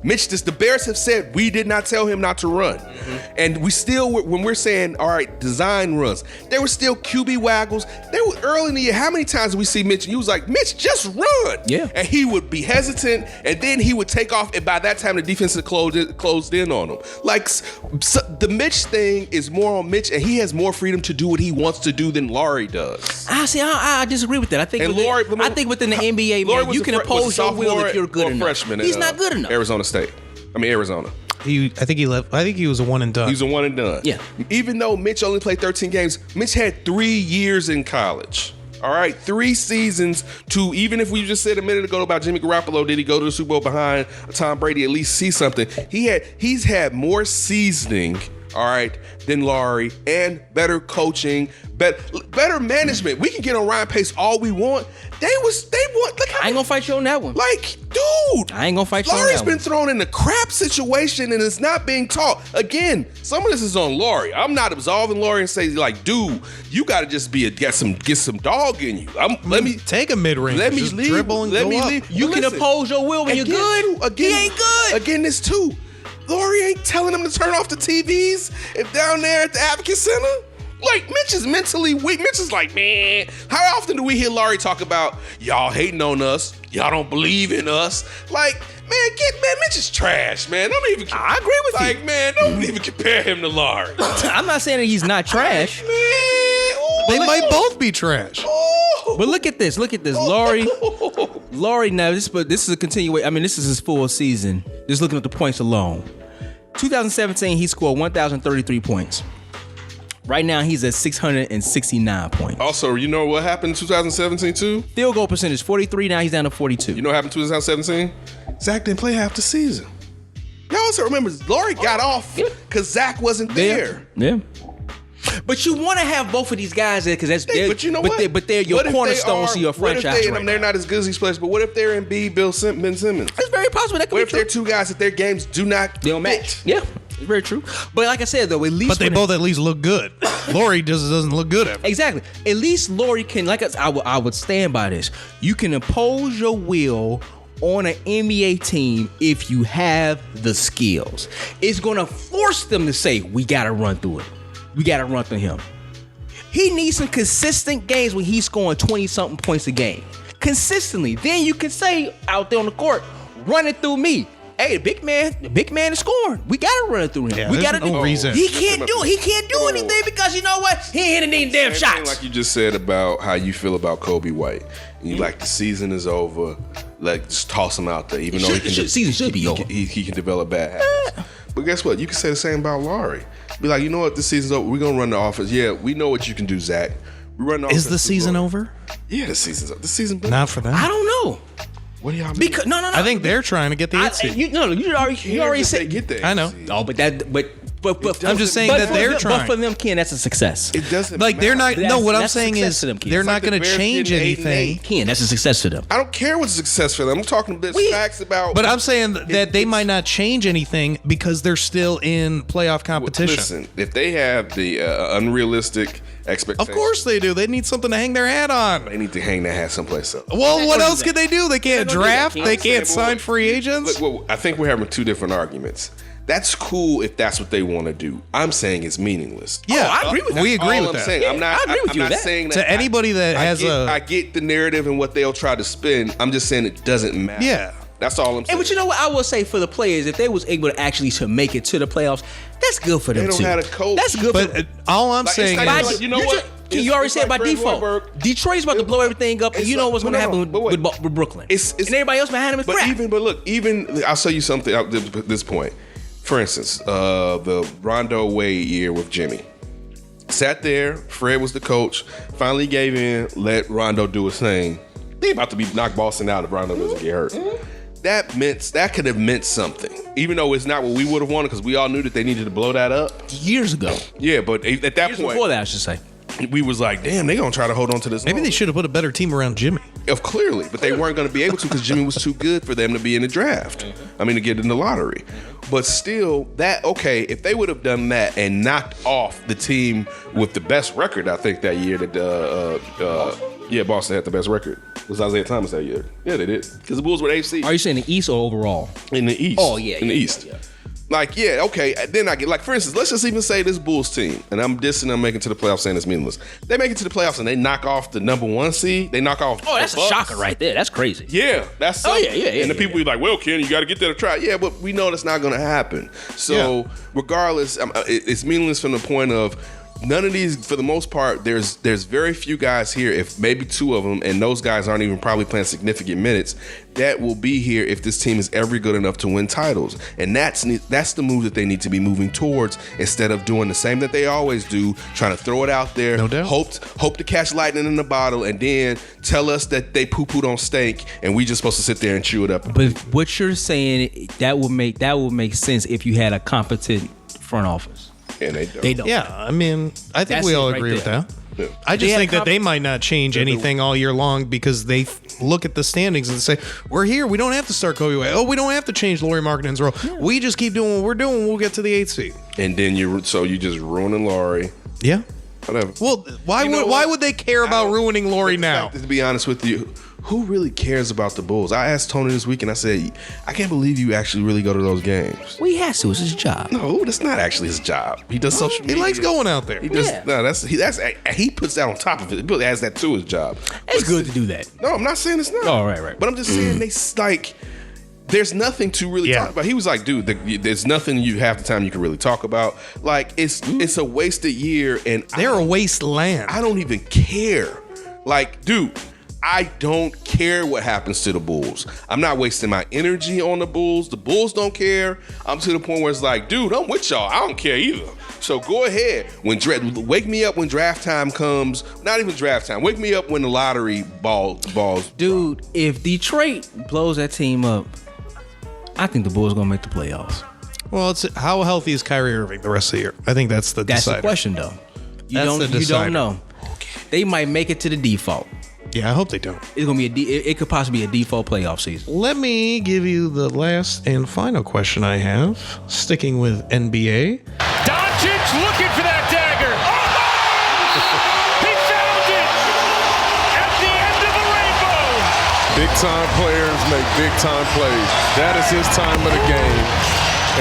E: The Bears have said we did not tell him not to run. Mm-hmm. And we still, when we're saying, all right, design runs, there were still QB waggles. There was early in the year, how many times did we see Mitch? And he was like, Mitch, just run.
C: Yeah.
E: And he would be hesitant, and then he would take off, and by that time, the defense had closed in on him. Like, so the Mitch thing is more on Mitch, and he has more freedom to do what he wants to do than Laurie does.
C: I disagree with that. I think within the NBA, man, you can impose your will if you're good enough. He's not good enough.
E: Arizona.
D: I think he left. I think he was a one and done.
E: He was a one and done.
C: Yeah.
E: Even though Mitch only played 13 games, Mitch had 3 years in college. All right, 3 seasons to, even if we just said a minute ago about Jimmy Garoppolo, did he go to the Super Bowl behind Tom Brady, at least see something? He's had more seasoning, all right, than Laurie, and better coaching, better management. We can get on Ryan Pace all we want. They want. Look,
C: I ain't gonna fight you on that one.
E: Like, dude,
C: I ain't gonna fight you on that one.
E: Laurie's been thrown in a crap situation and it's not being taught. Again, some of this is on Laurie. I'm not absolving Laurie and say like, dude, you got to just get some dog in you. Let me
D: take a mid range.
E: Let me leave.
D: Dribble and
E: let
D: go
E: me
D: up.
E: leave.
C: You can oppose your will when you're good. He ain't good.
E: Again, this too. Laurie ain't telling them to turn off the TVs if down there at the Advocate Center. Like, Mitch is mentally weak. Mitch is like, man, how often do we hear Laurie talk about y'all hating on us? Y'all don't believe in us. Like, man, Mitch is trash, man.
C: I agree with you.
E: Like, man, don't even compare him to Laurie.
C: I'm not saying that he's not trash.
D: They might both be trash.
C: But look at this. Laurie, now this is a continuation. I mean, this is his full season. Just looking at the points alone. 2017, he scored 1,033 points. Right now, he's at 669 points.
E: Also, you know what happened in 2017 too?
C: Field goal percentage 43. Now he's down to 42.
E: You know what happened in 2017? Zach didn't play half the season. Y'all also remember Laurie got off because Zach wasn't there.
C: Yeah. But you want to have both of these guys there because that's.
E: But you know what?
C: But they're your cornerstones to your franchise.
E: They're not as good as these players. But what if they're in Ben Simmons?
C: It's very possible that could be true.
E: What if they're two guys that their games do not
C: match? Yeah, it's very true. But like I said, though, at least.
D: But they both at least look good. Laurie just doesn't look good at it.
C: Exactly. At least Laurie can. I would stand by this. You can impose your will on an NBA team if you have the skills. It's going to force them to say, we got to run through it. We got to run through him. He needs some consistent games when he's scoring 20-something points a game. Consistently. Then you can say out there on the court, run it through me. Hey, the big man is scoring. We gotta run it through him.
D: Yeah,
C: we
D: there's
C: gotta
D: no reason.
C: He can't do anything because you know what? He ain't hitting any damn
B: Same thing
C: shots.
B: like you just said about how you feel about Kobe White. And you like the season is over. Like just toss him out there, even though
C: season should be over.
B: He can develop bad habits. But guess what? You can say the same about Laurie. Be like, you know what? This season's over. We're gonna run the offense. Yeah, we know what you can do, Zach. We run the
D: Is
B: offense
D: the season
B: Laurie.
D: over?
B: Yeah, the season's over. The season.
D: Not for them.
C: I don't know.
B: What do y'all mean?
C: Because no.
D: I think they're trying to get the 8th seed.
C: You already said.
B: get there.
D: I know.
C: Oh, but
D: I'm just saying that they're trying.
C: But for them, Ken, that's a success.
B: It doesn't
D: Like they're not.
C: That's-
D: No, what I'm
C: that's
D: saying
C: success
D: is
C: to them, Keith.
D: they're
C: It's
D: not
B: like the
D: going to
B: Bears
D: change
B: getting 8 and
D: anything.
B: 8.
C: Ken, that's a success to them.
B: I don't care what's a success for them. I'm talking about facts about.
D: But I'm saying that they might not change anything because they're still in playoff competition.
B: Listen, if they have the unrealistic expectations,
D: Of course they do. They need something to hang their hat on.
B: they need to hang their hat someplace else.
D: Well, what else can they do? They can't
C: They're gonna do that,
D: draft.
C: Keith.
D: They can't
B: Saying, well,
D: sign free agents.
B: Look, well, I think we're having two different arguments. That's cool if that's what they want to do. I'm saying it's meaningless.
D: Yeah,
C: I agree with that.
D: We agree
B: All
D: with
B: I'm
D: that.
B: saying. I'm not.
C: I agree with
B: I'm
C: you
B: not
C: with that.
B: saying that
D: To anybody that has
B: I get the narrative and what they'll try to spin. I'm just saying it doesn't matter.
D: Yeah.
B: That's all I'm
C: And
B: saying.
C: but you know what? I will say for the players, if they was able to actually to make it to the playoffs, that's good for them
B: They don't
C: too.
B: have a coach.
C: That's good.
D: But
C: for
D: all I'm
B: Like,
D: saying
B: it's not
D: is,
B: like, you know what?
C: You already said by
B: Fred
C: default.
B: Warburg.
C: Detroit's about to blow everything up, and
B: It's
C: you know
B: like-
C: what's going to
B: no,
C: happen
B: but wait.
C: with Brooklyn.
B: It's-
C: and everybody else behind him is crap.
B: Even I'll tell you something at this point. For instance, the Rondo Wade year with Jimmy. Sat there, Fred was the coach, finally gave in, let Rondo do his thing. They about to be knock Boston out if Rondo doesn't get hurt. That could have meant something. Even though it's not what we would have wanted, because we all knew that they needed to blow that up.
C: Years ago.
B: Yeah, but at that
C: Years
B: point,
C: before that, I should say.
B: we was like, damn, they gonna try to hold on to this.
D: maybe they
B: moment.
D: should have put a better team around Jimmy.
B: Clearly, but they weren't going to be able to because Jimmy was too good for them to be in the draft. I mean, to get in the lottery. But still, if they would have done that and knocked off the team with the best record, I think that year that Boston had the best record. It was Isaiah Thomas that year. Yeah, they did because the Bulls were AFC
C: Are you saying the East or overall?
B: in the East.
C: Oh, yeah,
B: in the
C: yeah,
B: East.
C: yeah.
B: Like, yeah, okay. Then I get, like, for instance, let's just even say this Bulls team, and I'm dissing them making to the playoffs saying it's meaningless. They make it to the playoffs and they knock off the number 1 seed. They knock off.
C: Oh, that's
B: the
C: a
B: Bucks.
C: shocker right there. That's crazy.
B: Yeah, that's something.
C: yeah.
B: And the people be like, well, Ken, you got to get there to try. Yeah, but we know that's not going to happen. So regardless, it's meaningless from the point of none of these, for the most part, there's very few guys here, if maybe 2 of them, and those guys aren't even probably playing significant minutes, that will be here if this team is ever good enough to win titles. And that's the move that they need to be moving towards instead of doing the same that they always do, trying to throw it out there,
D: No doubt.
B: hope to catch lightning in the bottle, and then tell us that they poo-pooed on steak, and we just supposed to sit there and chew it up.
C: But what you're saying, that would make sense if you had a competent front office.
B: And they don't.
C: They don't.
D: Yeah, I mean, I think
C: That's
D: we all
C: it right
D: agree with
C: there.
D: that.
B: Yeah.
D: I just
C: They had
D: think that they might not change anything all year long because they look at the standings and say, we're here. We don't have to start Kobe White. Oh, we don't have to change Lauri Markkanen's role. Yeah. We just keep doing what we're doing. We'll get to the 8th seed.
B: And then you just ruining Laurie.
D: Yeah.
B: Whatever.
D: Well, why would they care about ruining Laurie now?
B: To be honest with you, who really cares about the Bulls? I asked Tony this week and I said, I can't believe you actually really go to those games.
C: Well, he has to. It's his job.
B: No, that's not actually his job. He does social media.
D: He likes going out there.
B: He does.
C: Yeah.
B: No, he puts that on top of it. He adds that to his job.
C: It's good to do that.
B: No, I'm not saying it's not.
C: Oh, right.
B: But I'm just saying there's nothing to really talk about. He was like, dude, there's nothing you half the time you can really talk about. Like, it's a wasted year, and
D: They're a wasteland.
B: I don't even care. Like, dude, I don't care what happens to the Bulls. I'm not wasting my energy on the Bulls. The Bulls don't care. I'm to the point where it's like, dude, I'm with y'all. I don't care either. So go ahead. Wake me up when draft time comes. Not even draft time. Wake me up when the lottery balls.
C: Dude, if Detroit blows that team up, I think the Bulls gonna make the playoffs.
D: Well, it's how healthy is Kyrie Irving the rest of the year? I think that's the
C: That's
D: decider.
C: the question, though. You
D: That's
C: don't.
D: the
C: You
D: decider.
C: don't know. They might make it to the default.
D: Yeah, I hope they don't.
C: It's gonna be it could possibly be a default playoff season.
D: Let me give you the last and final question I have. Sticking with NBA.
A: Doncic looking for that dagger. He found it at the end of the rainbow.
G: Big time players make big time plays. That is his time of the game.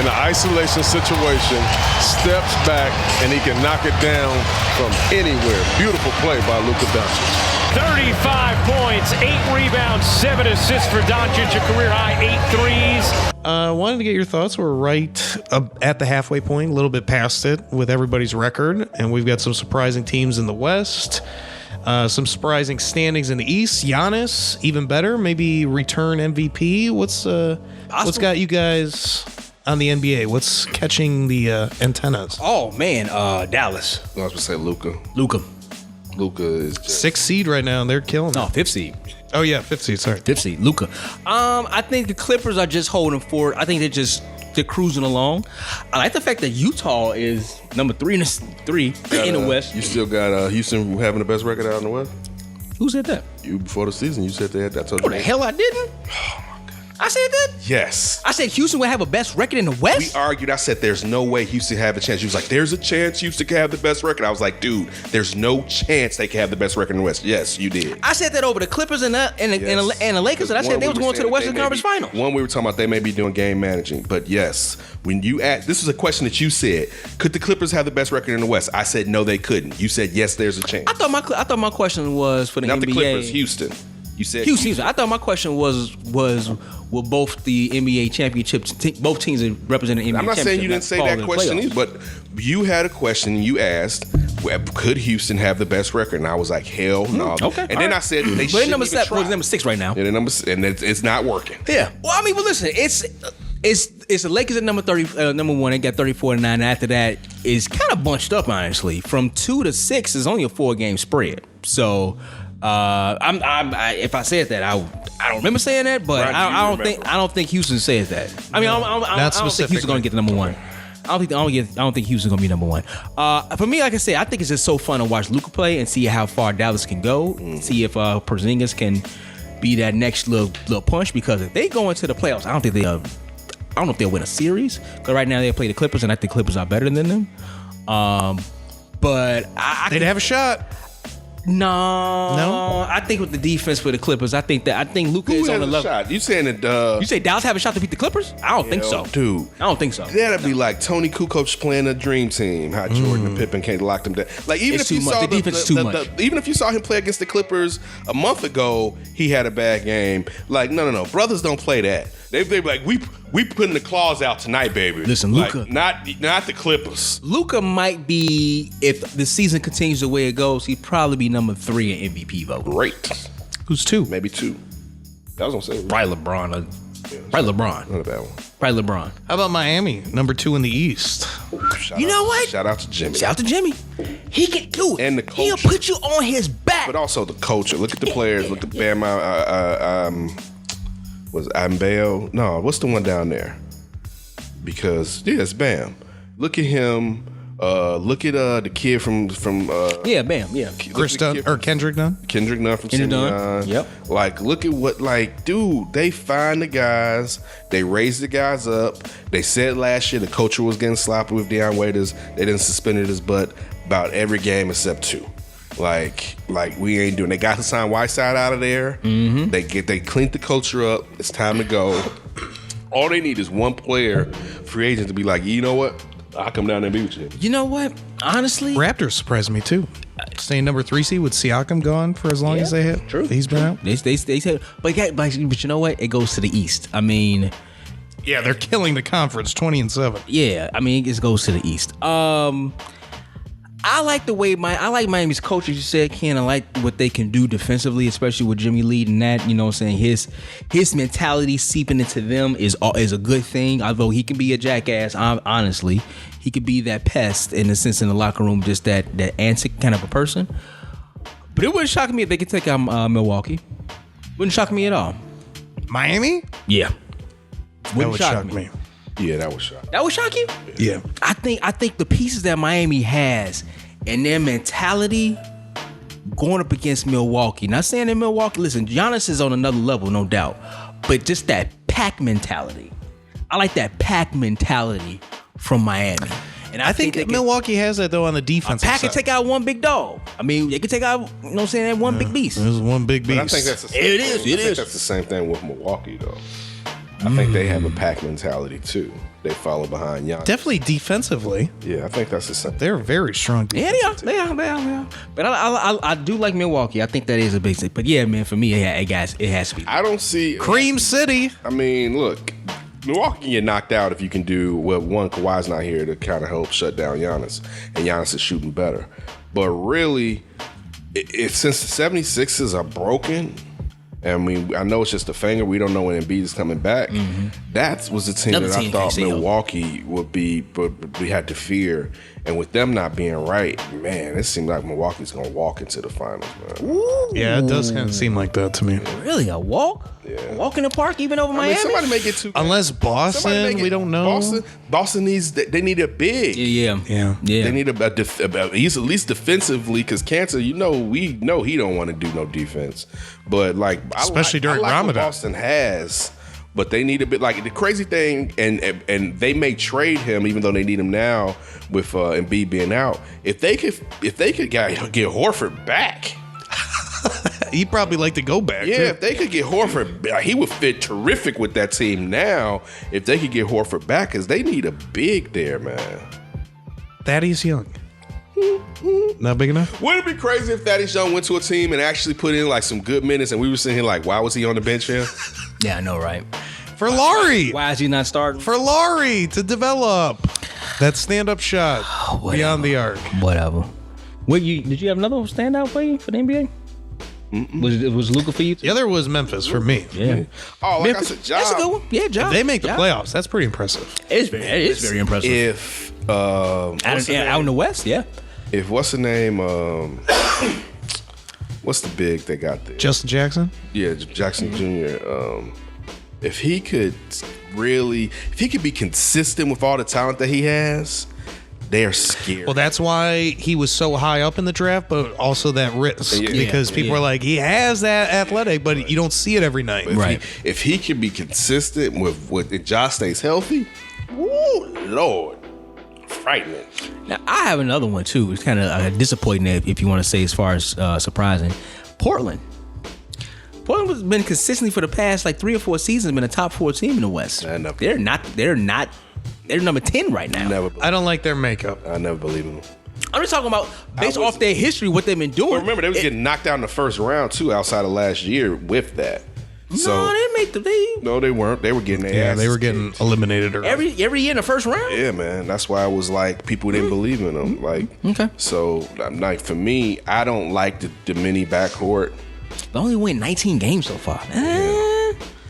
G: In an isolation situation, steps back and he can knock it down from anywhere. Beautiful play by Luka Doncic.
A: 35 points.
K: points, 8 rebounds, 7 assists for Doncic, a career-high 8 threes.
D: Wanted to get your thoughts. We're right at the halfway point, a little bit past it with everybody's record, and we've got some surprising teams in the West, some surprising standings in the East. Giannis, even better, maybe return MVP. What's got you guys on the NBA? What's catching the antennas?
C: Oh man, Dallas.
B: I was going to say Luka. Luka is just
D: 6th seed right now, and they're killing it.
C: No, 5th seed.
D: Oh yeah, 5th seed. Sorry,
C: 5th seed. Luka. I think the Clippers are just holding forward. I think they're cruising along. I like the fact that Utah is number 3 in the West.
B: You still got Houston having the best record out in the West?
C: Who said that?
B: You before the season, you said they had that.
C: Oh, the hell I didn't. I said that?
B: Yes.
C: I said Houston would have a best record in the West?
B: We argued. I said there's no way Houston have a chance. She was like, there's a chance Houston can have the best record. I was like, dude, there's no chance they can have the best record in the West. Yes, you did.
C: I said that over the Clippers and the Lakers, and I said they was going to the Western Conference Finals.
B: One, we were talking about they may be doing game managing. But yes, when you asked, this was a question that you said, could the Clippers have the best record in the West? I said no, they couldn't. You said yes, there's a chance.
C: I thought my question was for the
B: Not
C: NBA.
B: the Clippers, Houston. You said
C: Houston. I thought my question was will both the NBA championships, both teams that represent the NBA
B: I'm not saying you didn't say that question either, but you had a question. You asked, could Houston have the best record? And I was like, hell no.
C: Okay.
B: And then I said they should.
C: Number 6 right now.
B: And it's not working.
C: Yeah. Well, I mean, but listen, it's the Lakers at number 1. They got 34-9. And after that, it's kind of bunched up, honestly. From 2 to 6 is only a 4-game spread. So. If I said that, I don't remember saying that, but I don't think Houston says that. I mean, I don't think Houston's gonna get the number 1. I don't think Houston's gonna be number 1. For me, like I said, I think it's just so fun to watch Luka play and see how far Dallas can go. See if Porzingis can be that next little punch, because if they go into the playoffs, I don't know if they'll win a series. Because right now they play the Clippers, and I think Clippers are better than them. But
D: they'd have a shot.
C: No, I think with the defense for the Clippers, I think Luka is on the level.
B: Shot? You saying that?
C: You say Dallas have a shot to beat the Clippers? I don't think so,
B: dude.
C: I don't think so.
B: That'd be like Tony Kukoc playing a dream team. How Jordan and Pippen can't lock them down. Like even
C: It's
B: if you
C: too much.
B: saw
C: The defense is too much.
B: even if you saw him play against the Clippers a month ago, he had a bad game. Like no, brothers don't play that. They be like we putting the claws out tonight, baby.
C: Listen,
B: like,
C: Luka,
B: not the Clippers.
C: Luka might be, if the season continues the way it goes, he'd probably be number 3 in MVP vote.
B: Great.
D: Who's 2?
B: Maybe 2. That was gonna say
C: Probably LeBron. Probably LeBron.
B: Not a bad one.
C: Probably LeBron.
D: How about Miami, number 2 in the East?
C: You know what?
B: Shout out to Jimmy.
C: Shout out to Jimmy. He can do it.
B: And the culture.
C: He'll put you on his back.
B: But also the culture. Look at the players. Look at Bam. Was Ambeo? No, what's the one down there? Because it's Bam. Look at him. Look at the kid from
C: Bam. Yeah.
D: Chris Dunn or Kendrick Nunn.
B: Kendrick Nunn from
C: Kendrick
B: Simeon.
C: Nunn. Yep.
B: Like, look at what, dude, they find the guys, they raise the guys up. They said last year the culture was getting sloppy with Deion Waiters. They didn't suspended his butt about every game except 2. Like we ain't doing. They got Hassan Whiteside out of there. Mm-hmm. They cleaned the culture up. It's time to go. All they need is one player, free agent, to be like, you know what? I'll come down there and be with you.
C: You know what? Honestly,
D: Raptors surprised me too. Staying number 3 seed with Siakam gone for as long as they have.
C: True.
D: He's been out.
C: They said, but you know what? It goes to the East. I mean,
D: yeah, they're killing the conference, 20-7.
C: Yeah, I mean, it goes to the East. I like the way I like Miami's coach, as you said, Ken. I like what they can do defensively, especially with Jimmy leading that. You know what I'm saying? His mentality seeping into them is a good thing. Although he can be a jackass, honestly, he could be that pest in a sense in the locker room, just that antic kind of a person. But it wouldn't shock me if they could take out Milwaukee. Wouldn't shock me at all.
D: Miami?
C: Yeah.
D: That would shock me.
B: Yeah, that was shocking.
C: That would shock you?
D: Yeah.
C: I think the pieces that Miami has and their mentality going up against Milwaukee. Not saying that Milwaukee, listen, Giannis is on another level, no doubt. But just that pack mentality. I like that pack mentality from Miami. And I think
D: Milwaukee has that though on the defensive side.
C: Pack can take out one big dog. I mean, they can take out, you know what I'm saying, that one big beast.
D: There's one big beast.
B: But I think that's the same
C: It is.
B: That's the same thing with Milwaukee though. I think they have a pack mentality too. They follow behind Giannis.
D: Definitely defensively.
B: Yeah, I think that's the same.
D: They're very strong.
C: Yeah, they are. But I do like Milwaukee. I think that is a big thing. But yeah, man, for me, it has to be.
B: I don't see
D: Cream City.
B: I mean, look, Milwaukee can get knocked out if you can do one. Kawhi's not here to kind of help shut down Giannis, and Giannis is shooting better. But really, since the 76ers are broken, and I know it's just a finger. We don't know when Embiid is coming back. That was the team I thought Milwaukee would had to fear. And with them not being right, man, it seemed like Milwaukee's going to walk into the finals, man.
C: Ooh.
D: Yeah, it does kind of seem like that to me.
C: Really, a walk?
B: Yeah.
C: A walk in the park, even over Miami?
B: Somebody make it too.
D: Unless Boston, we don't know.
B: Boston they need a big.
C: Yeah.
B: They need he's at least defensively, because Cantor, we know he don't want to do no defense. But like,
D: especially during
B: Ramadan,
D: what
B: Boston has. But they need a bit, like the crazy thing, and they may trade him even though they need him now with Embiid being out. If they could get Horford back,
D: he'd probably like to go back.
B: Yeah,
D: too.
B: if they could get Horford back, he would fit terrific with that team now. If they could get Horford back, because they need a big there, man.
D: Thaddeus Young. Not big enough?
B: Wouldn't it be crazy if Thaddeus Young went to a team and actually put in like some good minutes, and we were sitting here like, why was he on the bench here?
C: Yeah, I know, right?
D: For Laurie.
C: Why is he not starting?
D: For Laurie to develop that stand-up shot beyond the arc.
C: Whatever. Did you have another standout for you for the NBA? Was Luka for you too?
D: The other was Memphis for me.
C: Yeah.
B: Oh, like
C: Memphis,
B: I said, Ja.
C: that's a good one. Yeah, Ja.
D: If they make the
C: Ja.
D: playoffs, that's pretty impressive.
C: It is very impressive.
B: If
C: out in the West, yeah.
B: If what's the name? What's the big they got there?
D: Justin Jackson?
B: Yeah, Jackson Jr. If he could be consistent with all the talent that he has, they're scared.
D: Well, that's why he was so high up in the draft, but also that risk. Because people are like, he has that athletic, but you don't see it every night.
B: If he can be consistent with Josh stays healthy, woo, Lord, frightening.
C: Now, I have another one, too. It's kind of disappointing, if you want to say, as far as surprising. Portland has been consistently for the past like 3 or 4 seasons been a top 4 team in the West. They're number 10 right now.
D: I don't like their makeup.
B: I never believe in them.
C: I'm just talking about based off their history, what they've been doing.
B: Well, remember, they was getting knocked out in the first round too, outside of last year with that.
C: No, they didn't make the league.
B: No, they weren't. They were getting their asses
D: they were getting
B: kicked.
D: eliminated early.
C: Every year in the first round.
B: Yeah, man. That's why I was like, people didn't believe in them. Like,
C: okay.
B: So, like, for me, I don't like the mini backcourt.
C: They only win 19 games so far.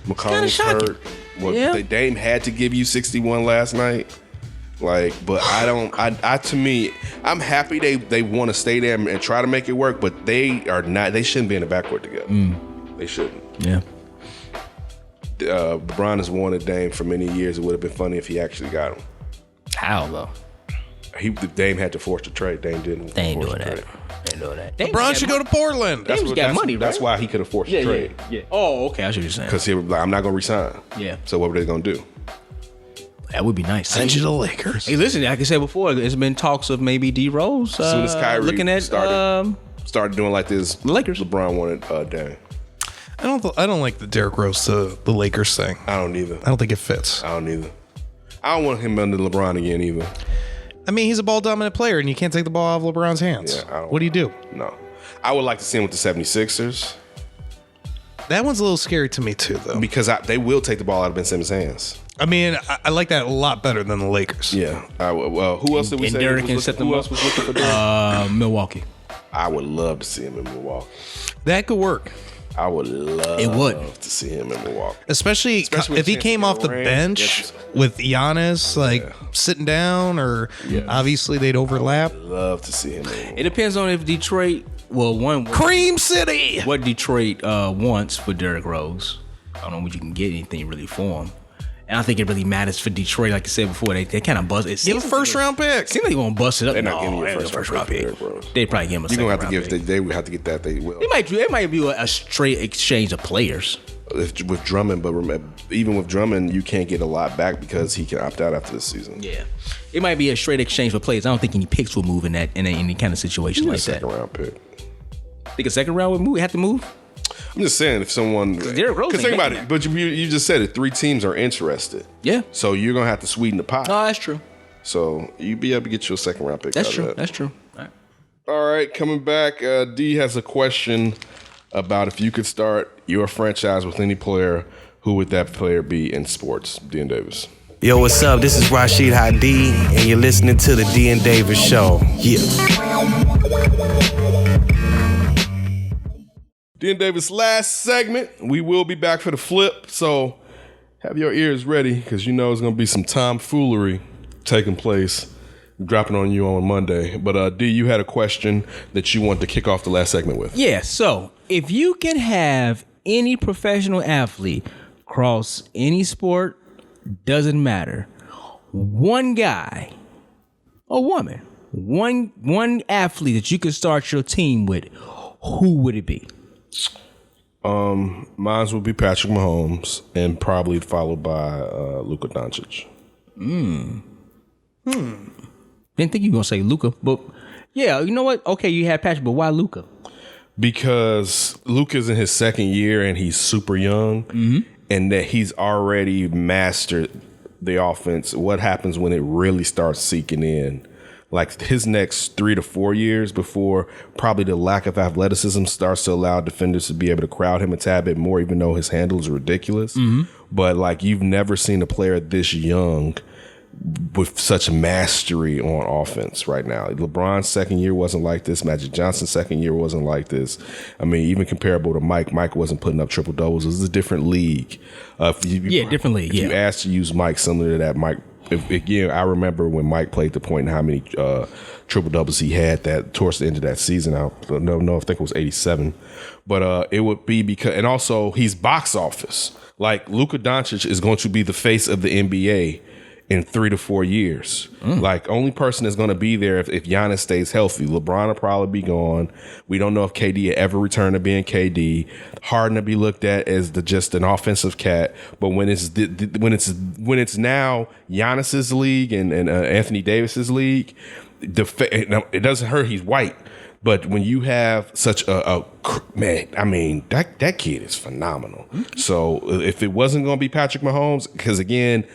B: McCollum's hurt. Dame had to give you 61 last night. Like, but I don't. To me, I'm happy they want to stay there and try to make it work. But they are not. They shouldn't be in the backcourt together. They shouldn't.
C: Yeah.
B: LeBron has wanted Dame for many years. It would have been funny if he actually got him.
C: How though?
B: Dame had to force the trade. Dame didn't.
C: They ain't doing that.
D: LeBron should go to Portland.
C: Dame's got money, right?
B: That's why he could have forced the trade.
C: Yeah. Oh, okay. I see what you're saying.
B: Because he was like, I'm not going to resign.
C: Yeah.
B: So what were they going to do?
C: That would be nice.
D: Send you to the Lakers.
C: Hey, listen, like I said before, there's been talks of maybe D Rose.
B: As soon as Kyrie
C: looking at
B: started doing like this,
C: the Lakers.
B: LeBron wanted Dame.
D: I don't like the Derrick Rose to the Lakers thing.
B: I don't either.
D: I don't think it fits.
B: I don't either. I don't want him under LeBron again either.
D: I mean, he's a ball dominant player, and you can't take the ball out of LeBron's hands.
B: Yeah,
D: what do you do?
B: No. I would like to see him with the 76ers.
D: That one's a little scary to me too, though.
B: Because they will take the ball out of Ben Simmons' hands.
D: I mean, I like that a lot better than the Lakers.
B: Yeah. Who else did we say? Who else was looking for Derrick?
C: Milwaukee.
B: I would love to see him in Milwaukee.
D: That could work.
B: I would love to see him in Milwaukee.
D: Especially if he came off the bench with Giannis, sitting down, or obviously they'd overlap.
B: I would love to see him in Milwaukee.
C: It depends on if Detroit,
D: Cream City!
C: What Detroit wants for Derrick Rose. I don't know if you can get anything really for him. And I don't think it really matters for Detroit. Like I said before, they kind of buzz it.
D: Give a first round pick.
C: Seems like they're going to bust it up.
B: They're not giving you a first round pick.
C: They probably give him a second round pick.
B: They would have to get that. They will.
C: It might be a straight exchange of players.
B: With Drummond, but remember, even with Drummond, you can't get a lot back because he can opt out after this season.
C: Yeah, it might be a straight exchange for players. I don't think any picks will move in any kind of situation like that.
B: Second round pick.
C: Think a second round would move? Have to move?
B: I'm just saying if someone.
C: Derrick Rose
B: Because
C: ain't
B: think about
C: making
B: it. But you just said it. 3 teams are interested.
C: Yeah.
B: So you're gonna have to sweeten the pot.
C: Oh, that's true.
B: So you'd be able to get you a second round pick.
C: That's
B: out of
C: true.
B: that.
C: That's true.
B: All right, coming back. D has a question about if you could start your franchise with any player, who would that player be in sports? D and Davis.
L: Yo, what's up? This is Rashid Hadi, and you're listening to the D and Davis Show. Yeah.
B: D and Davis, last segment. We will be back for the flip, so have your ears ready because you know it's going to be some tomfoolery taking place, dropping on you on Monday. But D, you had a question that you want to kick off the last segment with.
C: Yeah, so if you can have any professional athlete cross any sport, doesn't matter, one guy or woman, one athlete that you could start your team with, who would it be?
B: Mine would be Patrick Mahomes and probably followed by Luka Doncic.
C: Didn't think you were gonna say Luka, but yeah, you know what? Okay, you had Patrick, but why Luka?
B: Because Luka's in his second year and he's super young, and that he's already mastered the offense. What happens when it really starts seeking in? Like his next 3 to 4 years before probably the lack of athleticism starts to allow defenders to be able to crowd him a tad bit more, even though his handles are ridiculous. But like you've never seen a player this young with such mastery on offense right now. LeBron's second year wasn't like this. Magic Johnson's second year wasn't like this. I mean, even comparable to Mike wasn't putting up triple doubles. It was a different league.
C: Different league.
B: If you asked to use Mike similar to that, Mike. Again, I remember when Mike played the point and how many triple doubles he had that towards the end of that season. I think it was 87, but it would be because, and also he's box office. Like Luka Doncic is going to be the face of the NBA in 3 to 4 years. Like only person that's going to be there if Giannis stays healthy. LeBron will probably be gone. We don't know if KD will ever return to being KD. Harden will be looked at as just an offensive cat. But when it's now Giannis's league and Anthony Davis's league, it doesn't hurt. He's white. But when you have such a man, I mean, that kid is phenomenal. So if it wasn't going to be Patrick Mahomes, because again,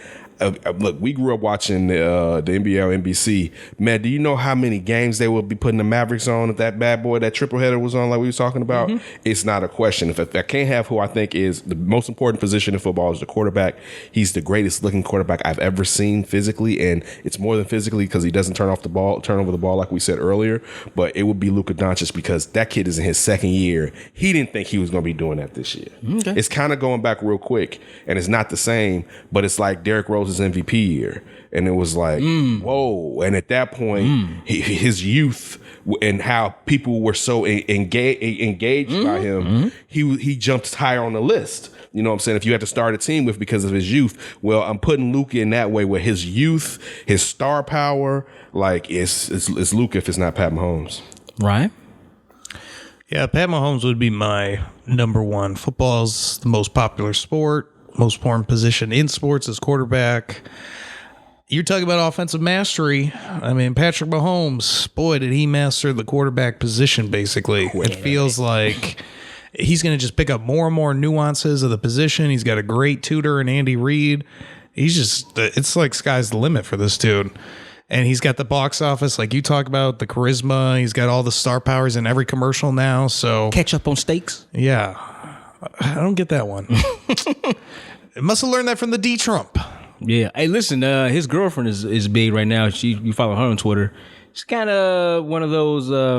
B: look, we grew up watching the NBA on NBC. Man, do you know how many games they would be putting the Mavericks on if that bad boy, that triple header was on like we was talking about? It's not a question. If I can't have who I think is the most important position in football is the quarterback, he's the greatest looking quarterback I've ever seen physically, and it's more than physically because he doesn't turn over the ball like we said earlier, but it would be Luka Doncic because that kid is in his second year. He didn't think he was going to be doing that this year. It's kind of going back real quick, and it's not the same, but it's like Derrick Rose his MVP year, and it was like whoa. And at that point his youth and how people were so engaged by him, he jumped higher on the list. You know what I'm saying? If you had to start a team with because of his youth, well, I'm putting Luka in that way where his youth, his star power, like it's Luka if it's not Pat Mahomes.
C: Right.
D: Yeah, Pat Mahomes would be my number one. Football's the most popular sport. Most important position in sports is quarterback. You're talking about offensive mastery. I mean, Patrick Mahomes, boy, did he master the quarterback position, basically. It feels like he's going to just pick up more and more nuances of the position. He's got a great tutor in Andy Reid. It's like sky's the limit for this dude. And he's got the box office, like you talk about, the charisma. He's got all the star powers in every commercial now. So
C: catch up on steaks.
D: Yeah. I don't get that one. It must have learned that from the D Trump.
C: Yeah. Hey, listen, his girlfriend is big right now. You follow her on Twitter. She's kind of one of those, I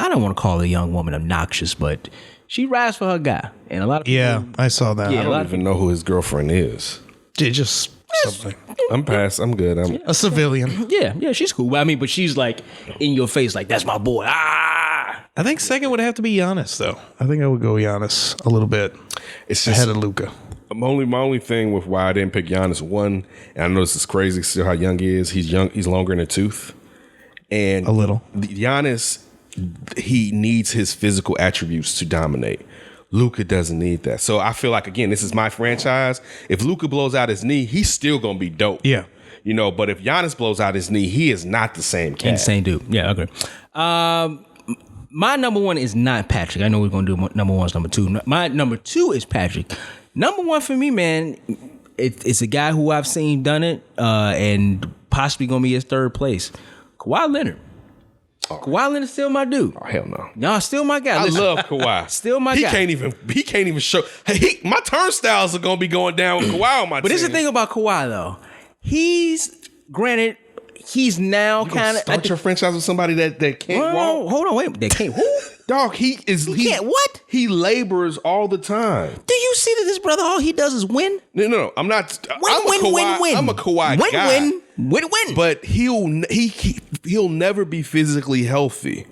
C: don't want to call a young woman obnoxious, but she rides for her guy. And a lot of people.
D: Yeah, I saw that.
B: I don't even know who his girlfriend is.
D: Just something.
B: I'm past. I'm good. I'm
D: a civilian.
C: Yeah, she's cool. I mean, but she's like in your face, like, that's my boy.
D: I think second would have to be Giannis, though. I think I would go Giannis a little bit ahead of Luka.
B: My only thing with why I didn't pick Giannis, one, and I know this is crazy, still how young he is. He's young. He's longer in the tooth. And
D: a little.
B: Giannis, he needs his physical attributes to dominate. Luka doesn't need that. So I feel like, again, this is my franchise. If Luka blows out his knee, he's still going to be dope.
D: Yeah.
B: You know, but if Giannis blows out his knee, he is not the same cat.
C: Insane dude. Yeah, okay. My number one is not Patrick. I know we're gonna do number one's number two. My number two is Patrick. Number one for me, man, it's a guy who I've seen done it, and possibly gonna be his third place. Kawhi Leonard. Kawhi Leonard's still my dude.
E: Oh, hell no.
C: No, still my guy. Listen,
E: I love Kawhi.
C: Still my guy.
E: He can't even show. Hey, my turnstiles are gonna be going down with Kawhi on my team.
C: But this is the thing about Kawhi though. He's now kind of
E: start your franchise with somebody that can't walk.
C: Hold on, wait. That can't who?
E: Dog, he
C: can't what?
E: He labors all the time.
C: Do you see that this brother all he does is win?
E: No. I'm not.
C: Win.
E: I'm a Kawhi guy.
C: Win.
E: But he'll never be physically healthy.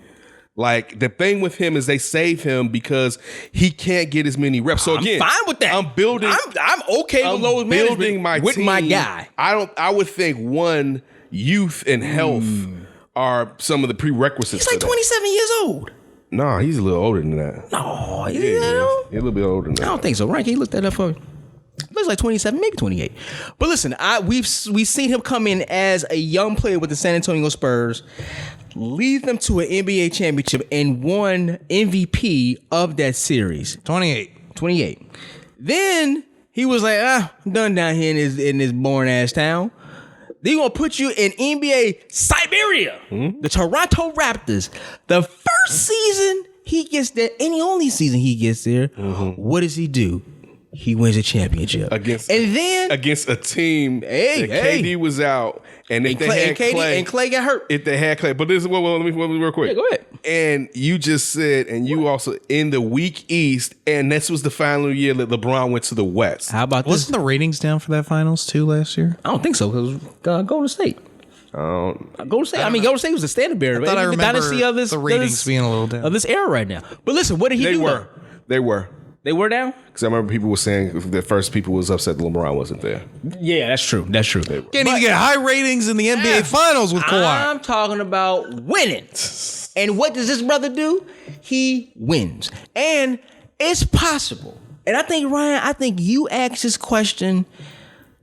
E: Like the thing with him is they save him because he can't get as many reps. So again,
C: I'm fine with that.
E: I'm building.
C: I'm okay with load management
E: building my
C: with
E: team.
C: my guy.
E: I would think one, youth and health are some of the prerequisites.
C: He's like 27 years old.
E: No, he's a little older than that.
C: No,
E: He's a little bit older than that.
C: I don't think so. Right? Can you look that up for me? Looks like 27, maybe 28. But listen, we've seen him come in as a young player with the San Antonio Spurs, lead them to an NBA championship, and won MVP of that series.
D: 28.
C: Then he was like, I'm done down here in this boring ass town. They're going to put you in NBA Siberia, the Toronto Raptors. The first season he gets there, and the only season he gets there, what does he do? He wins a championship
E: against a team. KD was out, and if they had Clay,
C: and Clay got hurt.
E: If they had Clay, but this is let me real quick.
C: Yeah, go ahead.
E: And you just said, and you also in the weak East, and this was the final year that LeBron went to the West.
C: How about this?
D: Wasn't the ratings down for that finals too last year?
C: I don't think so because Golden State. Golden State. Golden State was the standard bearer.
D: I thought I remember
C: dynasty of this,
D: the ratings being a little down
C: of this era right now. But listen, what did he do?
E: They were
C: down?
E: Because I remember people were saying that first people was upset that LeBron wasn't there.
C: Yeah, that's true.
D: Can't even get high ratings in the NBA Finals with Kawhi.
C: I'm talking about winning. And what does this brother do? He wins. And it's possible. And I think, Ryan, you asked this question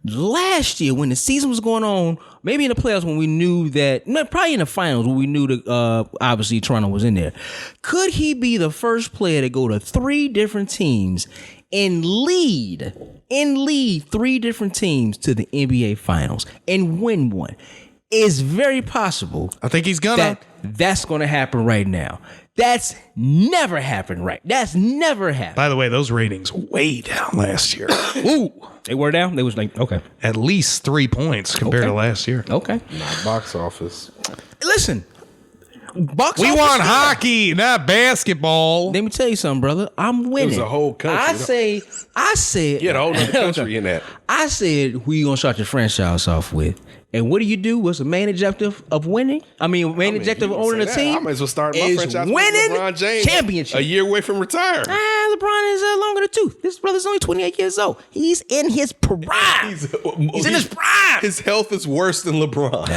C: last year when the season was going on, maybe in the playoffs when we knew that, probably in the finals when we knew that obviously Toronto was in there. Could he be the first player to go to 3 different teams and lead 3 different teams to the NBA Finals and win one? It's very possible.
D: I think he's gonna.
C: That's going to happen right now. That's never happened, right? That's never happened.
D: By the way, those ratings way down last year.
C: Ooh, they were down? They was like, okay.
D: At least 3 points compared to last year.
C: Okay.
E: Not box office.
C: Listen.
D: We want hockey, not basketball.
C: Let me tell you something, brother. I'm winning.
E: It was a whole country.
C: I said.
E: Yeah, the whole other country in that.
C: I said, who you going to start your franchise off with? And what do? What's the main objective of winning? Main objective of owning a team?
E: I might as well start my franchise
C: winning
E: with LeBron James.
C: Championship.
E: A year away from retiring.
C: LeBron is longer than 2. This brother's only 28 years old. He's in his prime. He's in his prime.
E: His health is worse than LeBron.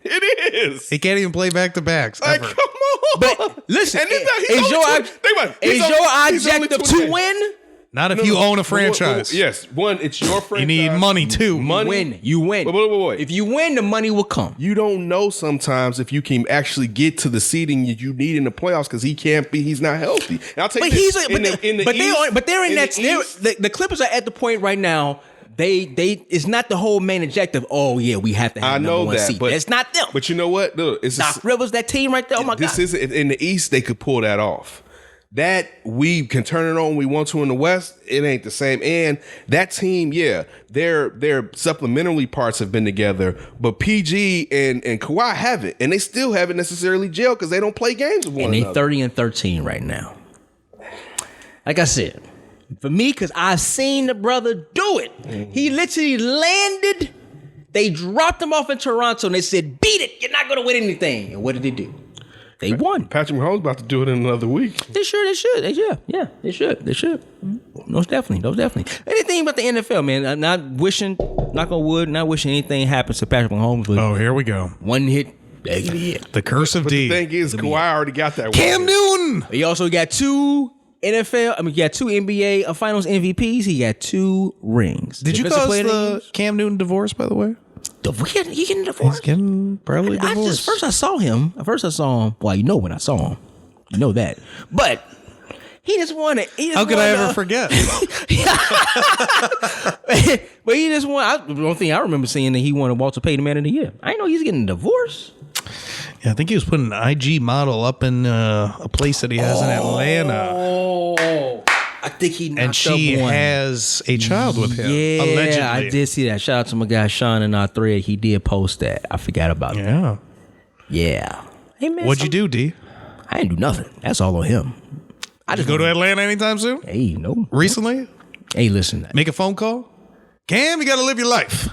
E: It is.
D: He can't even play back-to-backs.
E: Like, come on.
C: But listen,
E: is
C: your objective to win?
D: Not if you own a franchise.
E: Yes. One, it's your franchise.
D: You need money too.
C: You win.
E: Wait.
C: If you win, the money will come.
E: You don't know sometimes if you can actually get to the seeding you need in the playoffs because he's not healthy. And I'll tell you this,
C: they're in that. The Clippers are at the point right now. It's not the whole main objective. Oh yeah, we have to have number one seed. But it's not them.
E: But you know what? Look, it's
C: Doc Rivers, that team right there. Oh my God.
E: This isn't in the East. They could pull that off. That we can turn it on when we want to in the West, it ain't the same. And that team, their supplementary parts have been together, but PG and Kawhi haven't, and they still haven't necessarily gelled because they don't play games with one another.
C: And they 30-13 right now. Like I said, for me, because I've seen the brother do it. Mm-hmm. He literally landed. They dropped him off in Toronto, and they said, "Beat it! You're not going to win anything." And what did they do? They won.
E: Patrick Mahomes about to do it in another week.
C: They should. Yeah, they should. Most definitely. Anything about the NFL, man. I'm not wishing, knock on wood, not wishing anything happens to Patrick Mahomes.
D: Oh, here we go.
C: One hit.
D: The curse of D.
E: The thing is, Kawhi already got that.
D: Cam Newton.
C: He also got 2 he got 2 NBA Finals MVPs. He got 2 rings.
D: Did you cause the Cam Newton divorce, by the way?
C: He getting divorced?
D: He's getting probably divorced.
C: First I saw him. Well, when I saw him. You know that. But he just wanted.
D: How could I ever forget?
C: But he just wanted. The only thing I remember seeing that he wanted Walter Payton Man of the Year. I didn't know he's getting a divorce.
D: Yeah, I think he was putting an IG model up in a place that he has in Atlanta.
C: Oh, I think he knocked
D: and she
C: up one.
D: has a child with him.
C: Yeah,
D: allegedly.
C: I did see that. Shout out to my guy Sean in our thread. He did post that. I forgot about that. Yeah. Hey man,
D: what'd you do, D?
C: I didn't do nothing. That's all on him. I just
D: go to Atlanta anytime soon?
C: Hey, no.
D: Recently?
C: Hey, listen.
D: Make a phone call? Cam, you got to live your life.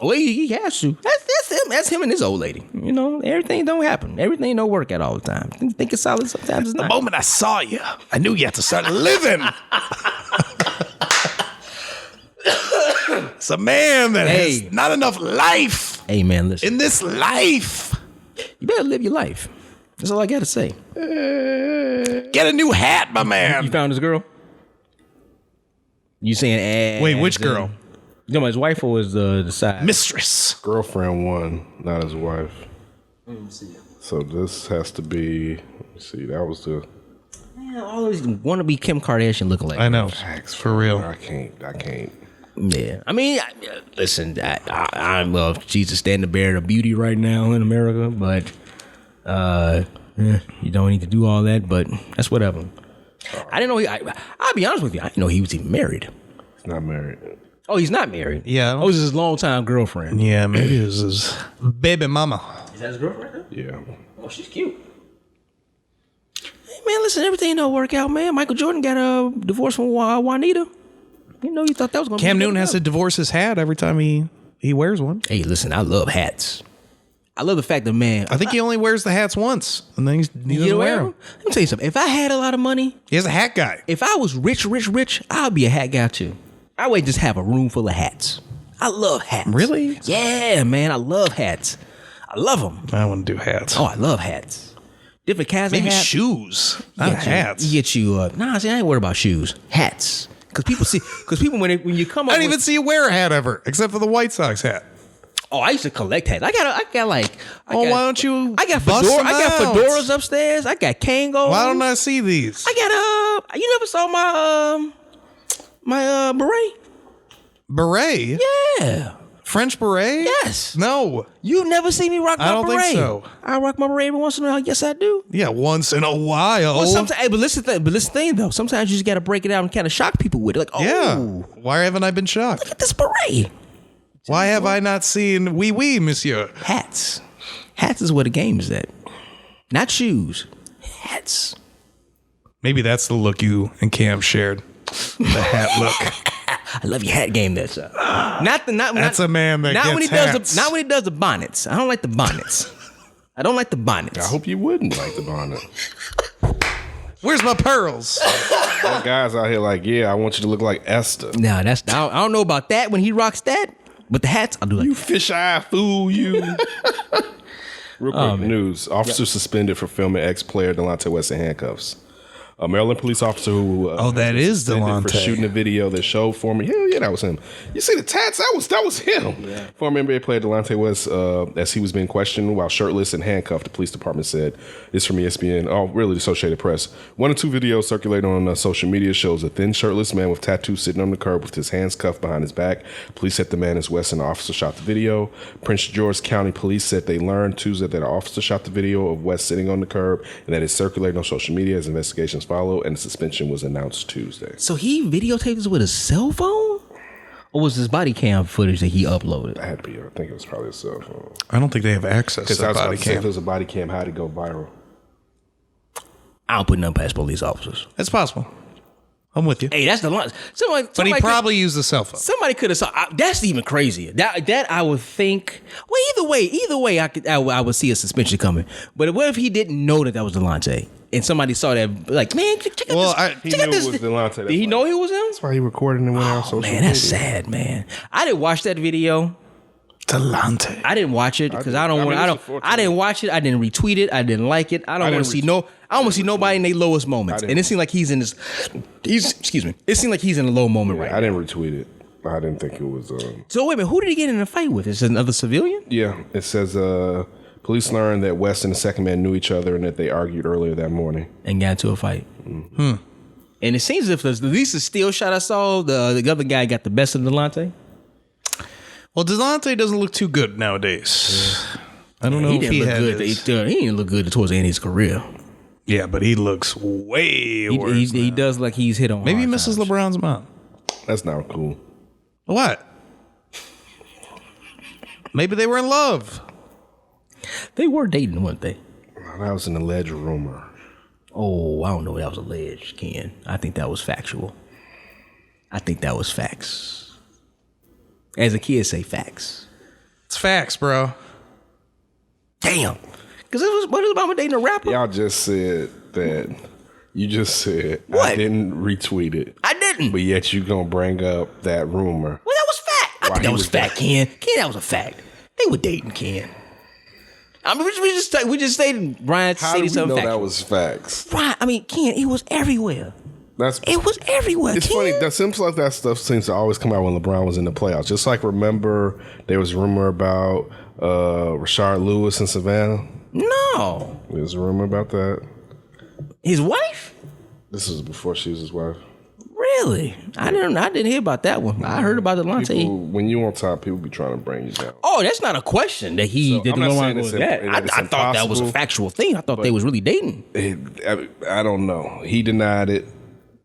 C: Well, he has to. That's him. That's him and his old lady. You know, everything don't happen. Everything don't work out all the time. Think it's solid sometimes. It's
D: The
C: not.
D: moment I saw you, I knew you had to start living. It's a man that has not enough life.
C: Hey, man, listen.
D: In this life.
C: You better live your life. That's all I got to say.
D: Get a new hat, my man.
C: You found this girl? You saying
D: Wait, which girl?
C: You know, his wife or was the side?
D: Mistress.
B: Girlfriend one, not his wife.
C: Let me see.
B: So this has to be. Let me see. That was the.
C: Man, I always want to be Kim Kardashian looking like.
D: I know.
B: Facts,
D: for real.
B: I can't.
C: Yeah, I mean, listen, I'm well, she's a standard bearer of beauty right now in America, but you don't need to do all that. But that's whatever. I didn't know. I'll be honest with you, I didn't know he was even married.
B: He's not married.
C: Oh, he's not married.
D: Yeah.
C: Oh, this is his longtime girlfriend.
D: Yeah, maybe it was his baby mama.
C: Is that his girlfriend?
B: Yeah.
C: Oh, she's cute. Hey, man, listen, everything don't work out, man. Michael Jordan got a divorce from Juanita. You know, you thought that was going to be
D: Cam Newton has to divorce his hat every time he wears one.
C: Hey, listen, I love hats. I love the fact that, man.
D: I think he only wears the hats once, and then he doesn't wear them.
C: Let me tell you something. If I had a lot of money.
D: He's a hat guy.
C: If I was rich, I'd be a hat guy too. I would just have a room full of hats. I love hats.
D: Really?
C: Yeah, man. I love hats. I love them.
D: I want to do hats.
C: Oh, I love hats. Different kinds
D: Maybe
C: of hats.
D: shoes, not hats.
C: You get you. Nah, see, I ain't worried about shoes. Hats. Because people when you come up.
D: I didn't even see you wear a hat ever, except for the White Sox hat.
C: Oh, I used to collect hats. I got why
D: don't you?
C: I got
D: bust them
C: I got
D: out?
C: fedoras upstairs. I got Kangol.
D: Why don't I see these?
C: I got You never saw my beret?
D: Beret?
C: Yeah.
D: French beret?
C: Yes.
D: No.
C: You never see me rock my beret.
D: I don't think so.
C: I rock my beret every once in a while. Yes, I do.
D: Yeah, once in a while.
C: Well, sometimes, but listen thing though. Sometimes you just got to break it out and kind of shock people with it. Like, oh,
D: yeah. Why haven't I been shocked?
C: Look at this beret.
D: Why have I not seen oui, monsieur?
C: Hats. Hats is where the game is at. Not shoes. Hats.
D: Maybe that's the look you and Cam shared. The hat look.
C: I love your hat game there, sir.
D: That's a man that
C: not
D: gets
C: when he
D: hats.
C: does not when he does the bonnets. I don't like the bonnets. I don't like the bonnets.
B: I hope you wouldn't like the bonnet.
D: Where's my pearls?
B: That guy's out here like, yeah, I want you to look like Esther.
C: Nah, I don't know about that when he rocks that, but the hats I'll do like
B: you fisheye fool, you. Real quick news: officer suspended for filming ex-player Delonte West in handcuffs. A Maryland police officer who
D: that is Delonte
B: for shooting a video that showed former that was him. You see the tats? That was him. Yeah. Former NBA player Delonte West, as he was being questioned while shirtless and handcuffed, the police department said. This from ESPN. Oh, really? The Associated Press. One or two videos circulating on social media shows a thin shirtless man with tattoos sitting on the curb with his hands cuffed behind his back. Police said the man is West and the officer shot the video. Prince George County Police said they learned Tuesday that an officer shot the video of West sitting on the curb and that it's circulating on social media as investigations follow, and the suspension was announced Tuesday.
C: So he videotaped this with a cell phone? Or was this body cam footage that he uploaded?
B: I think it was probably a cell phone.
D: I don't think they have access to
B: Because
D: body cam.
B: if it was a body cam, how'd it go viral?
C: I don't put nothing past police officers.
D: That's possible. I'm with you.
C: Hey, that's the line.
D: But he probably used a cell phone.
C: Somebody could have saw. That's even crazier. That I would think. Well, either way, I would see a suspension coming. But what if he didn't know that was Delonte, and somebody saw that? Like, man, check out this.
B: He knew it was Delonte.
C: Did he know he was him?
B: That's why he recorded and went out on social media.
C: Man, that's sad, man. I didn't watch that video.
D: Delonte.
C: I didn't watch it because I didn't watch it. I didn't retweet it. I didn't like it. I don't want to see I don't want to see nobody in their lowest moments. And it seemed like he's in this. It seemed like he's in a low moment right now.
B: I didn't retweet it. I didn't think it was.
C: So wait a minute, who did he get in a fight with? Is it another civilian?
B: Yeah, it says Police learned that West and the second man knew each other and that they argued earlier that morning.
C: And got into a fight. And it seems as if at least the still shot I saw, the other guy got the best of Delonte.
D: Well, Delonte doesn't look too good nowadays. I don't know if he had
C: good. He didn't look good towards the end of his career.
D: Yeah, but he looks way worse.
C: He does like he's hit on.
D: Maybe he misses LeBron's mom.
B: That's not cool.
D: What? Maybe they were in love.
C: They were dating, weren't they?
B: That was an alleged rumor.
C: Oh, I don't know if that was alleged, Ken. I think that was factual. I think that was facts. As the kids say, facts.
D: It's facts, bro.
C: Damn. Because what was about dating a rapper?
B: Y'all just said that. You just said
C: what?
B: I didn't retweet it.
C: I didn't.
B: But yet you gonna bring up that rumor.
C: Well, that was fact. I think that was fact, Ken. Ken, that was a fact. They were dating, Ken. I mean, we just stated Brian stated something.
B: How do we know that was facts?
C: Brian, I mean, Ken, it was everywhere. It was everywhere.
B: It's
C: Ken.
B: funny. That seems like that stuff seems to always come out when LeBron was in the playoffs. Just like remember there was a rumor about Rashard Lewis in Savannah.
C: No,
B: there was a rumor about that.
C: His wife.
B: This was before she was his wife.
C: Really? I didn't hear about that one. I heard about Delonte.
B: When you on top, people be trying to bring you down.
C: Oh, that's not a question that he did not want to go with that. I thought that was a factual thing. I thought they was really dating.
B: I don't know. He denied it.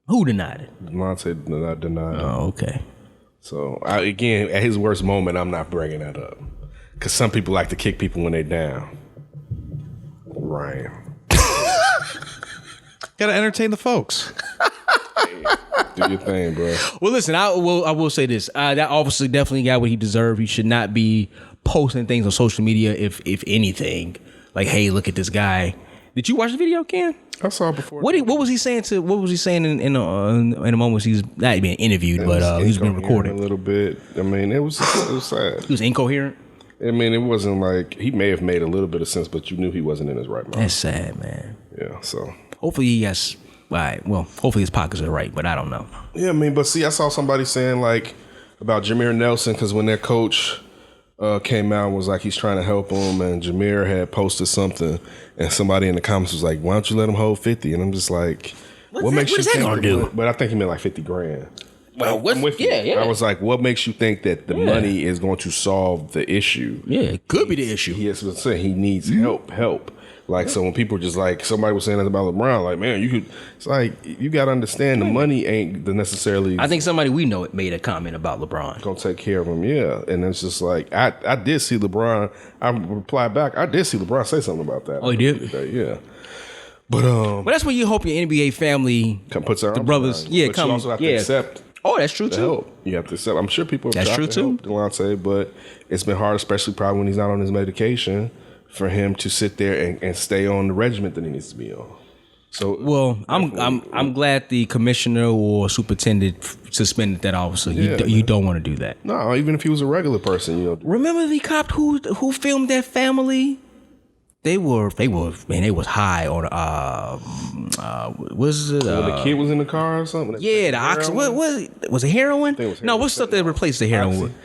C: Who denied it?
B: Delonte denied it.
C: Oh, okay.
B: So again, at his worst moment, I'm not bringing that up because some people like to kick people when they're down. Ryan.
D: Gotta entertain the folks.
B: Do your thing, bro.
C: Well, listen, I will say this. That officer definitely got what he deserved. He should not be posting things on social media, if anything. Like, hey, look at this guy. Did you watch the video, Ken?
B: I saw it before.
C: What was he saying in the moment he was not being interviewed, but he was being recorded?
B: A little bit. I mean, it was sad.
C: He was incoherent.
B: I mean, it wasn't like he may have made a little bit of sense, but you knew he wasn't in his right mind.
C: That's sad, man.
B: Yeah. So
C: hopefully he has. All right. Well, hopefully his pockets are right, but I don't know.
B: Yeah, I mean, but see, I saw somebody saying like about Jameer Nelson because when their coach came out and was like he's trying to help him, and Jameer had posted something, and somebody in the comments was like, "Why don't you let him hold 50?" And I'm just like, "What makes you think that gonna do?" But I think he meant like 50 grand.
C: Well,
B: I'm with you.
C: Yeah.
B: I was like, "What makes you think that the money is going to solve the issue?"
C: Yeah, it could be the issue.
B: Yes, but saying he needs help. Like, so when people just like, somebody was saying that about LeBron, like, man, it's like, you got to understand the money ain't the necessarily.
C: I think somebody we know made a comment about LeBron.
B: Gonna take care of him, yeah. And it's just like, I did see LeBron, I replied back, I did see LeBron say something about that.
C: Oh, he did?
B: Yeah. But
C: that's when you hope your NBA family,
B: puts their
C: the brothers,
B: but you also have to accept.
C: Oh, that's true too.
B: Help. You have to accept. I'm sure people have
C: that's
B: tried
C: true
B: to
C: too.
B: help Delonte, but it's been hard, especially probably when he's not on his medication, for him to sit there and stay on the regimen that he needs to be on. So,
C: well, I'm glad the commissioner or superintendent suspended that officer. You don't want to do that.
B: No, even if he was a regular person,
C: Remember the cop who filmed that family? They was high on was it?
B: The kid was in the car or something.
C: Yeah, the oxy. What was it? Heroin? No, what's stuff that replaced the heroin with?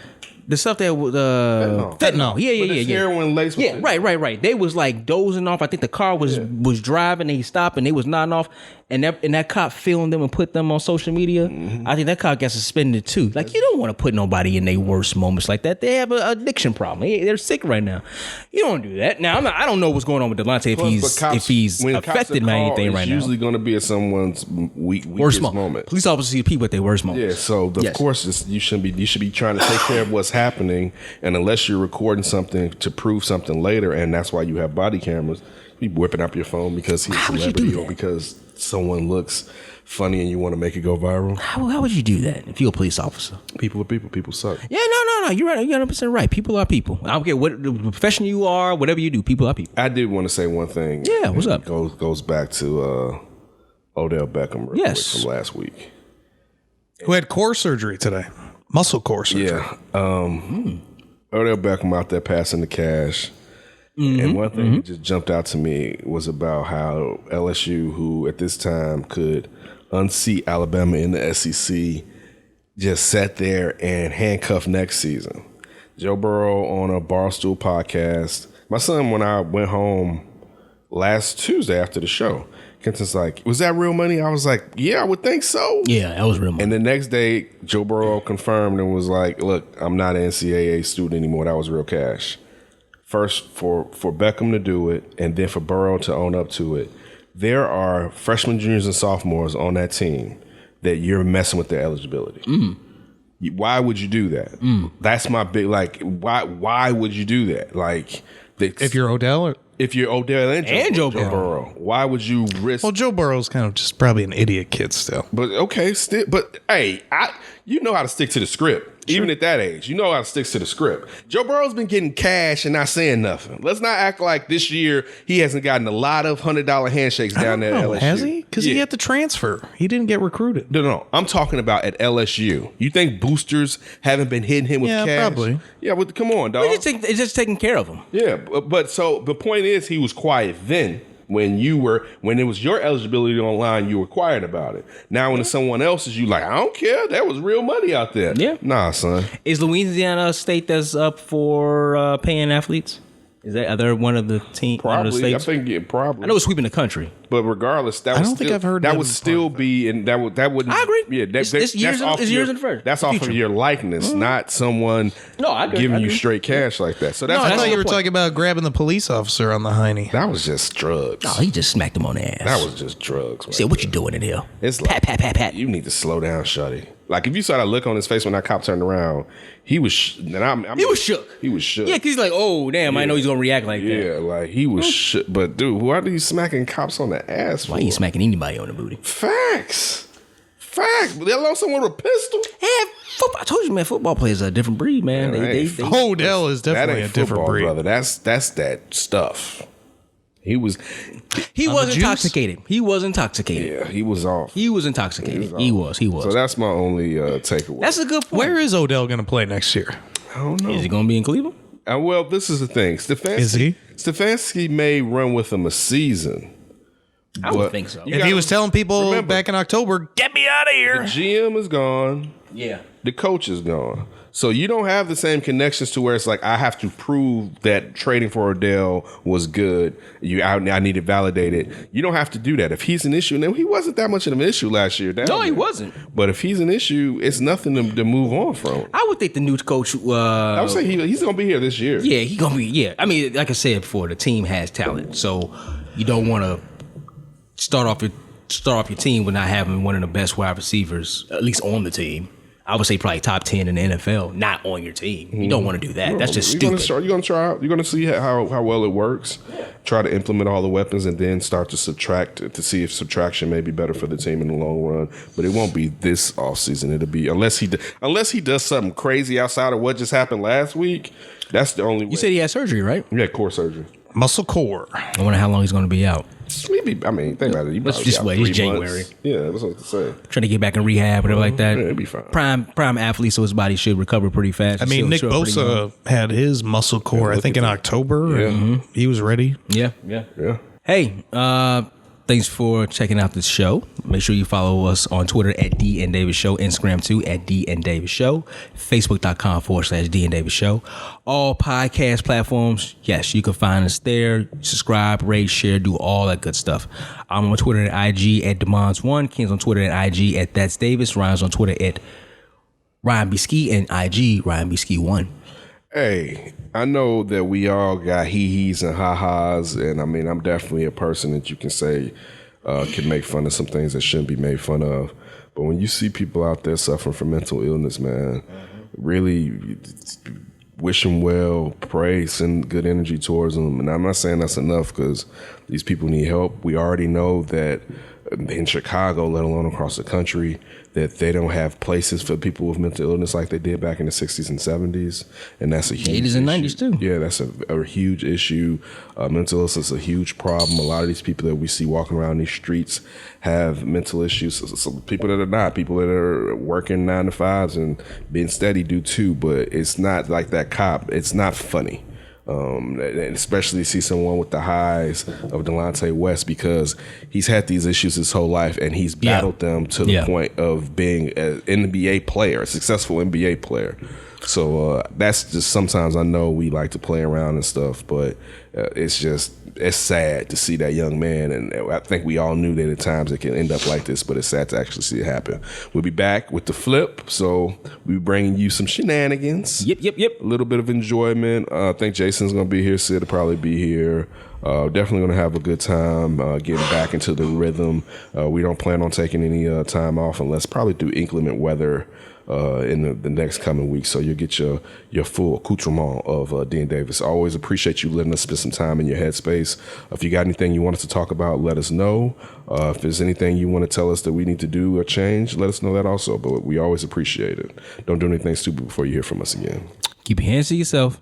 C: The stuff that was fentanyl. Yeah.
B: Heroin laced with
C: right. They was like dozing off. I think the car was driving. They stopped and they was nodding off. And that cop filmed them and put them on social media. Mm-hmm. I think that cop got suspended too. Like, you don't want to put nobody in their worst moments like that. They have an addiction problem. They're sick right now. You don't do that. Now I don't know what's going on with Delonte if he's affected by anything right now.
B: It's usually going to be at someone's worst moment.
C: Police officers see people at their worst moments.
B: Yeah. So of course you should be trying to take care of what's happening. And unless you're recording something to prove something later, and that's why you have body cameras, you be whipping up your phone because he's a celebrity or because someone looks funny and you want to make it go viral.
C: How would you do that if you're a police officer?
B: People are people. People suck.
C: Yeah, no. You're right. You're 100% right. People are people. I don't care what profession you are, whatever you do. People are people.
B: I did want to say one thing.
C: Yeah, what's up?
B: Goes back to Odell Beckham real quick from last week,
D: who had core surgery today, muscle core surgery.
B: Yeah. Odell Beckham out there passing the cash. Mm-hmm, and one thing that just jumped out to me was about how LSU, who at this time could unseat Alabama in the SEC, just sat there and handcuffed next season. Joe Burrow on a Barstool podcast My son, when I went home last Tuesday after the show, Kenton's like, was that real money? I was like, yeah, I would think so.
C: Yeah, that was real money.
B: And the next day, Joe Burrow confirmed and was like, look, I'm not an NCAA student anymore. That was real cash. First, for Beckham to do it, and then for Burrow to own up to it, there are freshmen, juniors, and sophomores on that team that you're messing with their eligibility. Why would you do that? That's my big, like, why would you do that? Like,
D: if you're Odell or...
B: If you're Odell and Joe Burrow, why would you risk?
D: Well, Joe Burrow's kind of just probably an idiot kid still.
B: But okay, but hey, you know how to stick to the script. Sure. Even at that age, you know how to stick to the script. Joe Burrow's been getting cash and not saying nothing. Let's not act like this year he hasn't gotten a lot of $100 handshakes down there at LSU.
D: Has he? Because he had to transfer. He didn't get recruited.
B: No. I'm talking about at LSU. You think boosters haven't been hitting him with cash? Yeah, probably. Yeah, but come on, dog.
C: It's just taking care of him.
B: Yeah, but so the point is he was quiet then. When it was your eligibility online, you were quiet about it. Now when it's someone else's, you like, I don't care. That was real money out there.
C: Yeah.
B: Nah, son.
C: Is Louisiana a state that's up for paying athletes? Is that other one of the team?
B: Probably. I think probably.
C: I know it's sweeping the country.
B: But regardless, that
D: I don't think I've heard
B: that would still be, and that wouldn't.
C: I agree.
B: Yeah,
C: it's years in the first.
B: That's off of your likeness, not someone giving you straight cash like that. So that's.
D: I thought you were talking about grabbing the police officer on the hiney.
B: That was just drugs.
C: Oh, he just smacked him on the ass.
B: That was just drugs.
C: He said, "What you doing in here?"
B: It's like, pat. You need to slow down, shawty. Like if you saw that look on his face when that cop turned around, he was.
C: He was shook.
B: He was shook.
C: Yeah, because he's like, "Oh damn, I know he's gonna react like that."
B: Yeah, like he was shook. But dude, why are you smacking cops on the ass?
C: Why are you smacking anybody on the booty?
B: Facts. Let alone someone with a pistol.
C: Yeah, football. I told you, man. Football players are a different breed, man.
D: Odell is definitely a different breed,
B: brother. That's that stuff. He was
C: intoxicated. He was intoxicated.
B: Yeah, he was off.
C: He was intoxicated. He was.
B: So that's my only takeaway.
C: That's a good point.
D: Where is Odell going to play next year?
B: I don't know.
C: Is he going to be in Cleveland?
B: Well, this is the thing. Stefanski may run with him a season.
C: I would think so.
D: If he was telling people back in October, get me out of here.
B: The GM is gone.
C: Yeah.
B: The coach is gone. So you don't have the same connections to where it's like, I have to prove that trading for Odell was good. I need it validated. You don't have to do that. If he's an issue, and he wasn't that much of an issue last year.
C: He wasn't.
B: But if he's an issue, it's nothing to move on from.
C: I would think the new coach.
B: I would say he's going to be here this year.
C: Yeah, he's going to be. Yeah. I mean, like I said before, the team has talent. So you don't want to start off your team with not having one of the best wide receivers, at least on the team. I would say probably top 10 in the NFL, not on your team. You don't want to do that. That's just stupid.
B: You're going to try out. You're going to see how well it works. Try to implement all the weapons and then start to subtract to see if subtraction may be better for the team in the long run. But it won't be this offseason. It'll be unless he does something crazy outside of what just happened last week. That's the only way.
C: You said he had surgery, right?
B: Yeah, core surgery.
D: Muscle core.
C: I wonder how long he's going to be out.
B: Maybe, I mean, think about it.
C: Let's just wait. It's January.
B: Months. Yeah, that's what I was saying.
C: Trying to get back in rehab, whatever like that.
B: Yeah, it'll be fine.
C: Prime athlete, so his body should recover pretty fast.
D: I mean, Nick Bosa had his muscle core, I think, in October. Yeah. And he was ready.
C: Yeah. Hey, thanks for checking out this show. Make sure you follow us on Twitter at D and Davis Show, Instagram too at D and Davis Show, Facebook.com/D and Davis Show. All podcast platforms, yes, you can find us there. Subscribe, rate, share, do all that good stuff. I'm on Twitter and IG at Demons1. King's on Twitter and IG at That's Davis. Ryan's on Twitter at Ryan B. Ski and IG Ryan B. Ski 1.
B: Hey, I know that we all got hee-hees and ha-has, and I mean, I'm definitely a person that you can say can make fun of some things that shouldn't be made fun of. But when you see people out there suffering from mental illness, man, really wish them well, pray, send good energy towards them. And I'm not saying that's enough because these people need help. We already know that in Chicago, let alone across the country, that they don't have places for people with mental illness like they did back in the 60s and 70s. And that's a huge
C: 80s and 90s too.
B: Yeah, that's a huge issue. Mental illness is a huge problem. A lot of these people that we see walking around these streets have mental issues. So people that are not, people that are working 9 to 5s and being steady do too, but it's not like that cop. It's not funny. And especially see someone with the highs of Delonte West because he's had these issues his whole life and he's battled them to the point of being an NBA player, a successful NBA player. So that's just sometimes I know we like to play around and stuff, but it's sad to see that young man. And I think we all knew that at times it can end up like this, but it's sad to actually see it happen. We'll be back with the flip. So we'll be bringing you some shenanigans.
C: Yep.
B: A little bit of enjoyment. I think Jason's going to be here. Sid will probably be here. Definitely going to have a good time getting back into the rhythm. We don't plan on taking any time off unless probably through inclement weather in the next coming week. So you'll get your full accoutrement of Dean Davis. I always appreciate you letting us spend some time in your headspace. If you got anything you want us to talk about, let us know. If there's anything you want to tell us that we need to do or change, let us know that also. But we always appreciate it. Don't do anything stupid before you hear from us again.
C: Keep your hands to yourself.